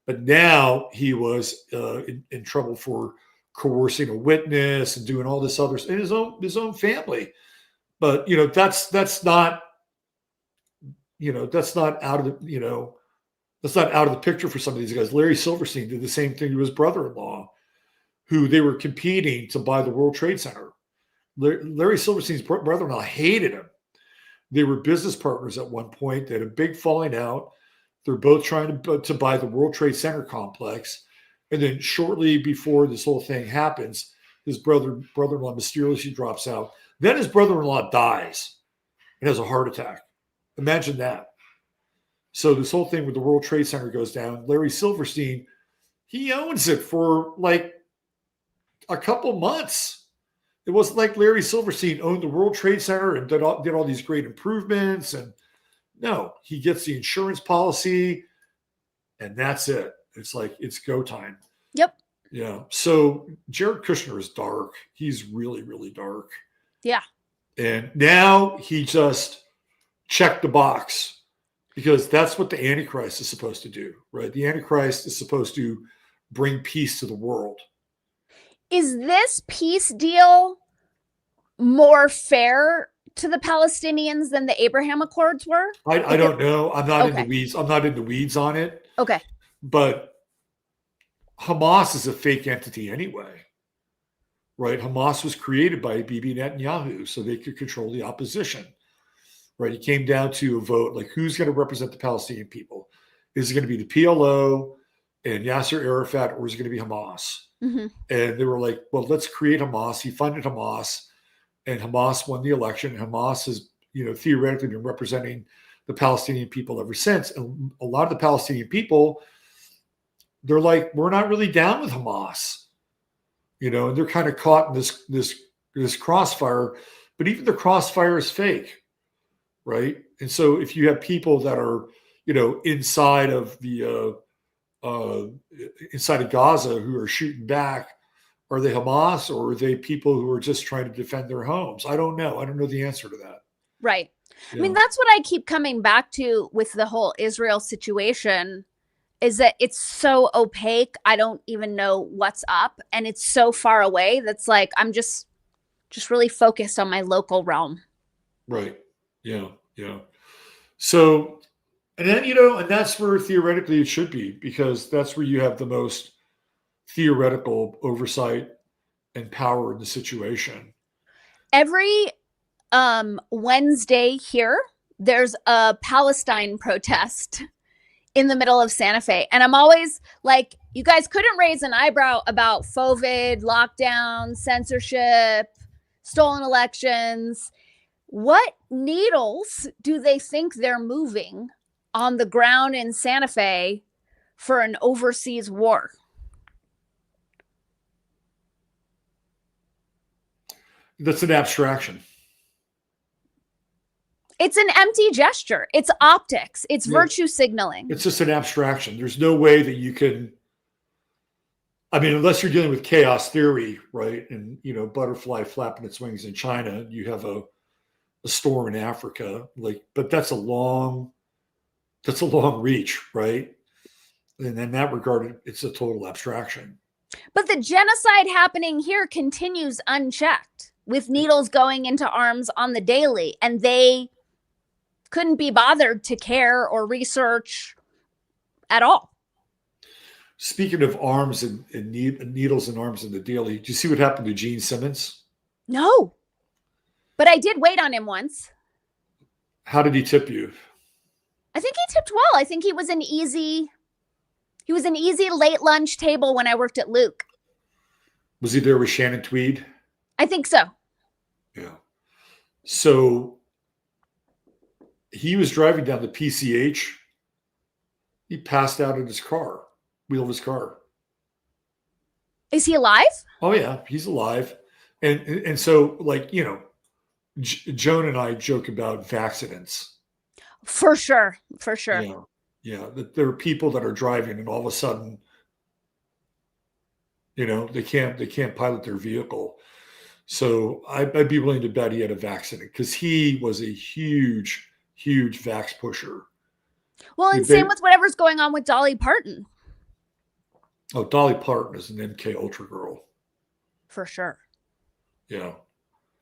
but now he was in trouble for coercing a witness and doing all this other in his own family. But that's not that's not out of the that's not out of the picture for some of these guys. Larry Silverstein did the same thing to his brother-in-law, who they were competing to buy the World Trade Center. Larry Silverstein's brother-in-law hated him. They were business partners at one point. They had a big falling out. They're both trying to buy the World Trade Center complex. And then shortly before this whole thing happens, his brother-in-law mysteriously drops out. Then his brother-in-law dies and has a heart attack. Imagine that. So this whole thing with the World Trade Center goes down. Larry Silverstein, he owns it for like a couple months. It wasn't like Larry Silverstein owned the World Trade Center and did all these great improvements. And no, he gets the insurance policy and that's it. It's like, it's go time. Yep. Yeah. So Jared Kushner is dark. He's really, really dark. Yeah. And now he just checked the box because that's what the Antichrist is supposed to do, right? The Antichrist is supposed to bring peace to the world. Is this peace deal more fair to the Palestinians than the Abraham Accords were? I don't know. I'm not in Okay. the weeds. I'm not in the weeds on it. Okay. But Hamas is a fake entity anyway, right? Hamas was created by Bibi Netanyahu so they could control the opposition, right? It came down to a vote, like who's going to represent the Palestinian people? Is it going to be the PLO and Yasser Arafat, or is it going to be Hamas? Mm-hmm. And they were like, well, let's create Hamas. He funded Hamas, and Hamas won the election. Hamas has, theoretically been representing the Palestinian people ever since. And a lot of the Palestinian people, they're like, we're not really down with Hamas, and they're kind of caught in this crossfire. But even the crossfire is fake, right? And so if you have people that are, inside of the inside of Gaza who are shooting back, are they Hamas or are they people who are just trying to defend their homes? I don't know. I don't know the answer to that. Right. Yeah. I mean, that's what I keep coming back to with the whole Israel situation, is that it's so opaque. I don't even know what's up. And it's so far away. That's like, I'm just really focused on my local realm. Right. Yeah. Yeah. So, and then, and that's where theoretically it should be, because that's where you have the most theoretical oversight and power in the situation. Every Wednesday here, there's a Palestine protest in the middle of Santa Fe. And I'm always like, you guys couldn't raise an eyebrow about COVID, lockdown, censorship, stolen elections. What needles do they think they're moving on the ground in Santa Fe for an overseas war? That's an abstraction. It's an empty gesture. It's optics. It's virtue signaling. It's just an abstraction. There's no way that you can, unless you're dealing with chaos theory, right? And, butterfly flapping its wings in China, you have a a storm in Africa. Like, but that's a long reach, right? And in that regard, it's a total abstraction. But the genocide happening here continues unchecked, with needles going into arms on the daily, and they couldn't be bothered to care or research at all. Speaking of arms and needles and arms in the daily, do you see what happened to Gene Simmons? No, but I did wait on him once. How did he tip you? I think he tipped well. I think he was an easy late lunch table when I worked at Luke. Was he there with Shannon Tweed? I think so. Yeah. So he was driving down the PCH. He passed out in his car, wheel of his car. Is he alive? Oh yeah, he's alive. And so, like, you know, Joan and I joke about accidents. For sure. Yeah. That there are people that are driving and all of a sudden, you know, they can't pilot their vehicle. So I'd be willing to bet he had a accident because he was a huge vax pusher. Well, and same with whatever's going on with Dolly Parton. Oh, Dolly Parton is an MK Ultra girl. For sure. Yeah.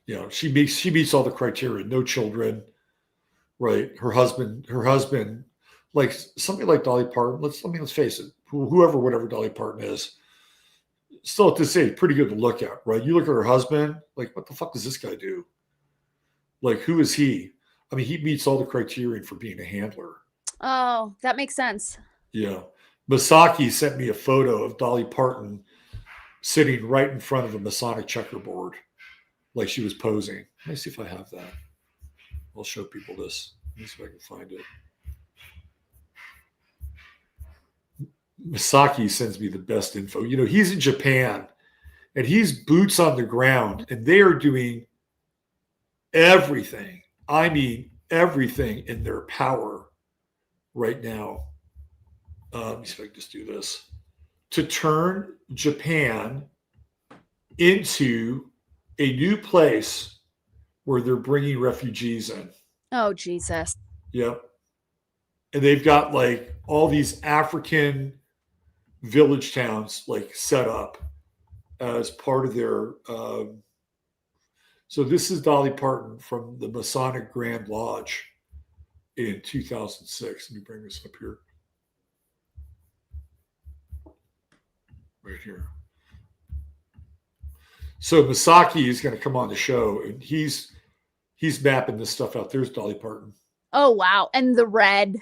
Yeah. She meets all the criteria. No children. Right. Her husband, like somebody like Dolly Parton, let's face it, whatever Dolly Parton is, still at this age, pretty good to look at, right? You look at her husband, like, what the fuck does this guy do? Like, who is he? I mean, he meets all the criterion for being a handler. Oh, that makes sense. Yeah. Masaki sent me a photo of Dolly Parton sitting right in front of a Masonic checkerboard, like she was posing. Let me see if I have that. I'll show people this. Let me see if I can find it. Masaki sends me the best info. You know, he's in Japan and he's boots on the ground and they are doing everything. I mean, everything in their power right now. Let me see if I can just do this. To turn Japan into a new place where they're bringing refugees in. Oh, Jesus. Yep. And they've got like all these African village towns like set up as part of their. So this is Dolly Parton from the Masonic Grand Lodge in 2006. Let me bring this up here. Right here. So Masaki is going to come on the show and he's mapping this stuff out. There's Dolly Parton. Oh, wow. And the red.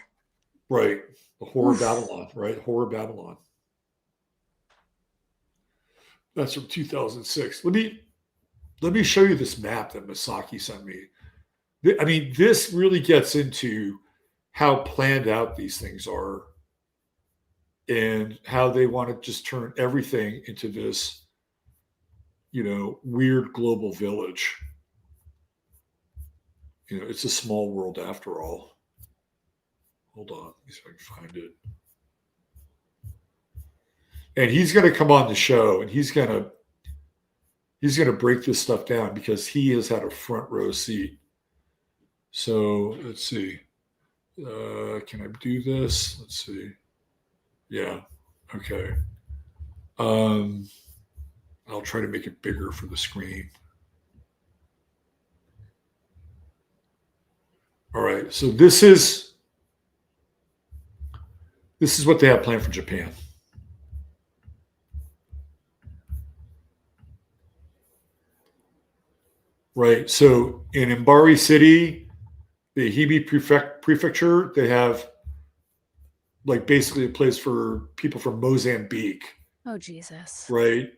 Right. The Horror Babylon, right? Horror Babylon. That's from 2006. Let me show you this map that Masaki sent me. I mean, this really gets into how planned out these things are and how they want to just turn everything into this, you know, weird global village. You know, it's a small world after all. Hold on, let me see if I can find it. And he's going to come on the show and he's going to break this stuff down because he has had a front row seat. So let's see. Can I do this? Let's see. Yeah. Okay. I'll try to make it bigger for the screen. All right. So this is what they have planned for Japan. Right. So in Imbari City, the Hibi prefecture, they have like basically a place for people from Mozambique. Oh, Jesus. Right.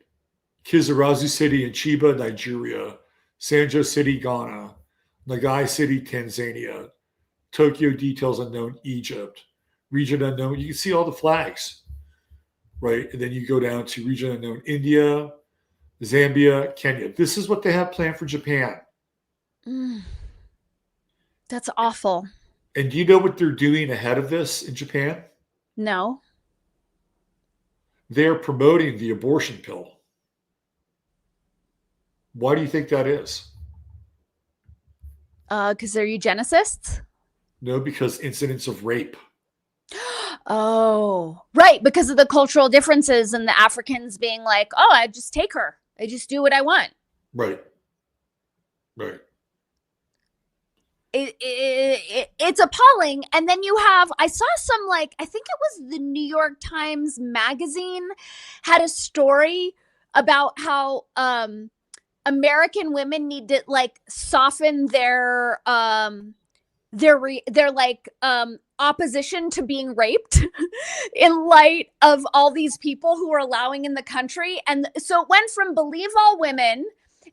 Kizurazu City in Chiba, Nigeria. Sanjo City, Ghana. Nagai City, Tanzania. Tokyo Details Unknown, Egypt. Region Unknown. You can see all the flags. Right. And then you go down to Region Unknown, India, Zambia, Kenya. This is what they have planned for Japan. That's awful. And do you know what they're doing ahead of this in Japan? No. They're promoting the abortion pill. Why do you think that is? Because they're eugenicists? No, because incidents of rape. Oh, right. Because of the cultural differences and the Africans being like, oh, I just take her. I just do what I want. Right. Right. It's appalling. And then you have, I saw some, like, I think it was the New York Times Magazine had a story about how American women need to like soften their like opposition to being raped in light of all these people who are allowing in the country. And so it went from believe all women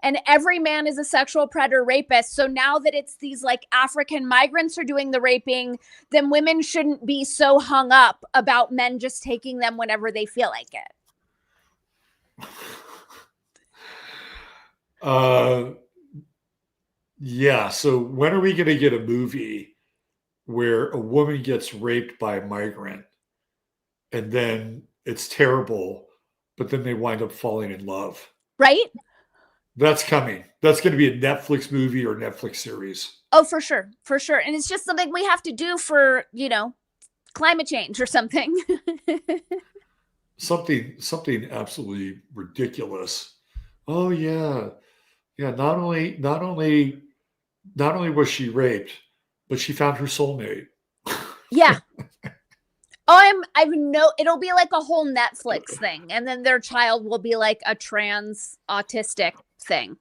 and every man is a sexual predator rapist. So now that it's these like African migrants are doing the raping, then women shouldn't be so hung up about men just taking them whenever they feel like it. Yeah. So when are we going to get a movie where a woman gets raped by a migrant and then it's terrible, but then they wind up falling in love? Right? That's coming. That's going to be a Netflix movie or Netflix series. Oh, for sure. For sure. And it's just something we have to do for, climate change or something. Something absolutely ridiculous. Oh yeah. Yeah, not only was she raped, but she found her soulmate. Yeah. Oh, it'll be like a whole Netflix thing. And then their child will be like a trans autistic thing.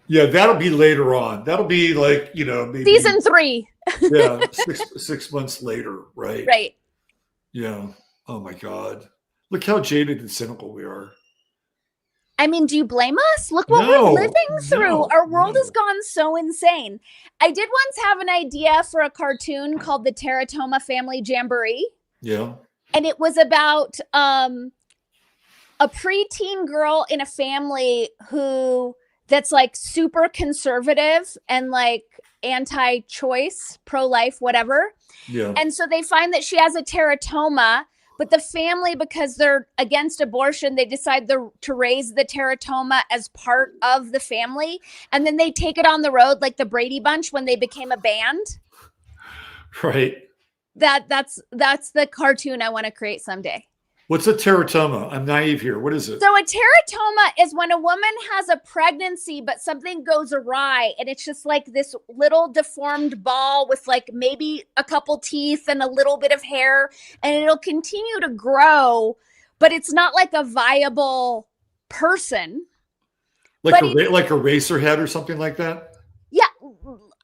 Yeah, that'll be later on. That'll be like, maybe season 3. Yeah, 6 months later, right? Right. Yeah. Oh my God. Look how jaded and cynical we are. I mean, do you blame us? Look what we're living through. Our world has gone so insane. I did once have an idea for a cartoon called the Teratoma Family Jamboree. Yeah. And it was about a preteen girl in a family that's like super conservative and like anti-choice, pro-life, whatever. Yeah. And so they find that she has a teratoma, but the family, because they're against abortion, they decide to raise the teratoma as part of the family. And then they take it on the road like the Brady Bunch when they became a band. Right. That's the cartoon I want to create someday. What's a teratoma? I'm naive here. What is it? So a teratoma is when a woman has a pregnancy, but something goes awry. And it's just like this little deformed ball with like maybe a couple teeth and a little bit of hair. And it'll continue to grow, but it's not like a viable person. Like a racer head or something like that? Yeah.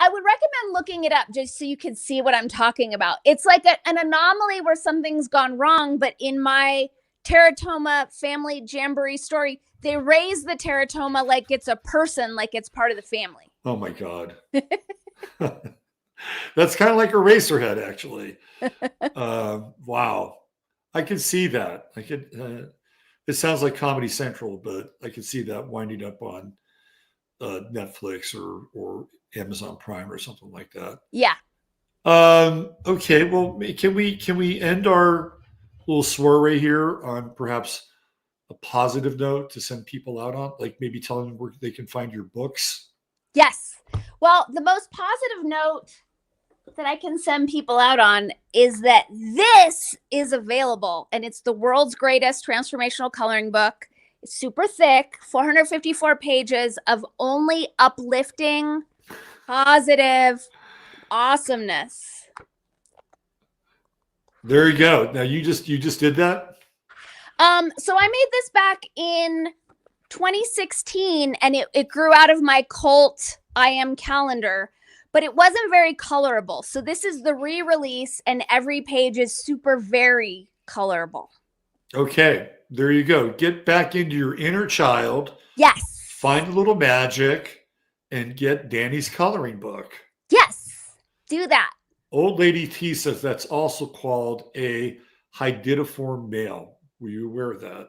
I would recommend looking it up just so you can see what I'm talking about. It's like an anomaly where something's gone wrong, but in my teratoma family jamboree story, they raise the teratoma like it's a person, like it's part of the family. Oh my God. That's kind of like a racer head, actually. Wow. I can see that. It sounds like Comedy Central, but I can see that winding up on Netflix or Amazon Prime or something like that. Yeah. Okay. Well, can we end our little soiree here on perhaps a positive note to send people out on, like maybe telling them where they can find your books? Yes. Well, the most positive note that I can send people out on is that this is available, and it's the world's greatest transformational coloring book. It's super thick, 454 pages of only uplifting, positive awesomeness. There you go. Now you just did that? So I made this back in 2016, and it grew out of my cult I Am calendar, but it wasn't very colorable. So this is the re-release, and every page is super very colorable. Okay, there you go. Get back into your inner child. Yes. Find a little magic and get Dani's coloring book. Yes, do that. Old Lady T says that's also called a hydidiform male. Were you aware of that?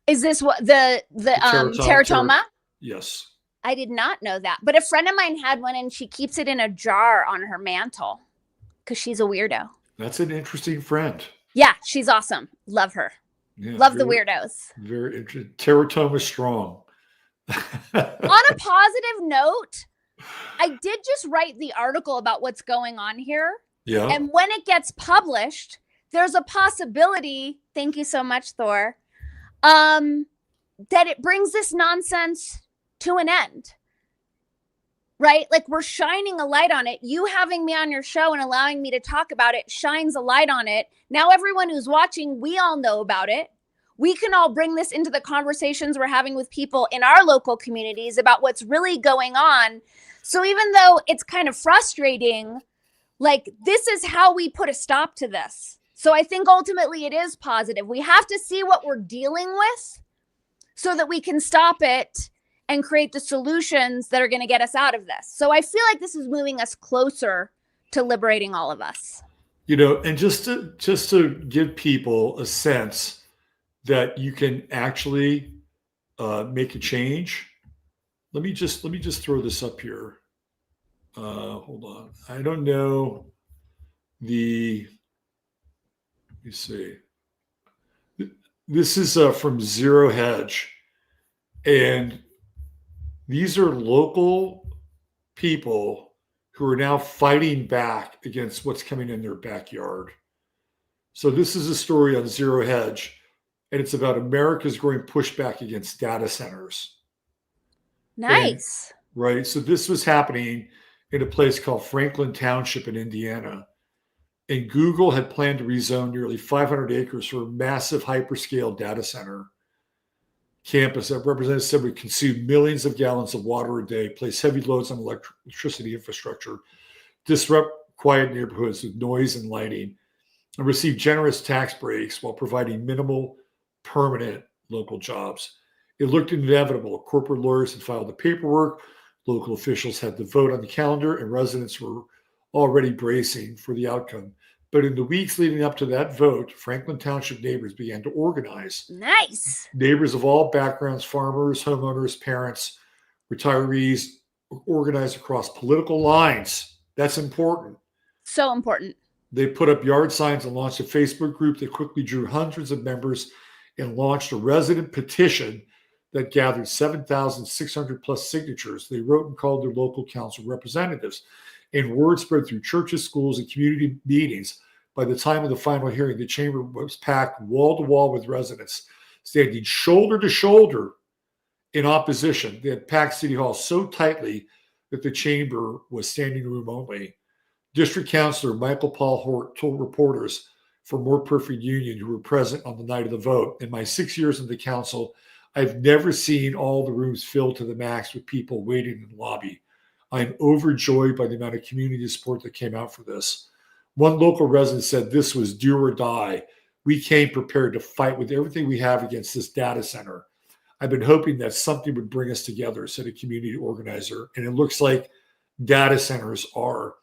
Is this what the teratoma? Yes. I did not know that. But a friend of mine had one, and she keeps it in a jar on her mantle because she's a weirdo. That's an interesting friend. Yeah, she's awesome. Love her. Yeah, love the weirdos. Very interesting. Teratoma strong. On a positive note, I did just write the article about what's going on here. Yeah. And when it gets published, there's a possibility, thank you so much, Thor, that it brings this nonsense to an end. Right? Like, we're shining a light on it. You having me on your show and allowing me to talk about it shines a light on it. Now, everyone who's watching, we all know about it. We can all bring this into the conversations we're having with people in our local communities about what's really going on. So even though it's kind of frustrating, like, this is how we put a stop to this. So I think ultimately it is positive. We have to see what we're dealing with so that we can stop it and create the solutions that are going to get us out of this. So I feel like this is moving us closer to liberating all of us. You know, and just to give people a sense that you can actually make a change. Let me just throw this up here. Hold on. I don't know let me see. This is from Zero Hedge, and these are local people who are now fighting back against what's coming in their backyard. So this is a story on Zero Hedge, and it's about America's growing pushback against data centers. Nice. And, right. So this was happening in a place called Franklin Township in Indiana. And Google had planned to rezone nearly 500 acres for a massive hyperscale data center campus that representatives said would consume millions of gallons of water a day, place heavy loads on electricity infrastructure, disrupt quiet neighborhoods with noise and lighting, and receive generous tax breaks while providing minimal permanent local jobs. It looked inevitable. Corporate lawyers had filed the paperwork, local officials had the vote on the calendar, and residents were already bracing for the outcome. But in the weeks leading up to that vote, Franklin Township neighbors began to organize. Nice. Neighbors of all backgrounds, farmers, homeowners, parents, retirees, organized across political lines. That's important. So important. They put up yard signs and launched a Facebook group that quickly drew hundreds of members and launched a resident petition that gathered 7,600 plus signatures. They wrote and called their local council representatives. And word spread through churches, schools, and community meetings. By the time of the final hearing, the chamber was packed wall to wall with residents, standing shoulder to shoulder in opposition. They had packed City Hall so tightly that the chamber was standing room only. District Councilor Michael Paul Hort told reporters from More Perfect Union who were present on the night of the vote, in my 6 years in the council, I've never seen all the rooms filled to the max with people waiting in the lobby. I'm overjoyed by the amount of community support that came out for this. One local resident said this was do or die. We came prepared to fight with everything we have against this data center. I've been hoping that something would bring us together, said a community organizer. And it looks like data centers are.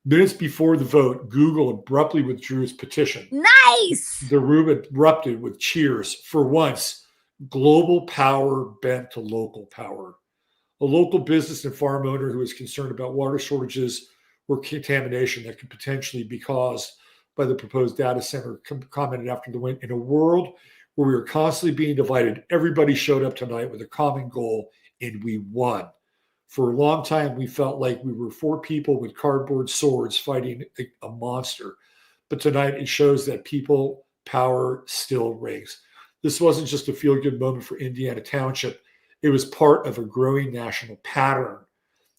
Minutes before the vote, Google abruptly withdrew its petition. Nice. The room erupted with cheers. For once, global power bent to local power. A local business and farm owner who is concerned about water shortages or contamination that could potentially be caused by the proposed data center commented after the win. In a world where we are constantly being divided, everybody showed up tonight with a common goal, and we won. For a long time, we felt like we were four people with cardboard swords fighting a monster. But tonight, it shows that people power still rings. This wasn't just a feel-good moment for Indiana Township. It was part of a growing national pattern.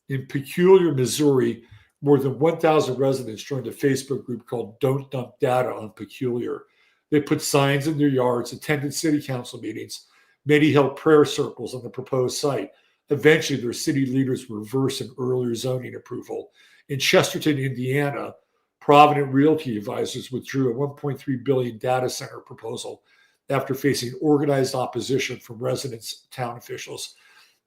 In Peculiar, Missouri, more than 1,000 residents joined a Facebook group called Don't Dump Data on Peculiar. They put signs in their yards, attended city council meetings. Many held prayer circles on the proposed site. Eventually, their city leaders reversed an earlier zoning approval. In Chesterton, Indiana, Provident Realty Advisors withdrew a $1.3 billion data center proposal after facing organized opposition from residents, town officials.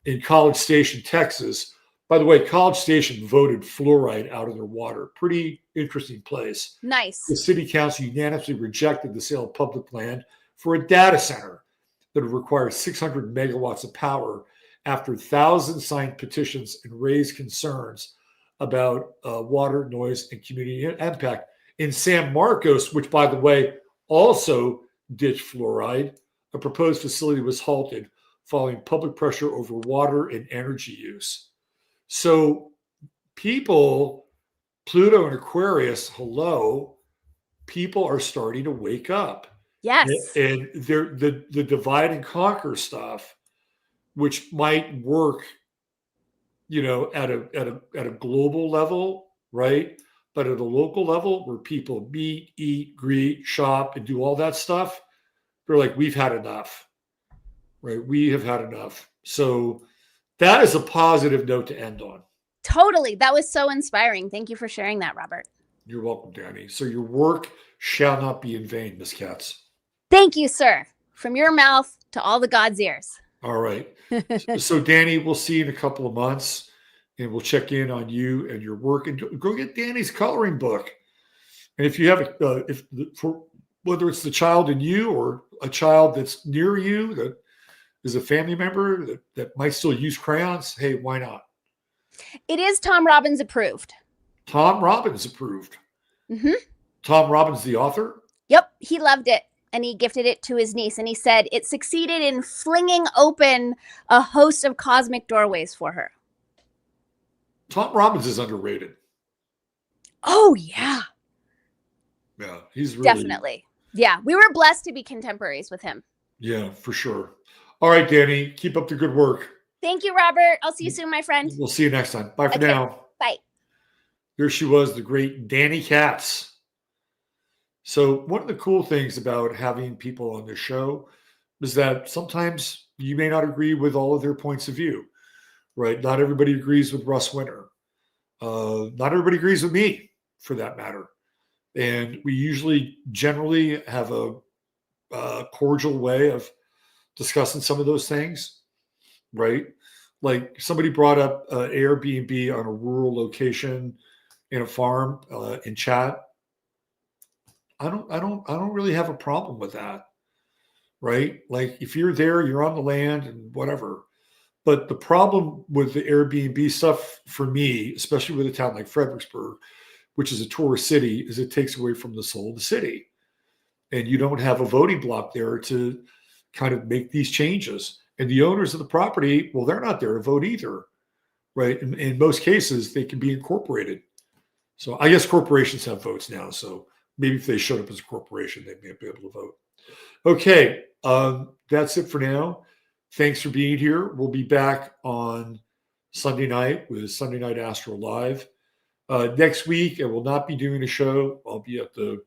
In College Station, Texas, by the way, College Station voted fluoride out of their water. Pretty interesting place. Nice. The city council unanimously rejected the sale of public land for a data center that would require 600 megawatts of power after thousands signed petitions and raised concerns about water, noise, and community impact. In San Marcos, which, by the way, also ditched fluoride, a proposed facility was halted following public pressure over water and energy use. So people, Pluto and Aquarius, hello, people are starting to wake up. Yes. And they're the divide and conquer stuff, which might work, at a global level, right? But at a local level where people meet, eat, greet, shop, and do all that stuff, they're like, we've had enough, right? We have had enough. So that is a positive note to end on. Totally. That was so inspiring. Thank you for sharing that, Robert. You're welcome, Dani. So your work shall not be in vain, Miss Katz. Thank you, sir. From your mouth to all the God's ears. All right. So Dani, we'll see you in a couple of months, and we'll check in on you and your work. And go get Dani's coloring book. And if you have, for whether it's the child in you or a child that's near you that is a family member that might still use crayons, hey, why not? It is Tom Robbins approved. Tom Robbins approved. Mm-hmm. Tom Robbins, the author? Yep. He loved it. And he gifted it to his niece. And he said it succeeded in flinging open a host of cosmic doorways for her. Tom Robbins is underrated. Oh, yeah. Yeah, he's really... Definitely. Yeah, we were blessed to be contemporaries with him. Yeah, for sure. All right, Dani, keep up the good work. Thank you, Robert. I'll see you soon, my friend. We'll see you next time. Bye for now. Bye. There she was, the great Dani Katz. So one of the cool things about having people on this show is that sometimes you may not agree with all of their points of view, right? Not everybody agrees with Russ Winter. Not everybody agrees with me, for that matter. And we usually generally have a cordial way of discussing some of those things, right? Like somebody brought up Airbnb on a rural location in a farm in chat. I don't really have a problem with that, right? Like if you're there, you're on the land and whatever. But the problem with the Airbnb stuff for me, especially with a town like Fredericksburg, which is a tourist city, is it takes away from the soul of the city. And you don't have a voting block there to kind of make these changes. And the owners of the property, well, they're not there to vote either, right? In most cases, they can be incorporated. So I guess corporations have votes now. So maybe if they showed up as a corporation, they may be able to vote. Okay, that's it for now. Thanks for being here. We'll be back on Sunday night with Sunday Night Astro Live. Next week, I will not be doing a show. I'll be at the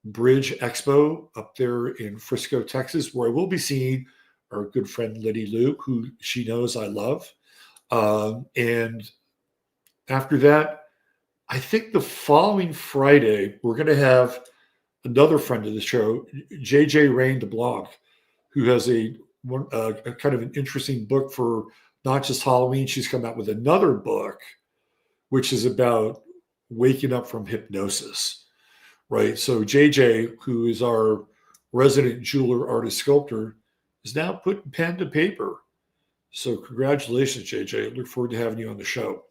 Bridge Expo up there in Frisco, Texas, where I will be seeing our good friend Liddy Luke, who she knows I love. And after that, I think the following Friday, we're going to have another friend of the show, JJ Rain DeBlanc, who has a kind of an interesting book for not just Halloween. She's come out with another book, which is about waking up from hypnosis, right? So JJ, who is our resident jeweler, artist, sculptor, is now putting pen to paper. So congratulations, JJ. I look forward to having you on the show.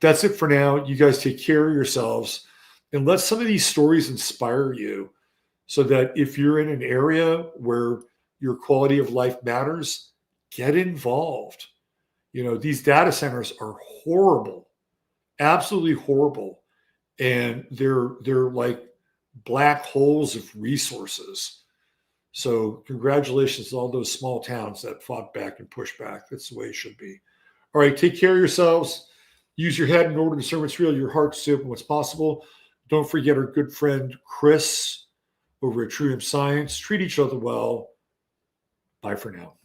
That's it for now. You guys take care of yourselves and let some of these stories inspire you so that if you're in an area where your quality of life matters, get involved. You know, these data centers are horrible, absolutely horrible. And they're like black holes of resources. So congratulations to all those small towns that fought back and pushed back. That's the way it should be. All right, take care of yourselves. Use your head in order to discern what's real, your heart to see open what's possible. Don't forget our good friend Chris over at True Hemp Science. Treat each other well. Bye for now.